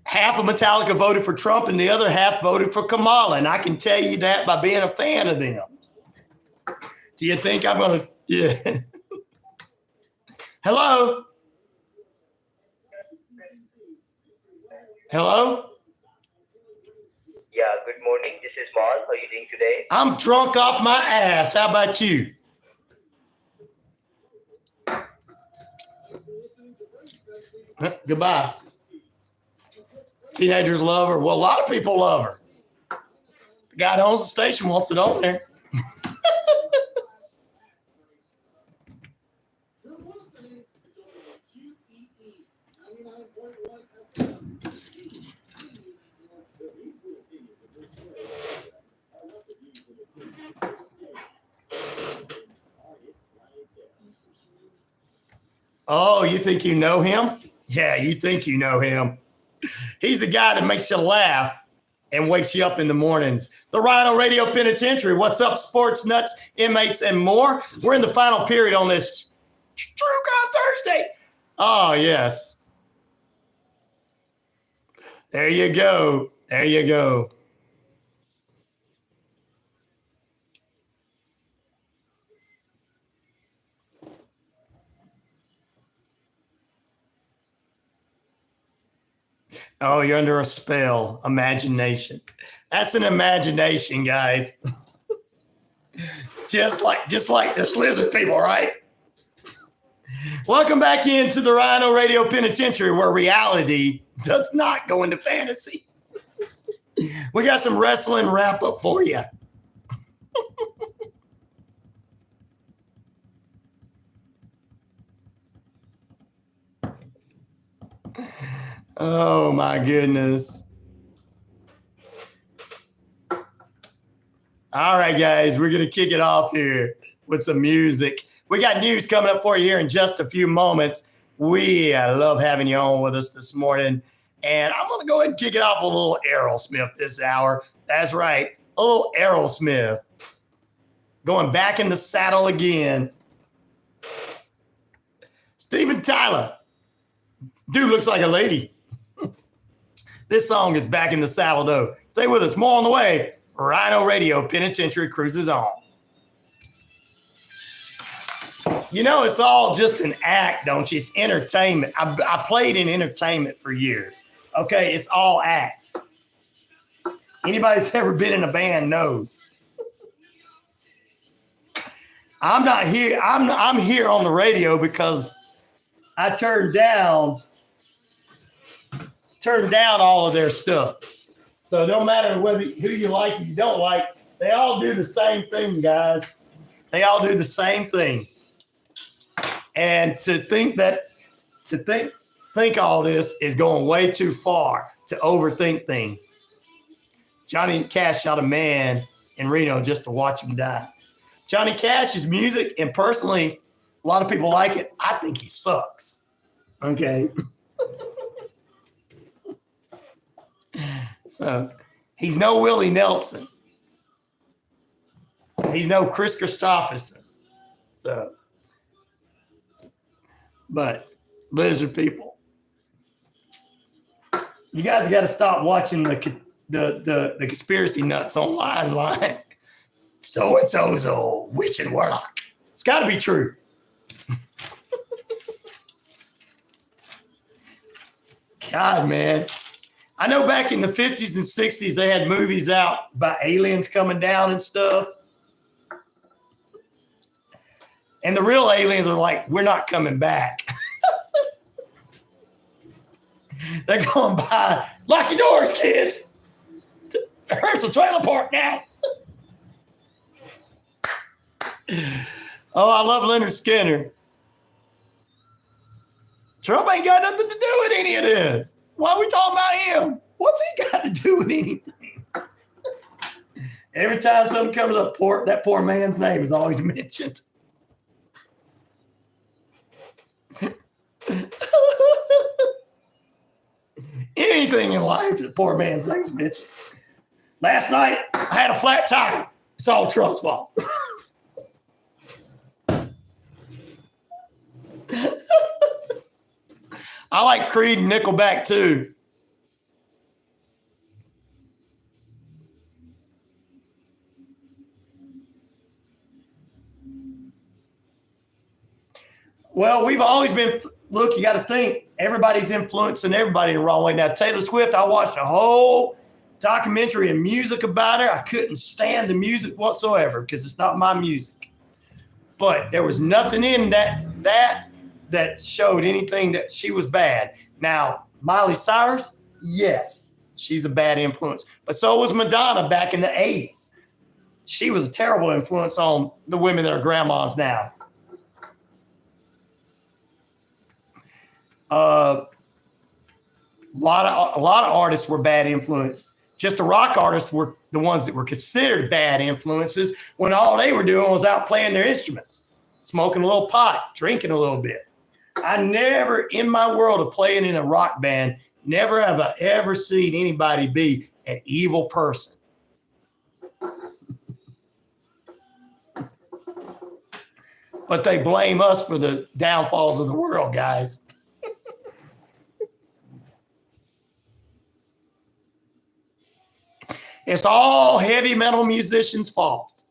Half of Metallica voted for Trump and the other half voted for Kamala. And I can tell you that by being a fan of them. Do you think I'm going to? Yeah. Hello? Hello? Yeah, good morning. This is Mark. How are you doing today? I'm drunk off my ass. How about you? Goodbye. Teenagers love her. Well, a lot of people love her. The guy that owns the station wants it on there. Oh, you think you know him? Yeah, you think you know him. He's the guy that makes you laugh and wakes you up in the mornings. The RyanORadio Penitentiary. What's up, sports nuts, inmates, and more? We're in the final period on this True Crime Thursday. Oh, yes. There you go. There you go. Oh, you're under a spell. Imagination. That's an imagination, guys. just like there's lizard people, right? Welcome back into the RyanORadio Penitentiary, where reality does not go into fantasy. We got some wrestling wrap up for you. Oh my goodness. All right, guys, we're going to kick it off here with some music. We got news coming up for you here in just a few moments. We love having you on with us this morning. And I'm going to go ahead and kick it off with a little Aerosmith this hour. That's right, a little Aerosmith. Going back in the saddle again. Steven Tyler. Dude looks like a lady. This song is Back in the Saddle, though. Stay with us. More on the way. RyanORadio, Penitentiary cruises on. You know, it's all just an act, don't you? It's entertainment. I played in entertainment for years. Okay, it's all acts. Anybody's ever been in a band knows. I'm not here. I'm here on the radio because I turned down all of their stuff. So no matter who you like or you don't like, they all do the same thing, guys. They all do the same thing. And to think all this is going way too far to overthink things. Johnny Cash shot a man in Reno just to watch him die. Johnny Cash's music, and personally, a lot of people like it. I think he sucks. Okay. So he's no Willie Nelson. He's no Chris Christopherson. So, but lizard people, you guys got to stop watching the conspiracy nuts online. So and so's a witch and warlock. It's got to be true. God, man. I know back in the 50s and 60s, they had movies out about aliens coming down and stuff. And the real aliens are like, we're not coming back. They're going by, lock your doors, kids. Here's the trailer park now. Oh, I love Leonard Skinner. Trump ain't got nothing to do with any of this. Why are we talking about him? What's he got to do with anything? Every time something comes up, that poor man's name is always mentioned. Anything in life, the poor man's name is mentioned. Last night, I had a flat tire. It's all Trump's fault. I like Creed and Nickelback too. Well, we've always been, look, you got to think, everybody's influencing everybody the wrong way. Now, Taylor Swift, I watched a whole documentary and music about her. I couldn't stand the music whatsoever because it's not my music. But there was nothing in that showed anything that she was bad. Now, Miley Cyrus, yes, she's a bad influence. But so was Madonna back in the 80s. She was a terrible influence on the women that are grandmas now. A lot of artists were bad influence. Just the rock artists were the ones that were considered bad influences when all they were doing was out playing their instruments, smoking a little pot, drinking a little bit. I never in my world of playing in a rock band, never have I ever seen anybody be an evil person. But they blame us for the downfalls of the world, guys. It's all heavy metal musicians' fault.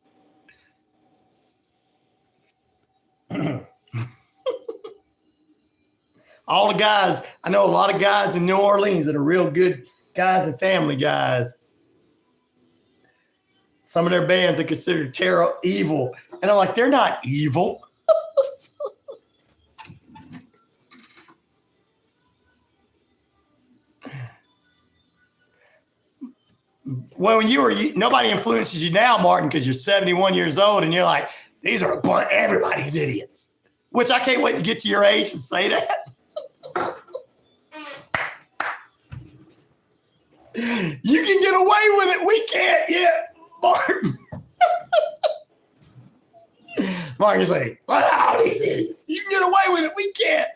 All the guys, I know a lot of guys in New Orleans that are real good guys and family guys. Some of their bands are considered evil. And I'm like, they're not evil. Well, when nobody influences you now, Martin, because you're 71 years old and you're like, these are everybody's idiots. Which I can't wait to get to your age and say that. You can get away with it. We can't yet, Martin. Martin's like, wow, these idiots. You can get away with it. We can't.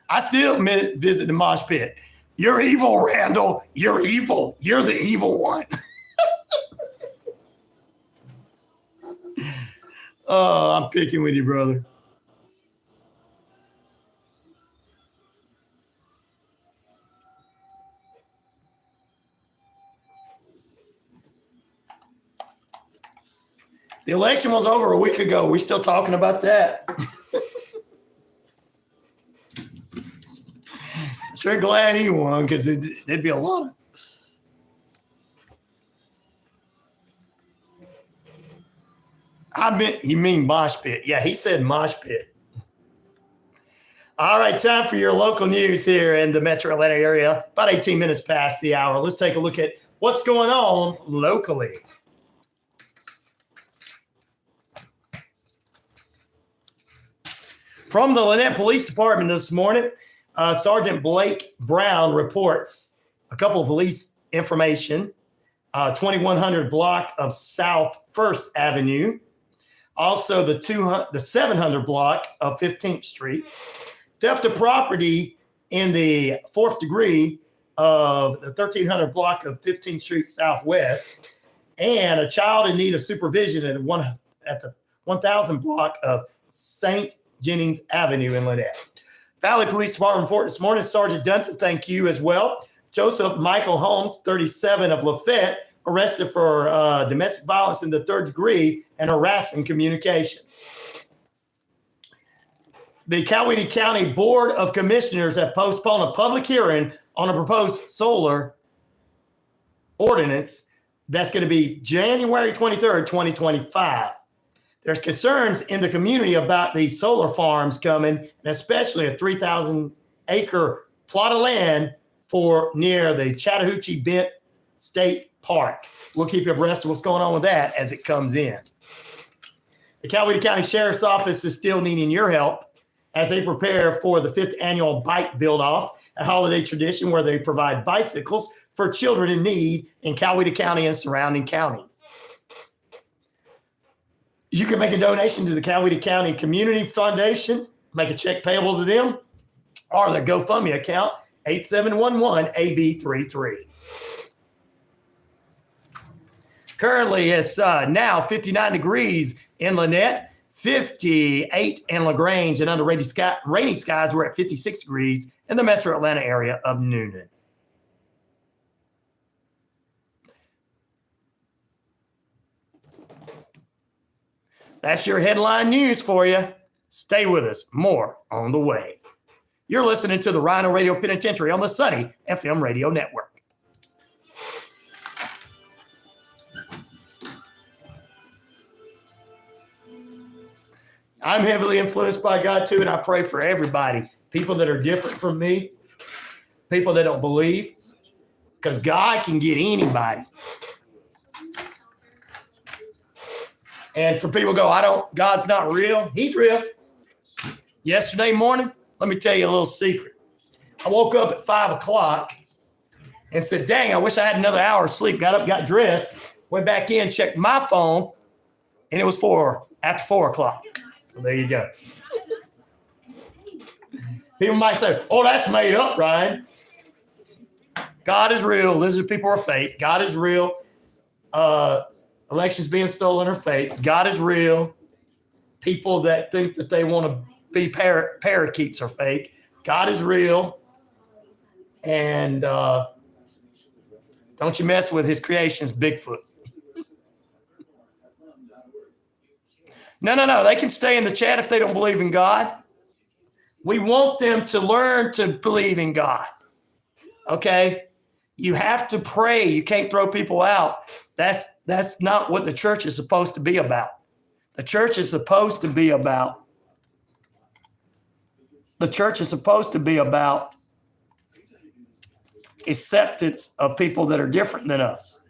I still visit the mosh pit. You're evil, Randall. You're evil. You're the evil one. Oh, I'm picking with you, brother. The election was over a week ago. We still talking about that. Sure glad he won because there'd be a lot of. You mean mosh pit? Yeah, he said mosh pit. All right, time for your local news here in the Metro Atlanta area. About 18 minutes past the hour. Let's take a look at what's going on locally. From the Lynette Police Department this morning, Sergeant Blake Brown reports a couple of police information. 2100 block of South 1st Avenue. Also the 700 block of 15th Street. Theft of property in the 4th degree of the 1300 block of 15th Street Southwest. And a child in need of supervision at the 1000 block of St. Jennings Avenue in Lynette. Valley Police Department report this morning. Sergeant Dunson, thank you as well. Joseph Michael Holmes, 37 of Lafayette, arrested for domestic violence in the 3rd degree and harassing communications. The Coweta County Board of Commissioners have postponed a public hearing on a proposed solar ordinance that's going to be January 23rd, 2025. There's concerns in the community about these solar farms coming, and especially a 3,000-acre plot of land near the Chattahoochee Bent State Park. We'll keep you abreast of what's going on with that as it comes in. The Coweta County Sheriff's Office is still needing your help as they prepare for the 5th annual Bike Build-Off, a holiday tradition where they provide bicycles for children in need in Coweta County and surrounding counties. You can make a donation to the Coweta County Community Foundation, make a check payable to them, or their GoFundMe account, 8711-AB33. Currently, it's now 59 degrees in Lynette, 58 in LaGrange, and under rainy skies, we're at 56 degrees in the Metro Atlanta area of Noonan. That's your headline news for you. Stay with us. More on the way. You're listening to the RyanORadio Penitentiary on the Sunny FM radio network. I'm heavily influenced by God too, and I pray for everybody. People that are different from me, people that don't believe, because God can get anybody. And for people who go, God's not real. He's real. Yesterday morning, let me tell you a little secret. I woke up at 5 o'clock and said, dang, I wish I had another hour of sleep. Got up, got dressed, went back in, checked my phone, and it was after 4 o'clock. So there you go. People might say, oh, that's made up, Ryan. God is real. Lizard people are fake. God is real. Elections being stolen are fake. God is real. People that think that they want to be parakeets are fake. God is real. And don't you mess with his creations, Bigfoot. No. They can stay in the chat if they don't believe in God. We want them to learn to believe in God. Okay? You have to pray. You can't throw people out. That's not what the church is supposed to be about. The church is supposed to be about acceptance of people that are different than us.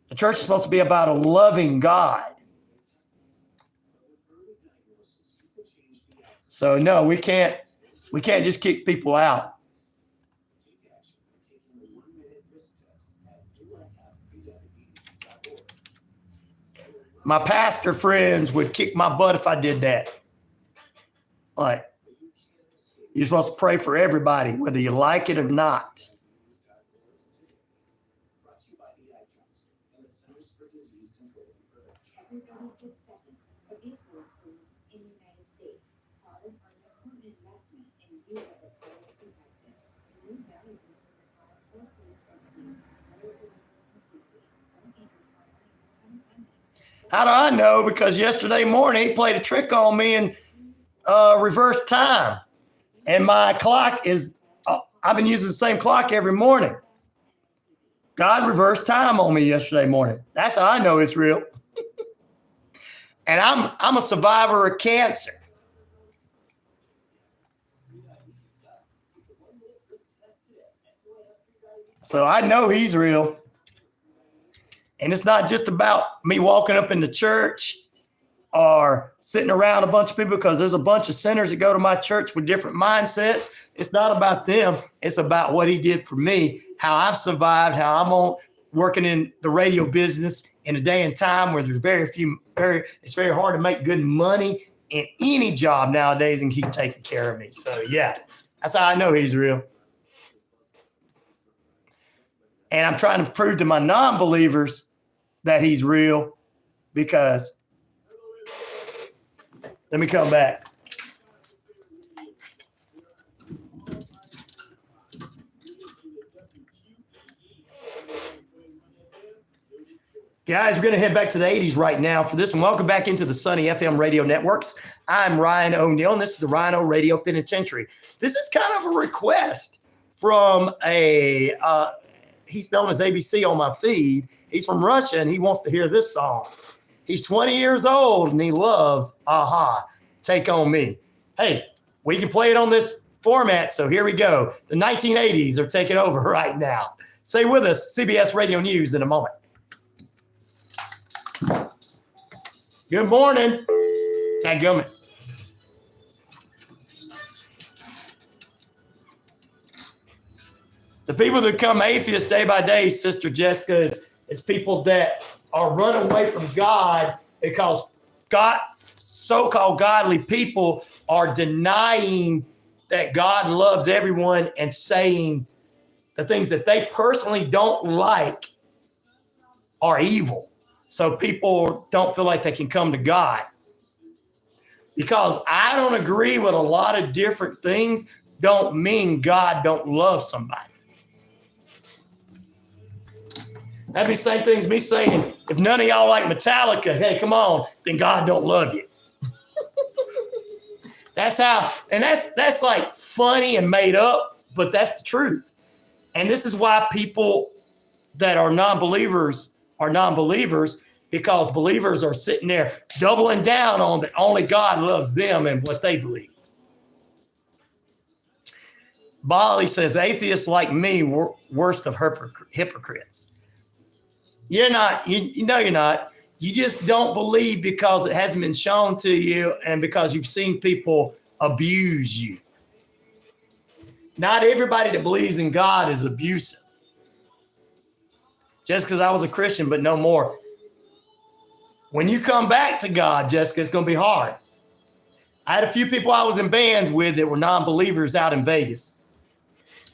The church is supposed to be about a loving God. So no, we can't just kick people out. My pastor friends would kick my butt if I did that. Like, you're supposed to pray for everybody, whether you like it or not. Every 36 seconds, a vehicle is stolen in the United States. Cars are an important investment, and you are the car protected. Remove valuables from your car or place them in another vehicles completely. Don't leave your car running unattended. How do I know? Because yesterday morning he played a trick on me and reverse time. And my clock is, I've been using the same clock every morning. God reversed time on me yesterday morning. That's how I know it's real. And I'm a survivor of cancer. So I know he's real. And it's not just about me walking up in the church or sitting around a bunch of people, because there's a bunch of sinners that go to my church with different mindsets. It's not about them. It's about what he did for me, how I've survived, how I'm working in the radio business in a day and time where there's it's very hard to make good money in any job nowadays, and he's taking care of me. So yeah, that's how I know he's real. And I'm trying to prove to my non-believers that he's real, because let me come back. Guys, we're going to head back to the 80s right now for this one. Welcome back into the Sunny FM radio networks. I'm Ryan O'Neal, and this is the RyanORadio Penitentiary. This is kind of a request from he's known as ABC on my feed. He's from Russia, and he wants to hear this song. He's 20 years old, and he loves Aha, Take On Me. Hey, we can play it on this format, so here we go. The 1980s are taking over right now. Stay with us, CBS Radio News in a moment. Good morning. Dadgummit. The people that become atheists day by day, Sister Jessica, is people that are running away from God because so-called godly people are denying that God loves everyone and saying the things that they personally don't like are evil. So people don't feel like they can come to God. Because I don't agree with a lot of different things don't mean God don't love somebody. That'd be the same thing as me saying, if none of y'all like Metallica, hey, come on, then God don't love you. That's how, and that's like funny and made up, but that's the truth. And this is why people that are non-believers, because believers are sitting there doubling down on that only God loves them and what they believe. Bali says, atheists like me, worst of hypocrites. You're not, you know you're not. You just don't believe because it hasn't been shown to you and because you've seen people abuse you. Not everybody that believes in God is abusive. Just because I was a Christian, but no more. When you come back to God, Jessica, it's going to be hard. I had a few people I was in bands with that were non-believers out in Vegas.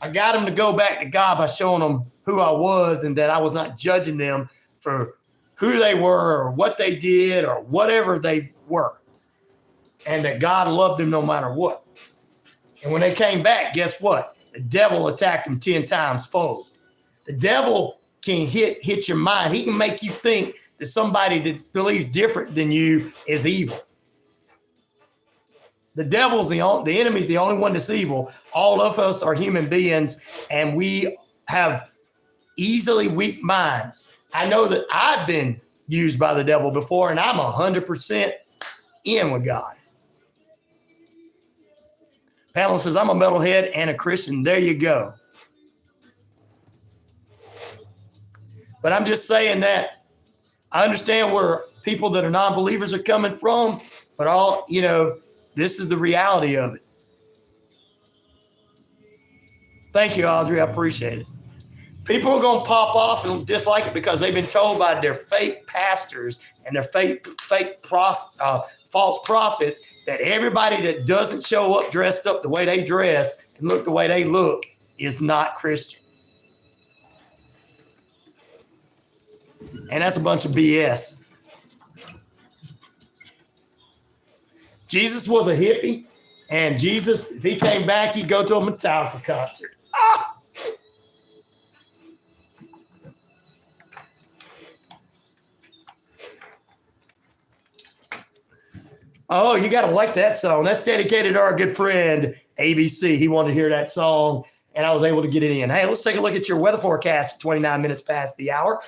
I got them to go back to God by showing them who I was and that I was not judging them for who they were or what they did or whatever they were. And that God loved them no matter what. And when they came back, guess what? The devil attacked them 10 times fold. The devil can hit your mind. He can make you think that somebody that believes different than you is evil. The devil's the enemy's the only one that's evil. All of us are human beings, and we have easily weak minds. I know that I've been used by the devil before, and I'm 100% in with God. Pamela says, I'm a metalhead and a Christian. There you go. But I'm just saying that I understand where people that are non-believers are coming from, but this is the reality of it. Thank you, Audrey. I appreciate it. People are going to pop off and dislike it because they've been told by their fake pastors and their fake false prophets that everybody that doesn't show up dressed up the way they dress and look the way they look is not Christian. And that's a bunch of BS. Jesus was a hippie, and Jesus, if he came back, he'd go to a Metallica concert. Ah! Oh, you got to like that song. That's dedicated to our good friend, ABC. He wanted to hear that song, and I was able to get it in. Hey, let's take a look at your weather forecast. 29 minutes past the hour.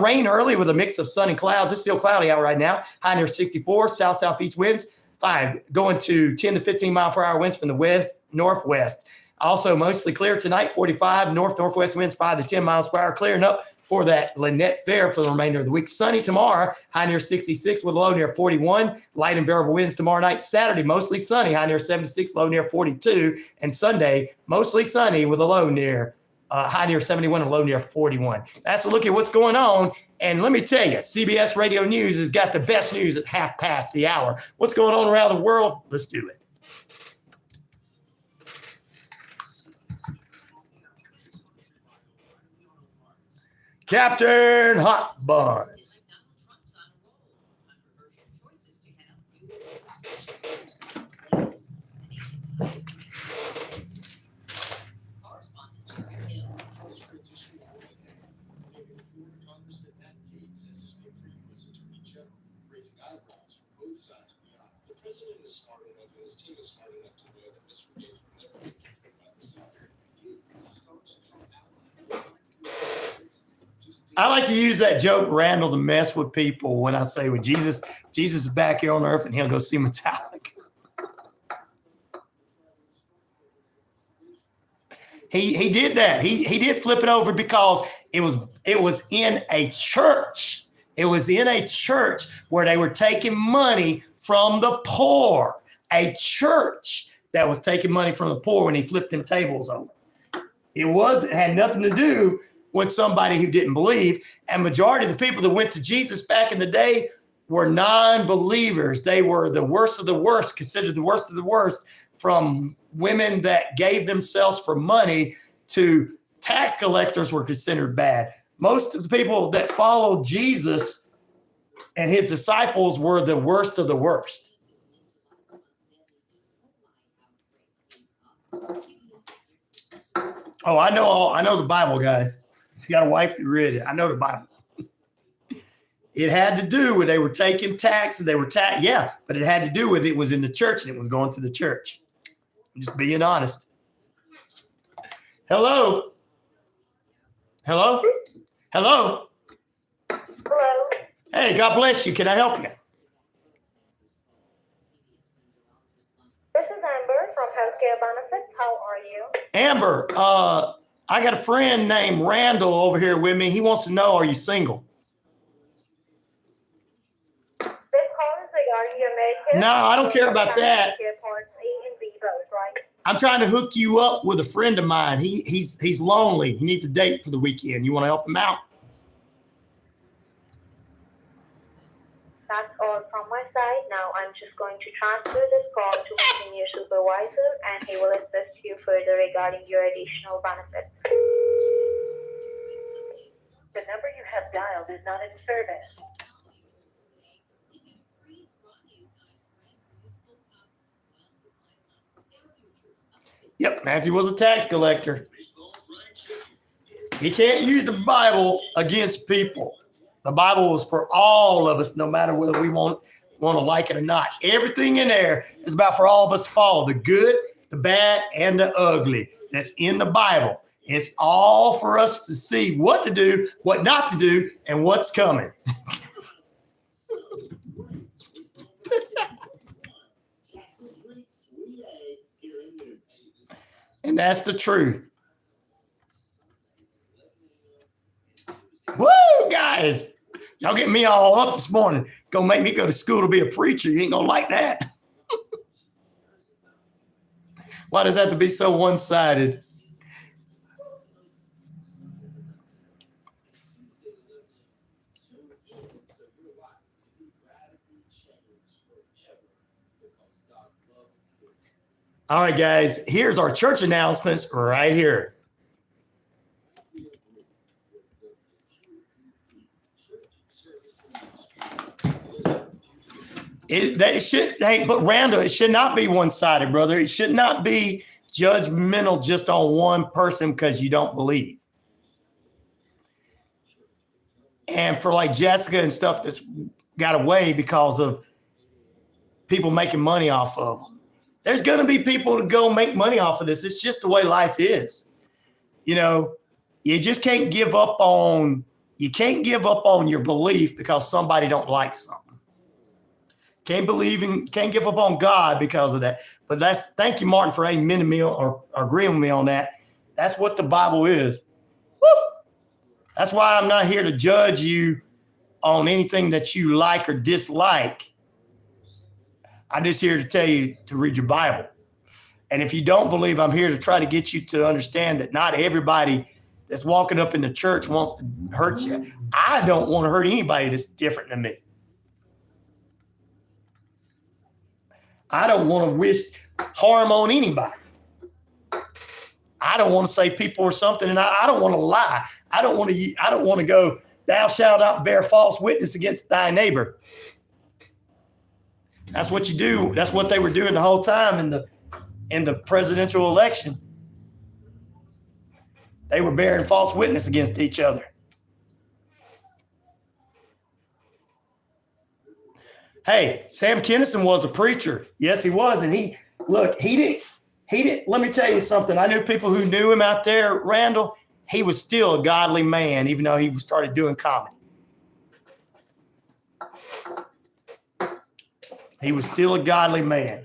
Rain early with a mix of sun and clouds. It's still cloudy out right now. High near 64. South-southeast winds, 5 going to 10 to 15 mile per hour winds from the west, northwest. Also mostly clear tonight, 45. North-northwest winds, 5 to 10 miles per hour. Clearing up for that Lynette Fair for the remainder of the week. Sunny tomorrow, high near 66 with a low near 41. Light and variable winds tomorrow night. Saturday, mostly sunny, high near 76, low near 42. And Sunday, mostly sunny with a low near, high near 71 and low near 41. That's a look at what's going on. And let me tell you, CBS Radio News has got the best news at half past the hour. What's going on around the world? Let's do it. Captain Hot Buns. The president is smart enough and his team is smart enough to know that Mr. Gates will never be controlled by the South. Gates is staunch Trump ally. I like to use that joke, Randall, to mess with people when I say, well, Jesus is back here on earth and he'll go see Metallica. He did that. He did flip it over because it was in a church. It was in a church where they were taking money from the poor. A church that was taking money from the poor when he flipped them tables over. It had nothing to do with somebody who didn't believe. And majority of the people that went to Jesus back in the day were non-believers. They were the worst of the worst, considered the worst of the worst, from women that gave themselves for money to tax collectors were considered bad. Most of the people that followed Jesus and his disciples were the worst of the worst. Oh, I know the Bible, guys. If you got a wife that read it, I know the Bible. It had to do with they were taking taxes. Yeah, but it had to do with it was in the church and it was going to the church. I'm just being honest. Hello. Hello. Hello. Hello. Hey, God bless you. Can I help you? This is Amber from Healthcare Benefits. How are you? Amber, I got a friend named Randall over here with me. He wants to know, are you single? This call is regarding your Medicare. No, I don't care about that. Medicare Parts A and B both, right? I'm trying to hook you up with a friend of mine. He's lonely. He needs a date for the weekend. You want to help him out? That's all from my side. Now I'm just going to transfer this call to my senior supervisor and he will assist you further regarding your additional benefits. The number you have dialed is not in service. Yep, Matthew was a tax collector. He can't use the Bible against people. The Bible is for all of us, no matter whether we want to like it or not. Everything in there is about for all of us to follow, the good, the bad, and the ugly. That's in the Bible. It's all for us to see what to do, what not to do, and what's coming. And that's the truth. Woo, guys. Y'all get me all up this morning. Gonna make me go to school to be a preacher. You ain't gonna like that. Why does that have to be so one-sided? All right, guys, here's our church announcements right here. But Randall, it should not be one-sided, brother. It should not be judgmental just on one person because you don't believe. And for like Jessica and stuff that's got away because of people making money off of them. There's going to be people to go make money off of this. It's just the way life is. You know, you just can't give up on your belief because somebody don't like something. Can't give up on God because of that. But thank you, Martin, for amen to me or agreeing with me on that. That's what the Bible is. Woo! That's why I'm not here to judge you on anything that you like or dislike. I'm just here to tell you to read your Bible. And if you don't believe, I'm here to try to get you to understand that not everybody that's walking up in the church wants to hurt you. I don't want to hurt anybody that's different than me. I don't want to wish harm on anybody. I don't want to say people or something, and I don't want to lie. I don't want to go, thou shalt not bear false witness against thy neighbor. That's what you do. That's what they were doing the whole time in the presidential election. They were bearing false witness against each other. Hey, Sam Kinison was a preacher. Yes, he was. And he didn't, let me tell you something. I knew people who knew him out there, Randall. He was still a godly man, even though he started doing comedy. He was still a godly man.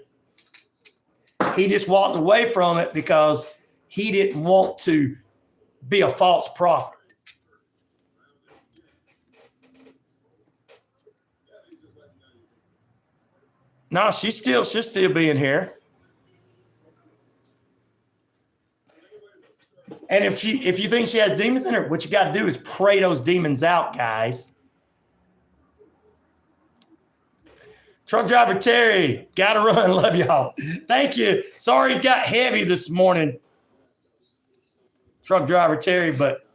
He just walked away from it because he didn't want to be a false prophet. No, she'll still be in here. And if you think she has demons in her, what you got to do is pray those demons out, guys. Truck driver Terry, gotta run. Love y'all. Thank you. Sorry it got heavy this morning. Truck driver Terry, but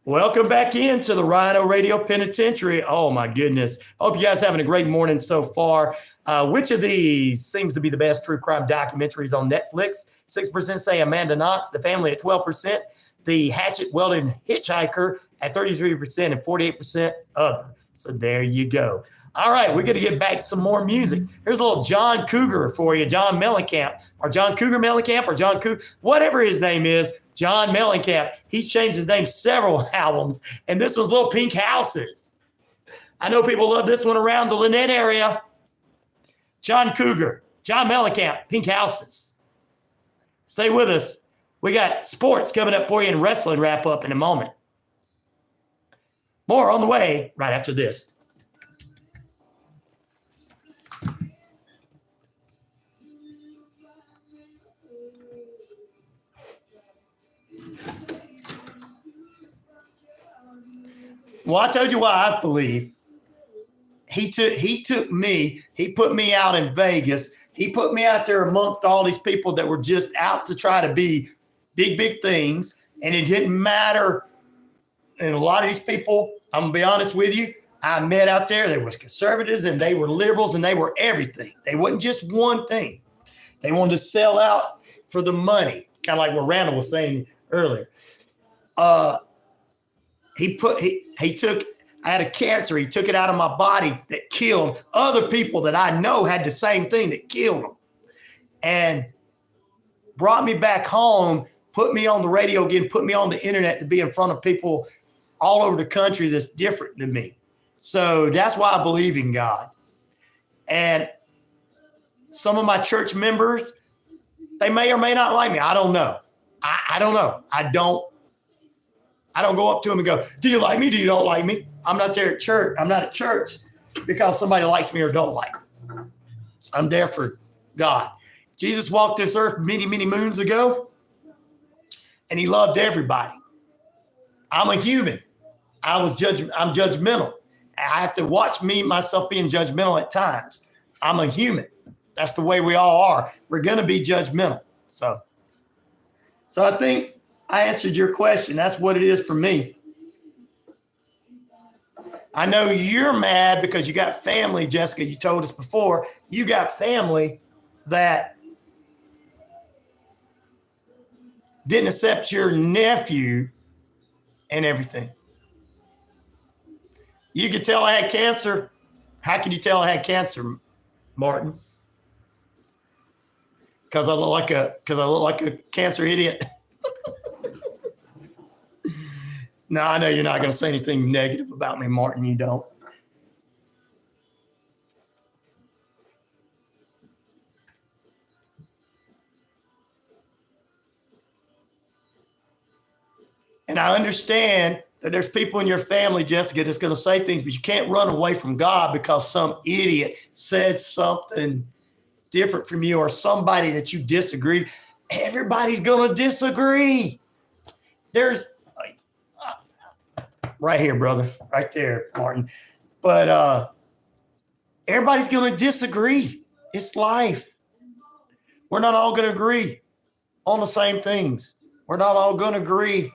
welcome back into the RyanORadio Penitentiary. Oh my goodness. Hope you guys having a great morning so far. Which of these seems to be the best true crime documentaries on Netflix? 6% say Amanda Knox, The Family at 12%, The Hatchet-Welded Hitchhiker at 33%, and 48% other. So there you go. All right, we're going to get back to some more music. Here's a little John Cougar for you, John Mellencamp, or John Cougar Mellencamp, or John Cougar, whatever his name is, John Mellencamp. He's changed his name several albums, and this was Little Pink Houses. I know people love this one around the Lynette area. John Cougar, John Mellencamp, Pink Houses. Stay with us. We got sports coming up for you and wrestling wrap up in a moment. More on the way right after this. Well, I told you why I believe. He took me, he put me out in Vegas. He put me out there amongst all these people that were just out to try to be big things. And it didn't matter. And a lot of these people, I'm going to be honest with you, I met out there. They were conservatives and they were liberals and they were everything. They wasn't just one thing. They wanted to sell out for the money, kind of like what Randall was saying earlier. I had a cancer. He took it out of my body that killed other people that I know had the same thing that killed them, and brought me back home, put me on the radio again, put me on the internet to be in front of people all over the country that's different than me. So that's why I believe in God. And some of my church members, they may or may not like me. I don't know. I don't know. I don't go up to them and go, do you like me? Do you don't like me? I'm not there at church. I'm not at church because somebody likes me or don't like me. I'm there for God. Jesus walked this earth many, many moons ago, and he loved everybody. I'm a human. I'm judgmental. I have to watch myself being judgmental at times. I'm a human. That's the way we all are. We're going to be judgmental. So I think I answered your question. That's what it is for me. I know you're mad because you got family, Jessica. You told us before you got family that didn't accept your nephew and everything. You could tell I had cancer. How could you tell I had cancer, Martin? Because I look like a cancer idiot. No, I know you're not going to say anything negative about me, Martin. You don't. And I understand that there's people in your family, Jessica, that's going to say things, but you can't run away from God because some idiot says something different from you or somebody that you disagree. Everybody's going to disagree. There's right here, brother, right there, Martin. But everybody's going to disagree. It's life. We're not all going to agree on the same things. We're not all going to agree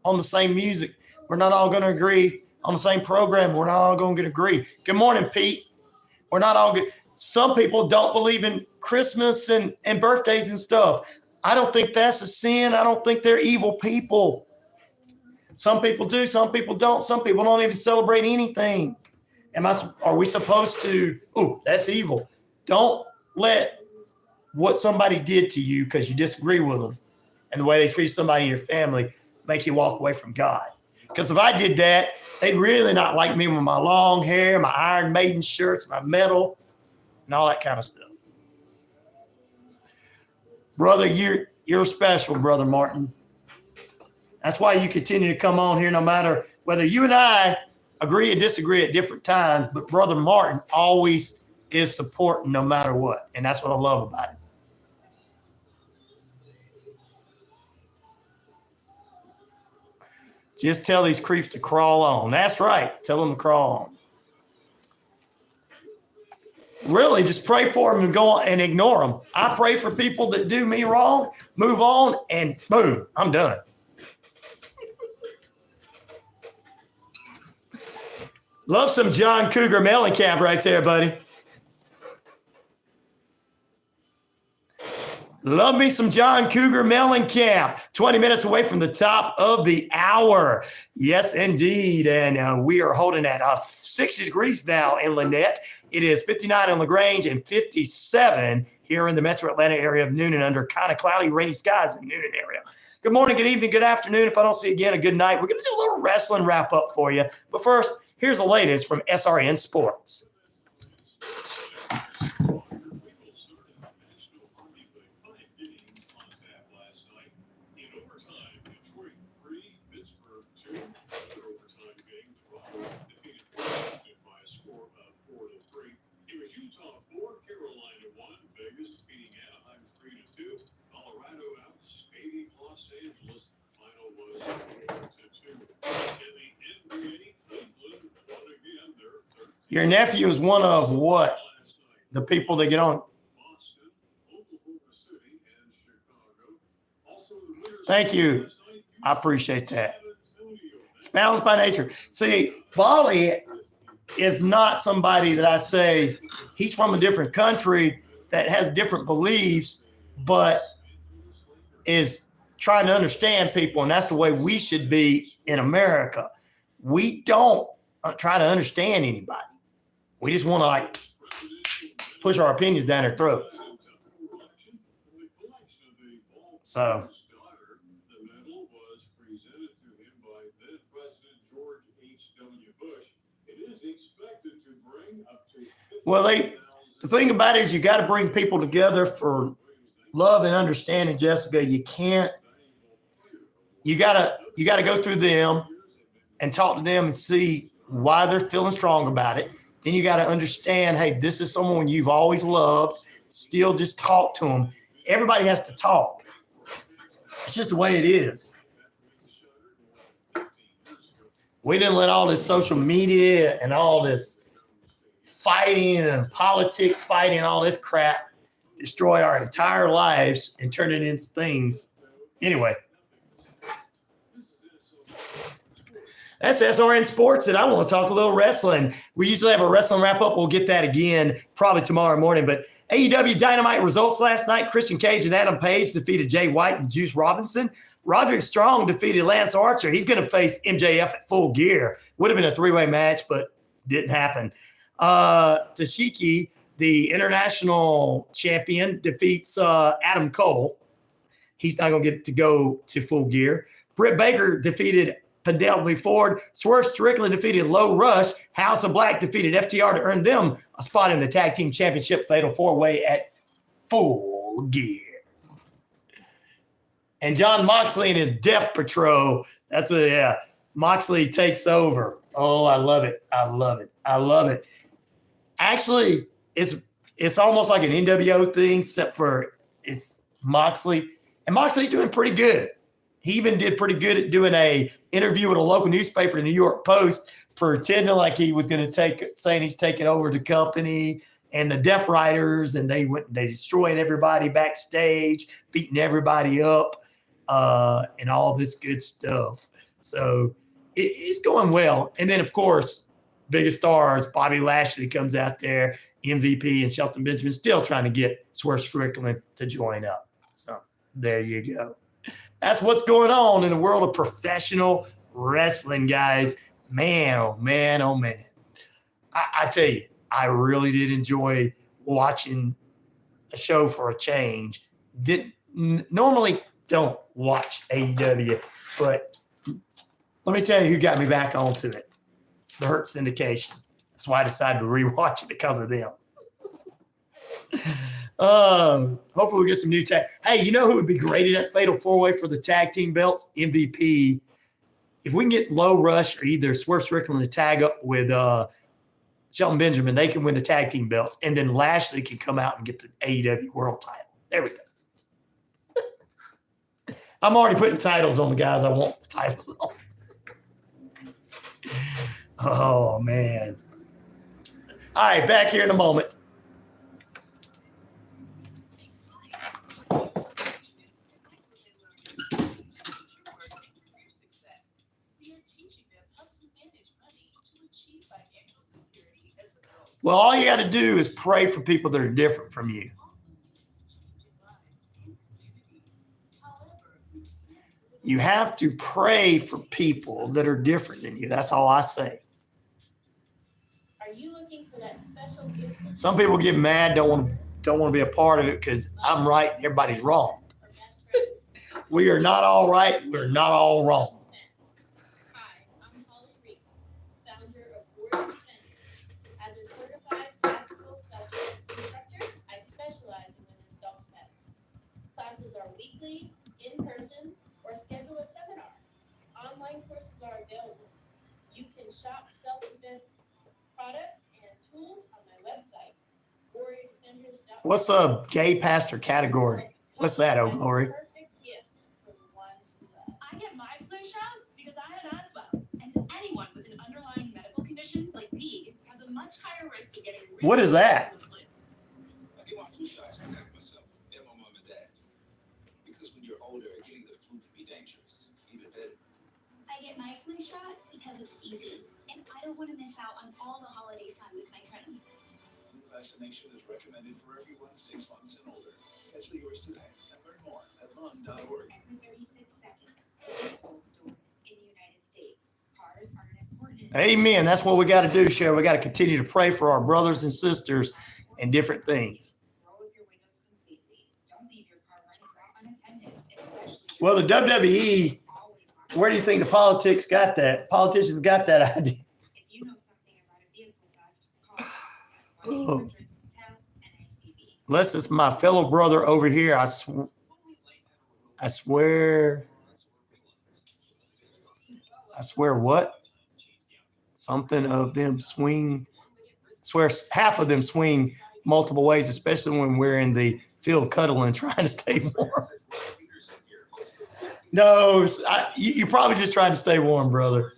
on the same music. We're not all going to agree on the same program. We're not all going to agree. Good morning, Pete. We're not all good. Some people don't believe in Christmas and birthdays and stuff. I don't think that's a sin. I don't think they're evil people. Some people do. Some people don't. Some people don't even celebrate anything. Are we supposed to? Oh, that's evil. Don't let what somebody did to you because you disagree with them and the way they treat somebody in your family make you walk away from God. Because if I did that, they'd really not like me with my long hair, my Iron Maiden shirts, my metal, and all that kind of stuff. Brother, you're special, Brother Martin. That's why you continue to come on here no matter whether you and I agree or disagree at different times, but Brother Martin always is supporting no matter what. And that's what I love about it. Just tell these creeps to crawl on. That's right. Tell them to crawl on. Really, just pray for them and go on and ignore them. I pray for people that do me wrong, move on, and boom, I'm done. Love some John Cougar Mellencamp right there, buddy. Love me some John Cougar Mellencamp. 20 minutes away from the top of the hour. Yes, indeed. And we are holding at 60 degrees now in Lynette. It is 59 in LaGrange and 57 here in the metro Atlanta area of Noonan under kind of cloudy, rainy skies in Noonan area. Good morning, good evening, good afternoon. If I don't see you again, a good night. We're going to do a little wrestling wrap up for you. But first, here's the latest from SRN Sports. Your nephew is one of what? The people that get on. Thank you. I appreciate that. It's balanced by nature. See, Bali is not somebody that I say he's from a different country that has different beliefs, but is trying to understand people. And that's the way we should be in America. We don't try to understand anybody. We just want to push our opinions down their throats. So. Well, the thing about it is you got to bring people together for love and understanding, Jessica. You got to go through them and talk to them and see why they're feeling strong about it. Then you got to understand, hey, this is someone you've always loved. Still just talk to them. Everybody has to talk. It's just the way it is. We didn't let all this social media and all this fighting and politics fighting, all this crap destroy our entire lives and turn it into things. Anyway. That's SRN Sports, and I want to talk a little wrestling. We usually have a wrestling wrap-up. We'll get that again probably tomorrow morning. But AEW Dynamite results last night. Christian Cage and Adam Page defeated Jay White and Juice Robinson. Roderick Strong defeated Lance Archer. He's going to face MJF at Full Gear. Would have been a three-way match, but didn't happen. Tashiki, the international champion, defeats Adam Cole. He's not going to get to go to Full Gear. Britt Baker defeated Penelope Ford. Swerve Strickland defeated Low Rush. House of Black defeated FTR to earn them a spot in the Tag Team Championship Fatal 4-Way at Full Gear. And John Moxley and his Death Patrol. That's what, yeah. Moxley takes over. Oh, I love it. I love it. I love it. Actually, it's almost like an NWO thing, except for it's Moxley. And Moxley's doing pretty good. He even did pretty good at doing a interview with a local newspaper, the New York Post, pretending like he was going to saying he's taking over the company and the Death Riders, and they destroyed everybody backstage, beating everybody up, and all this good stuff. So it's going well. And then, of course, biggest stars, Bobby Lashley comes out there, MVP, and Shelton Benjamin still trying to get Swerve Strickland to join up. So there you go. That's what's going on in the world of professional wrestling, guys. Man, oh, man, oh, man. I tell you, I really did enjoy watching a show for a change. Normally don't watch AEW, but let me tell you who got me back onto it. The Hurt Syndication. That's why I decided to rewatch it, because of them. Hopefully we get some new tag. Hey, you know who would be great in that Fatal 4-Way for the tag team belts? MVP. If we can get Low Rush or either Swerve Strickland to tag up with Shelton Benjamin, they can win the tag team belts. And then Lashley can come out and get the AEW world title. There we go. I'm already putting titles on the guys I want the titles on. Oh, man. All right, back here in a moment. Well, all you got to do is pray for people that are different from you. You have to pray for people that are different than you. That's all I say. Are you looking for that special gift? Some people get mad, don't want to be a part of it because I'm right and everybody's wrong. We are not all right. We're not all wrong. Hi, I'm Holly Reese, founder of Warrior Defenders. As a certified tactical self-defense instructor, I specialize in women's self-defense. Classes are weekly, in person, or schedule a seminar. Online courses are available. You can shop self-defense products and tools on my website, warriordefenders.com. What's a gay pastor category? What's that, oh glory? Perfect gift for the one who loves. I get my flu shot because I had asthma, and anyone with an underlying medical condition like me has a much higher risk of getting. What is that? I get my flu shots to protect myself and my mom and dad. Because when you're older, getting the flu can be dangerous, even deadly. I get my flu shot because it's easy, and I don't want to miss out on all the holiday fun with my friends. Flu vaccination is recommended for everyone 6 months and older. Schedule yours today and learn more at lung.org. Every 36 seconds, in the store in the United States, cars are an important. Amen. That's what we got to do, Cheryl. We got to continue to pray for our brothers and sisters and different things. Roll up your windows completely. Don't leave your car running unattended, especially. Well, the WWE, where do you think the politicians got that idea? If you know something about a vehicle theft, call 1-800-TEL-NICB. Unless it's my fellow brother over here, I swear what? Something of them swing. I swear half of them swing multiple ways, especially when we're in the field cuddling, trying to stay warm. No, you're probably just trying to stay warm, brother.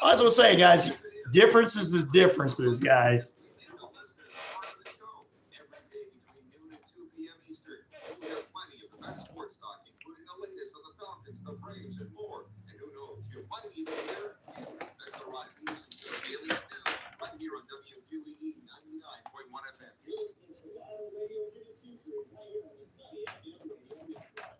That's what I'm saying, guys. Differences is differences, guys. Celtics, the Braves, and more. And who knows, you might even hear you. That's the Rod Peterson Show daily at noon, right here on WVEQ 99.1 FM. You're listening to RyanORadio Penitentiary right here on the Sunny FM Radio Network.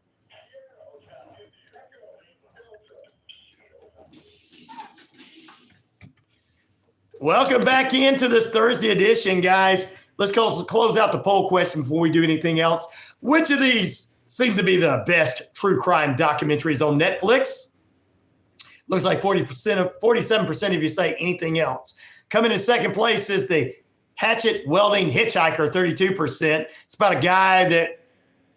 Welcome back into this Thursday edition, guys. Let's close out the poll question before we do anything else. Which of these seems to be the best true crime documentaries on Netflix? Looks like 47% of you say anything else. Coming in second place is the Hatchet Welding Hitchhiker, 32%. It's about a guy that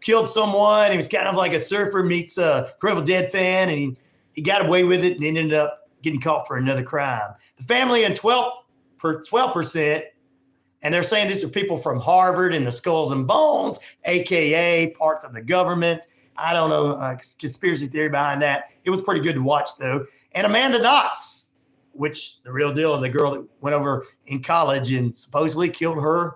killed someone. He was kind of like a surfer meets a Grateful Dead fan, and he got away with it and ended up getting caught for another crime. The Family in 12%, and they're saying these are people from Harvard and the Skulls and Bones, a.k.a. parts of the government. I don't know, conspiracy theory behind that. It was pretty good to watch, though. And Amanda Knox, which the real deal, the girl that went over in college and supposedly killed her.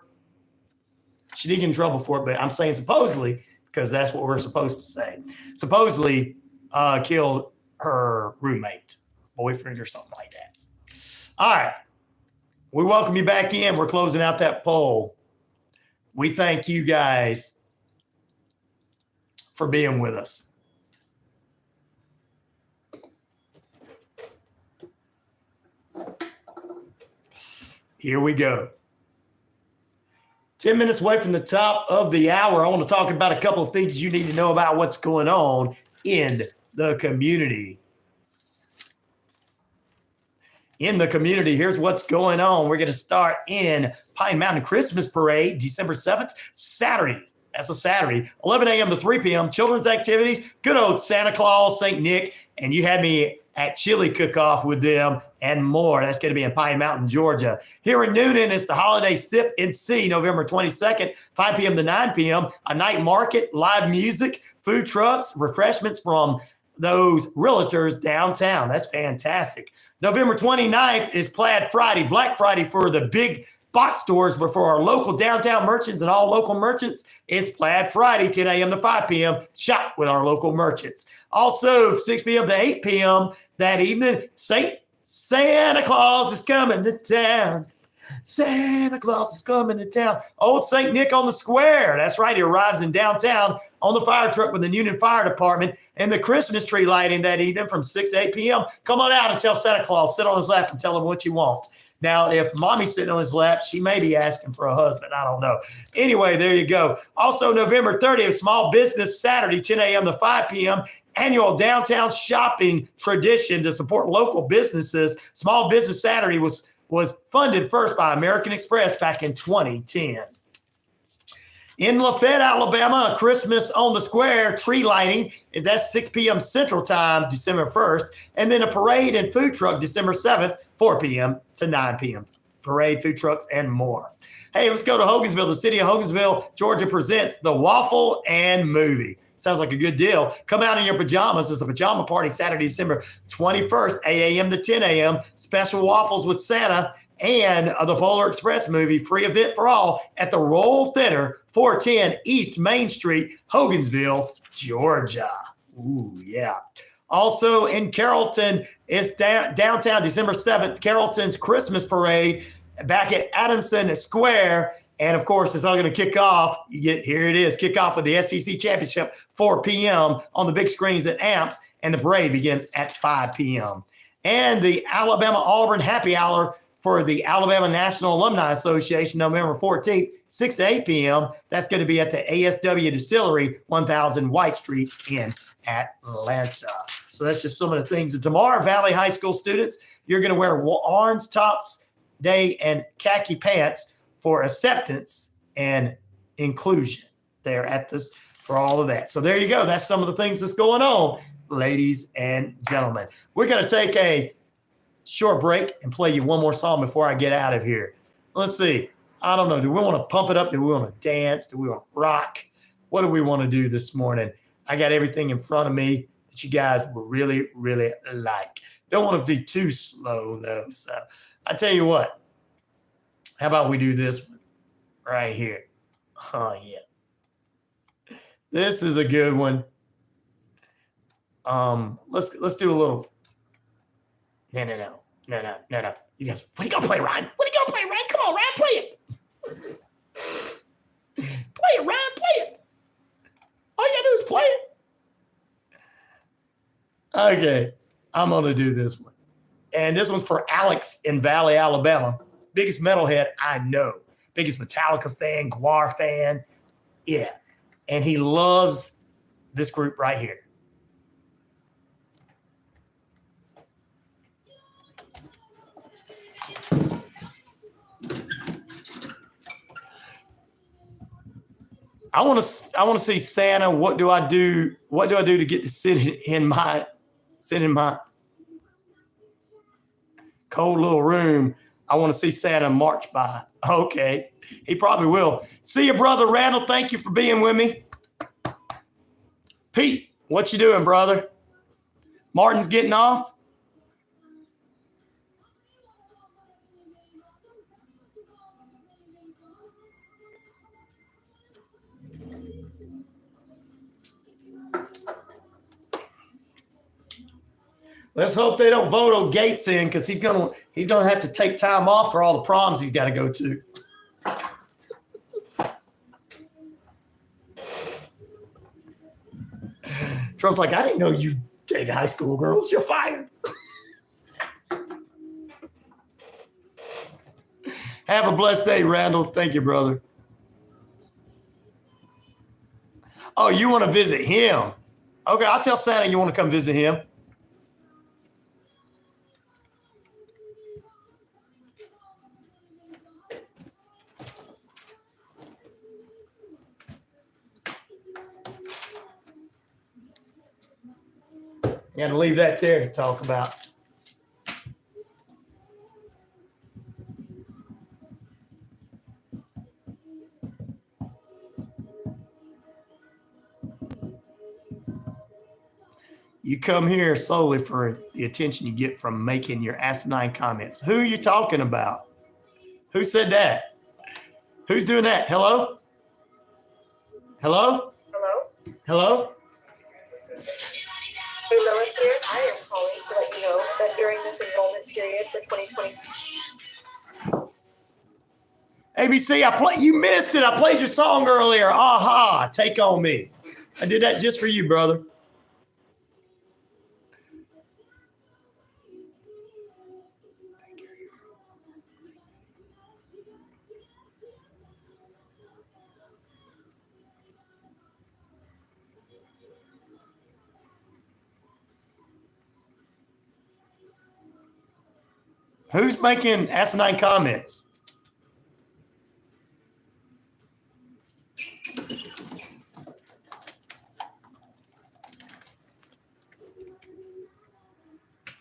She didn't get in trouble for it, but I'm saying supposedly because that's what we're supposed to say. Supposedly killed her roommate, boyfriend, or something like that. All right. We welcome you back in. We're closing out that poll. We thank you guys for being with us. Here we go. 10 minutes away from the top of the hour. I want to talk about a couple of things you need to know about what's going on in the community. In the community, here's what's going on. We're going to start in Pine Mountain Christmas Parade, December 7th, Saturday. That's a Saturday, 11 a.m. to 3 p.m. Children's activities, good old Santa Claus, St. Nick, and you had me at chili cook-off with them and more. That's going to be in Pine Mountain, Georgia. Here in Noonan, it's the Holiday Sip and See, November 22nd, 5 p.m. to 9 p.m. A night market, live music, food trucks, refreshments from those realtors downtown. That's fantastic. November 29th is Plaid Friday, Black Friday for the big box stores, but for our local downtown merchants and all local merchants, it's Plaid Friday, 10 a.m. to 5 p.m. Shop with our local merchants. Also, 6 p.m. to 8 p.m. that evening, Santa Claus is coming to town. Santa Claus is coming to town. Old St. Nick on the Square. That's right. He arrives in downtown on the fire truck with the Noonan Fire Department and the Christmas tree lighting that evening from 6 to 8 p.m. Come on out and tell Santa Claus, sit on his lap and tell him what you want. Now, if mommy's sitting on his lap, she may be asking for a husband. I don't know. Anyway, there you go. Also, November 30th, Small Business Saturday, 10 a.m. to 5 p.m. Annual downtown shopping tradition to support local businesses. Small Business Saturday was funded first by American Express back in 2010. In Lafayette, Alabama, Christmas on the Square tree lighting. That's 6 p.m. Central Time, December 1st. And then a parade and food truck, December 7th, 4 p.m. to 9 p.m. Parade, food trucks, and more. Hey, let's go to Hogansville. The city of Hogansville, Georgia presents the Waffle and Movie. Sounds like a good deal. Come out in your pajamas. It's a pajama party Saturday, December 21st, 8 a.m. to 10 a.m. Special waffles with Santa and the Polar Express movie, free event for all at the Royal Theater, 410 East Main Street, Hogansville, Georgia. Ooh, yeah. Also in Carrollton, it's downtown December 7th, Carrollton's Christmas Parade back at Adamson Square. And of course, it's all going to kick off. Here it is, kick off with the SEC Championship, 4 p.m. on the big screens at AMPS, and the parade begins at 5 p.m. And the Alabama Auburn Happy Hour for the Alabama National Alumni Association, November 14th, 6 to 8 p.m. That's going to be at the ASW Distillery, 1000 White Street in Atlanta. So that's just some of the things. And tomorrow, Valley High School students, you're going to wear orange tops day and khaki pants for acceptance and inclusion there at this for all of that. So there you go. That's some of the things that's going on, ladies and gentlemen. We're going to take a short break and play you one more song before I get out of here. Let's see. I don't know. Do we want to pump it up? Do we want to dance? Do we want to rock? What do we want to do this morning? I got everything in front of me that you guys will really, really like. Don't want to be too slow, though. So I tell you what. How about we do this one right here? Oh, yeah. This is a good one. Let's do a little. No. You guys, what are you gonna play, Ryan? What are you gonna play, Ryan? Come on, Ryan, play it. Play it, Ryan, play it. All you gotta do is play it. Okay, I'm gonna do this one. And this one's for Alex in Valley, Alabama. Biggest metalhead I know. Biggest Metallica fan, GWAR fan. Yeah. And he loves this group right here. I want to see Santa. What do I do? What do I do to get to sit in my cold little room? I want to see Santa march by. Okay, he probably will. See you, brother Randall. Thank you for being with me. Pete, what you doing, brother? Martin's getting off. Let's hope they don't vote old Gates in, because he's gonna have to take time off for all the proms he's got to go to. Trump's like, I didn't know you dated high school girls. You're fired. Have a blessed day, Randall. Thank you, brother. Oh, you want to visit him? Okay, I'll tell Santa you want to come visit him. You got to leave that there to talk about. You come here solely for the attention you get from making your asinine comments. Who are you talking about? Who said that? Who's doing that? Hello? Hello? Hello? Hello? Hey, Lois here. I am calling to let you know that during this enrollment period for 2020. ABC, you missed it. I played your song earlier. Aha, Take On Me. I did that just for you, brother. Who's making asinine comments?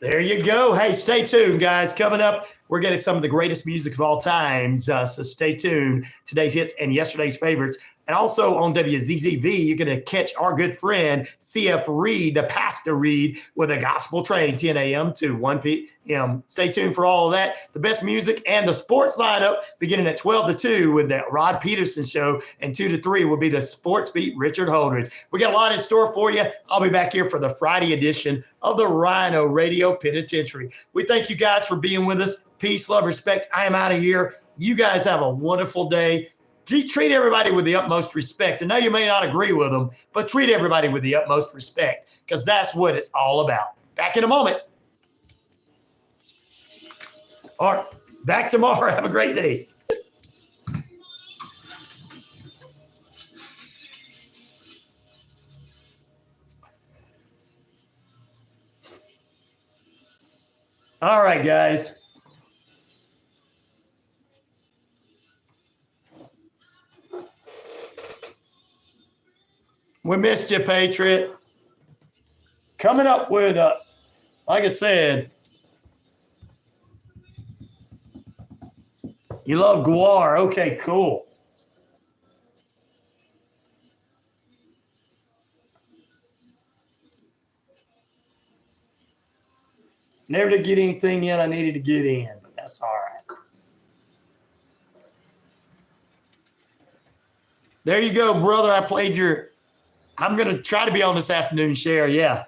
There you go. Hey, stay tuned, guys. Coming up, we're getting some of the greatest music of all times. So stay tuned. Today's hits and yesterday's favorites. And also on WZZV, you're going to catch our good friend, CF Reed, the Pastor Reed, with a gospel train, 10 a.m. to 1 p.m. Stay tuned for all of that. The best music and the sports lineup beginning at 12 to 2 with the Rod Peterson Show, and 2 to 3 will be the Sports Beat Richard Holdridge. We got a lot in store for you. I'll be back here for the Friday edition of the RyanORadio Penitentiary. We thank you guys for being with us. Peace, love, respect. I am out of here. You guys have a wonderful day. Treat everybody with the utmost respect. I know you may not agree with them, but treat everybody with the utmost respect, because that's what it's all about. Back in a moment. All right, back tomorrow. Have a great day. All right, guys. We missed you, Patriot. Coming up with, like I said, you love GWAR. Okay, cool. Never did get anything in I needed to get in, but that's all right. There you go, brother. I played your... I'm going to try to be on this afternoon share. Yeah.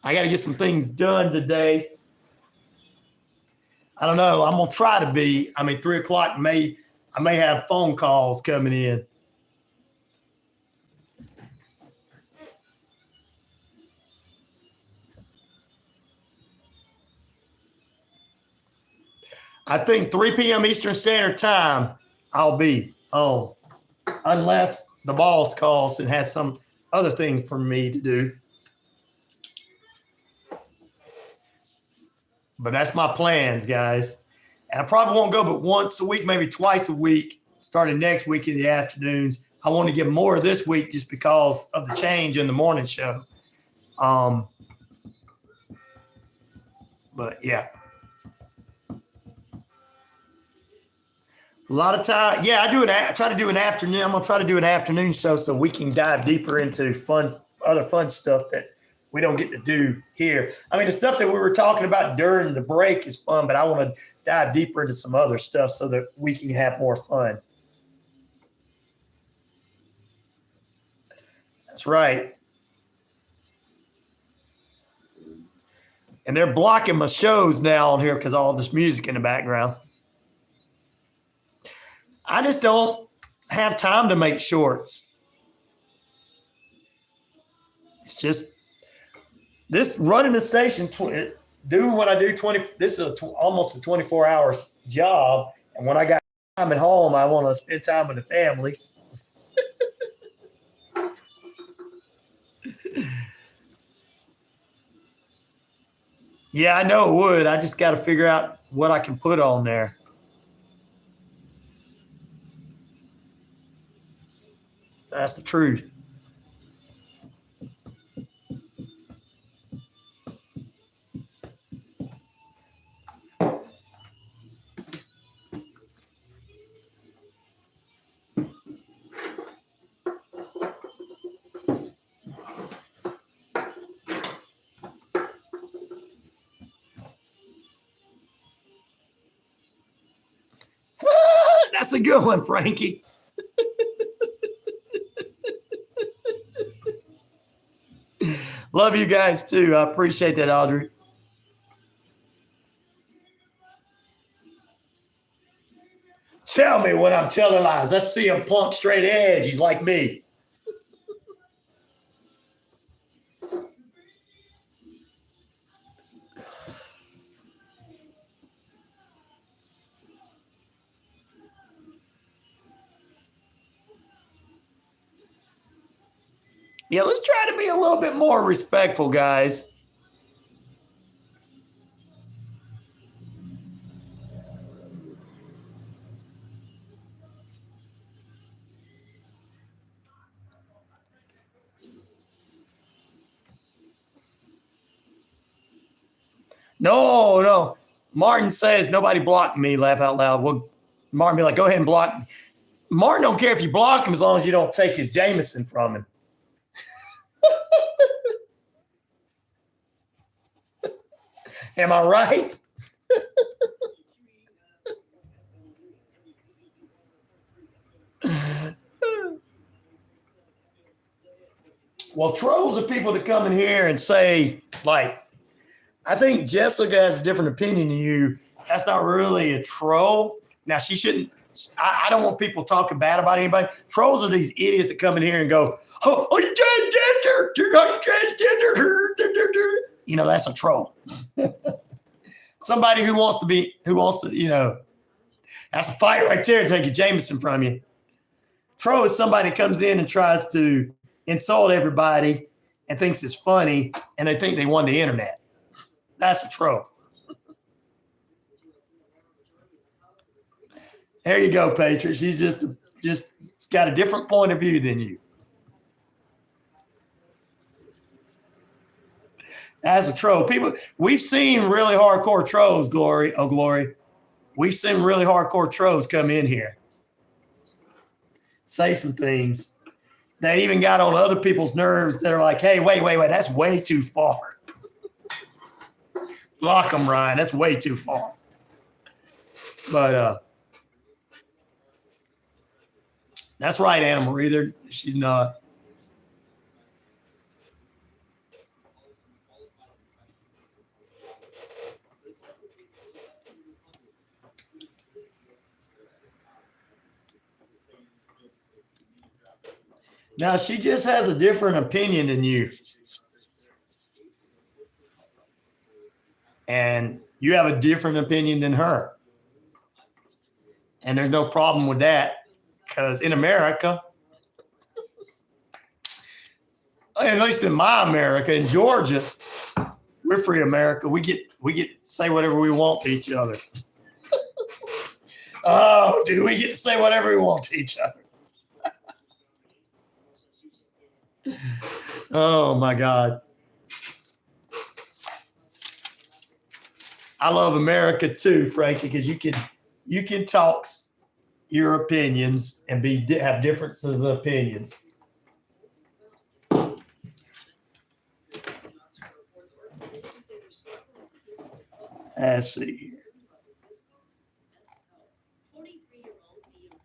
I got to get some things done today. I don't know. I'm going to try to be. 3 o'clock I may have phone calls coming in. I think 3 p.m. Eastern Standard Time, I'll be home. Unless the boss calls and has some other thing for me to do. But that's my plans, guys. And I probably won't go but once a week, maybe twice a week, starting next week in the afternoons. I want to get more this week just because of the change in the morning show. But yeah. A lot of time. Yeah, I try to do an afternoon. I'm going to try to do an afternoon show so we can dive deeper into other fun stuff that we don't get to do here. The stuff that we were talking about during the break is fun, but I want to dive deeper into some other stuff so that we can have more fun. That's right. And they're blocking my shows now on here because of all this music in the background. I just don't have time to make shorts. It's just this running the station, doing what I do. This is almost a 24 hours job, and when I got time at home, I want to spend time with the families. Yeah, I know it would. I just got to figure out what I can put on there. That's the truth. That's a good one, Frankie. Love you guys too. I appreciate that, Audrey. Tell me when I'm telling lies. Let's see him Punk straight edge. He's like me. Yeah, let's try to be a little bit more respectful, guys. No. Martin says nobody blocked me. Laugh out loud. Well, Martin be like, go ahead and block me. Martin don't care if you block him as long as you don't take his Jameson from him. Am I right? Well, trolls are people that come in here and say, like, I think Jessica has a different opinion than you. That's not really a troll. Now, she shouldn't. I don't want people talking bad about anybody. Trolls are these idiots that come in here and go, oh, you transgender. You transgender. You know, that's a troll. Somebody who wants to, that's a fight right there to take a Jameson from you. Troll is somebody that comes in and tries to insult everybody and thinks it's funny, and they think they won the internet. That's a troll. There you go, Patriot. She's just got a different point of view than you. That's a troll. We've seen really hardcore trolls, Glory. We've seen really hardcore trolls come in here, say some things that even got on other people's nerves. They're like, hey, wait, that's way too far. Block them, Ryan. That's way too far. But that's right, Anna Marie. She's not. Now, she just has a different opinion than you. And you have a different opinion than her. And there's no problem with that because in America, at least in my America, in Georgia, we're free America. We get to say whatever we want to each other. Oh, dude, we get to say whatever we want to each other. Oh my God. I love America too, Frankie, because you can talk your opinions and have differences of opinions. Let's see here. 43-year-old Neal is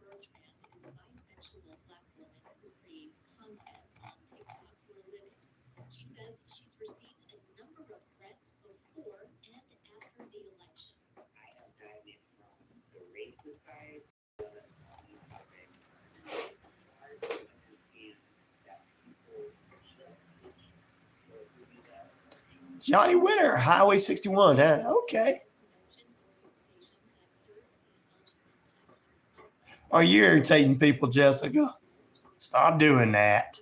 a bisexual black woman who creates content on TikTok for a living. She says she's received a number of threats before and after the election. I have gotten it from the racist side, but it's hard to understand that people just for who you love. Johnny Winter, Highway 61. Huh? Okay. Are you irritating people, Jessica? Stop doing that.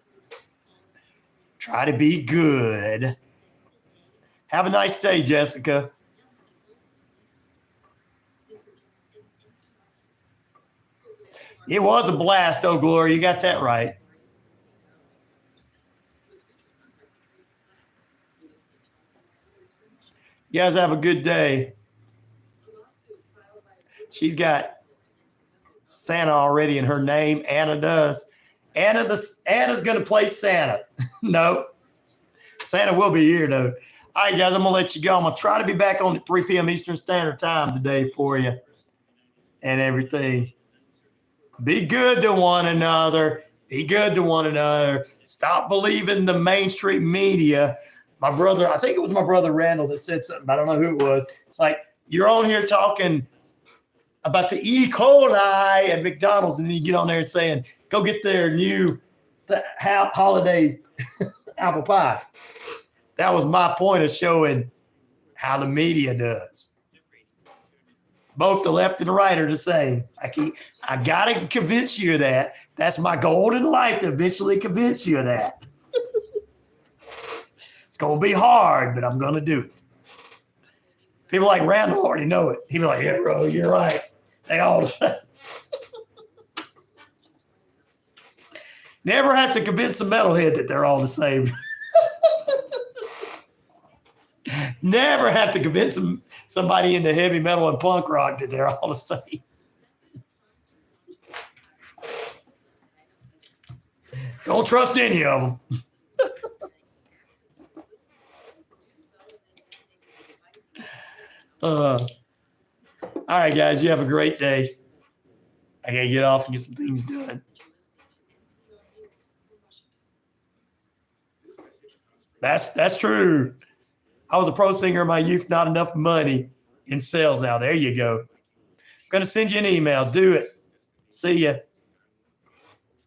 Try to be good. Have a nice day, Jessica. It was a blast, oh Glory. You got that right. You guys have a good day. She's got Santa already in her name. Anna does. Anna's going to play Santa. No. Santa will be here, though. All right, guys, I'm going to let you go. I'm going to try to be back on at 3 p.m. Eastern Standard Time today for you and everything. Be good to one another. Be good to one another. Stop believing the mainstream media. My brother, I think it was my brother Randall that said something. I don't know who it was. It's like, you're on here talking about the E. coli at McDonald's, and then you get on there and saying, go get their new holiday apple pie. That was my point of showing how the media does. Both the left and the right are the same. I got to convince you of that. That's my goal in life, to eventually convince you of that. It's going to be hard, but I'm going to do it. People like Randall already know it. He'd be like, yeah, bro, you're right. They all the same. Never have to convince a metalhead that they're all the same. Never have to convince somebody into heavy metal and punk rock that they're all the same. Don't trust any of them. All right, guys, you have a great day. I got to get off and get some things done. That's true. I was a pro singer in my youth, not enough money in sales now. There you go. I'm going to send you an email. Do it. See ya.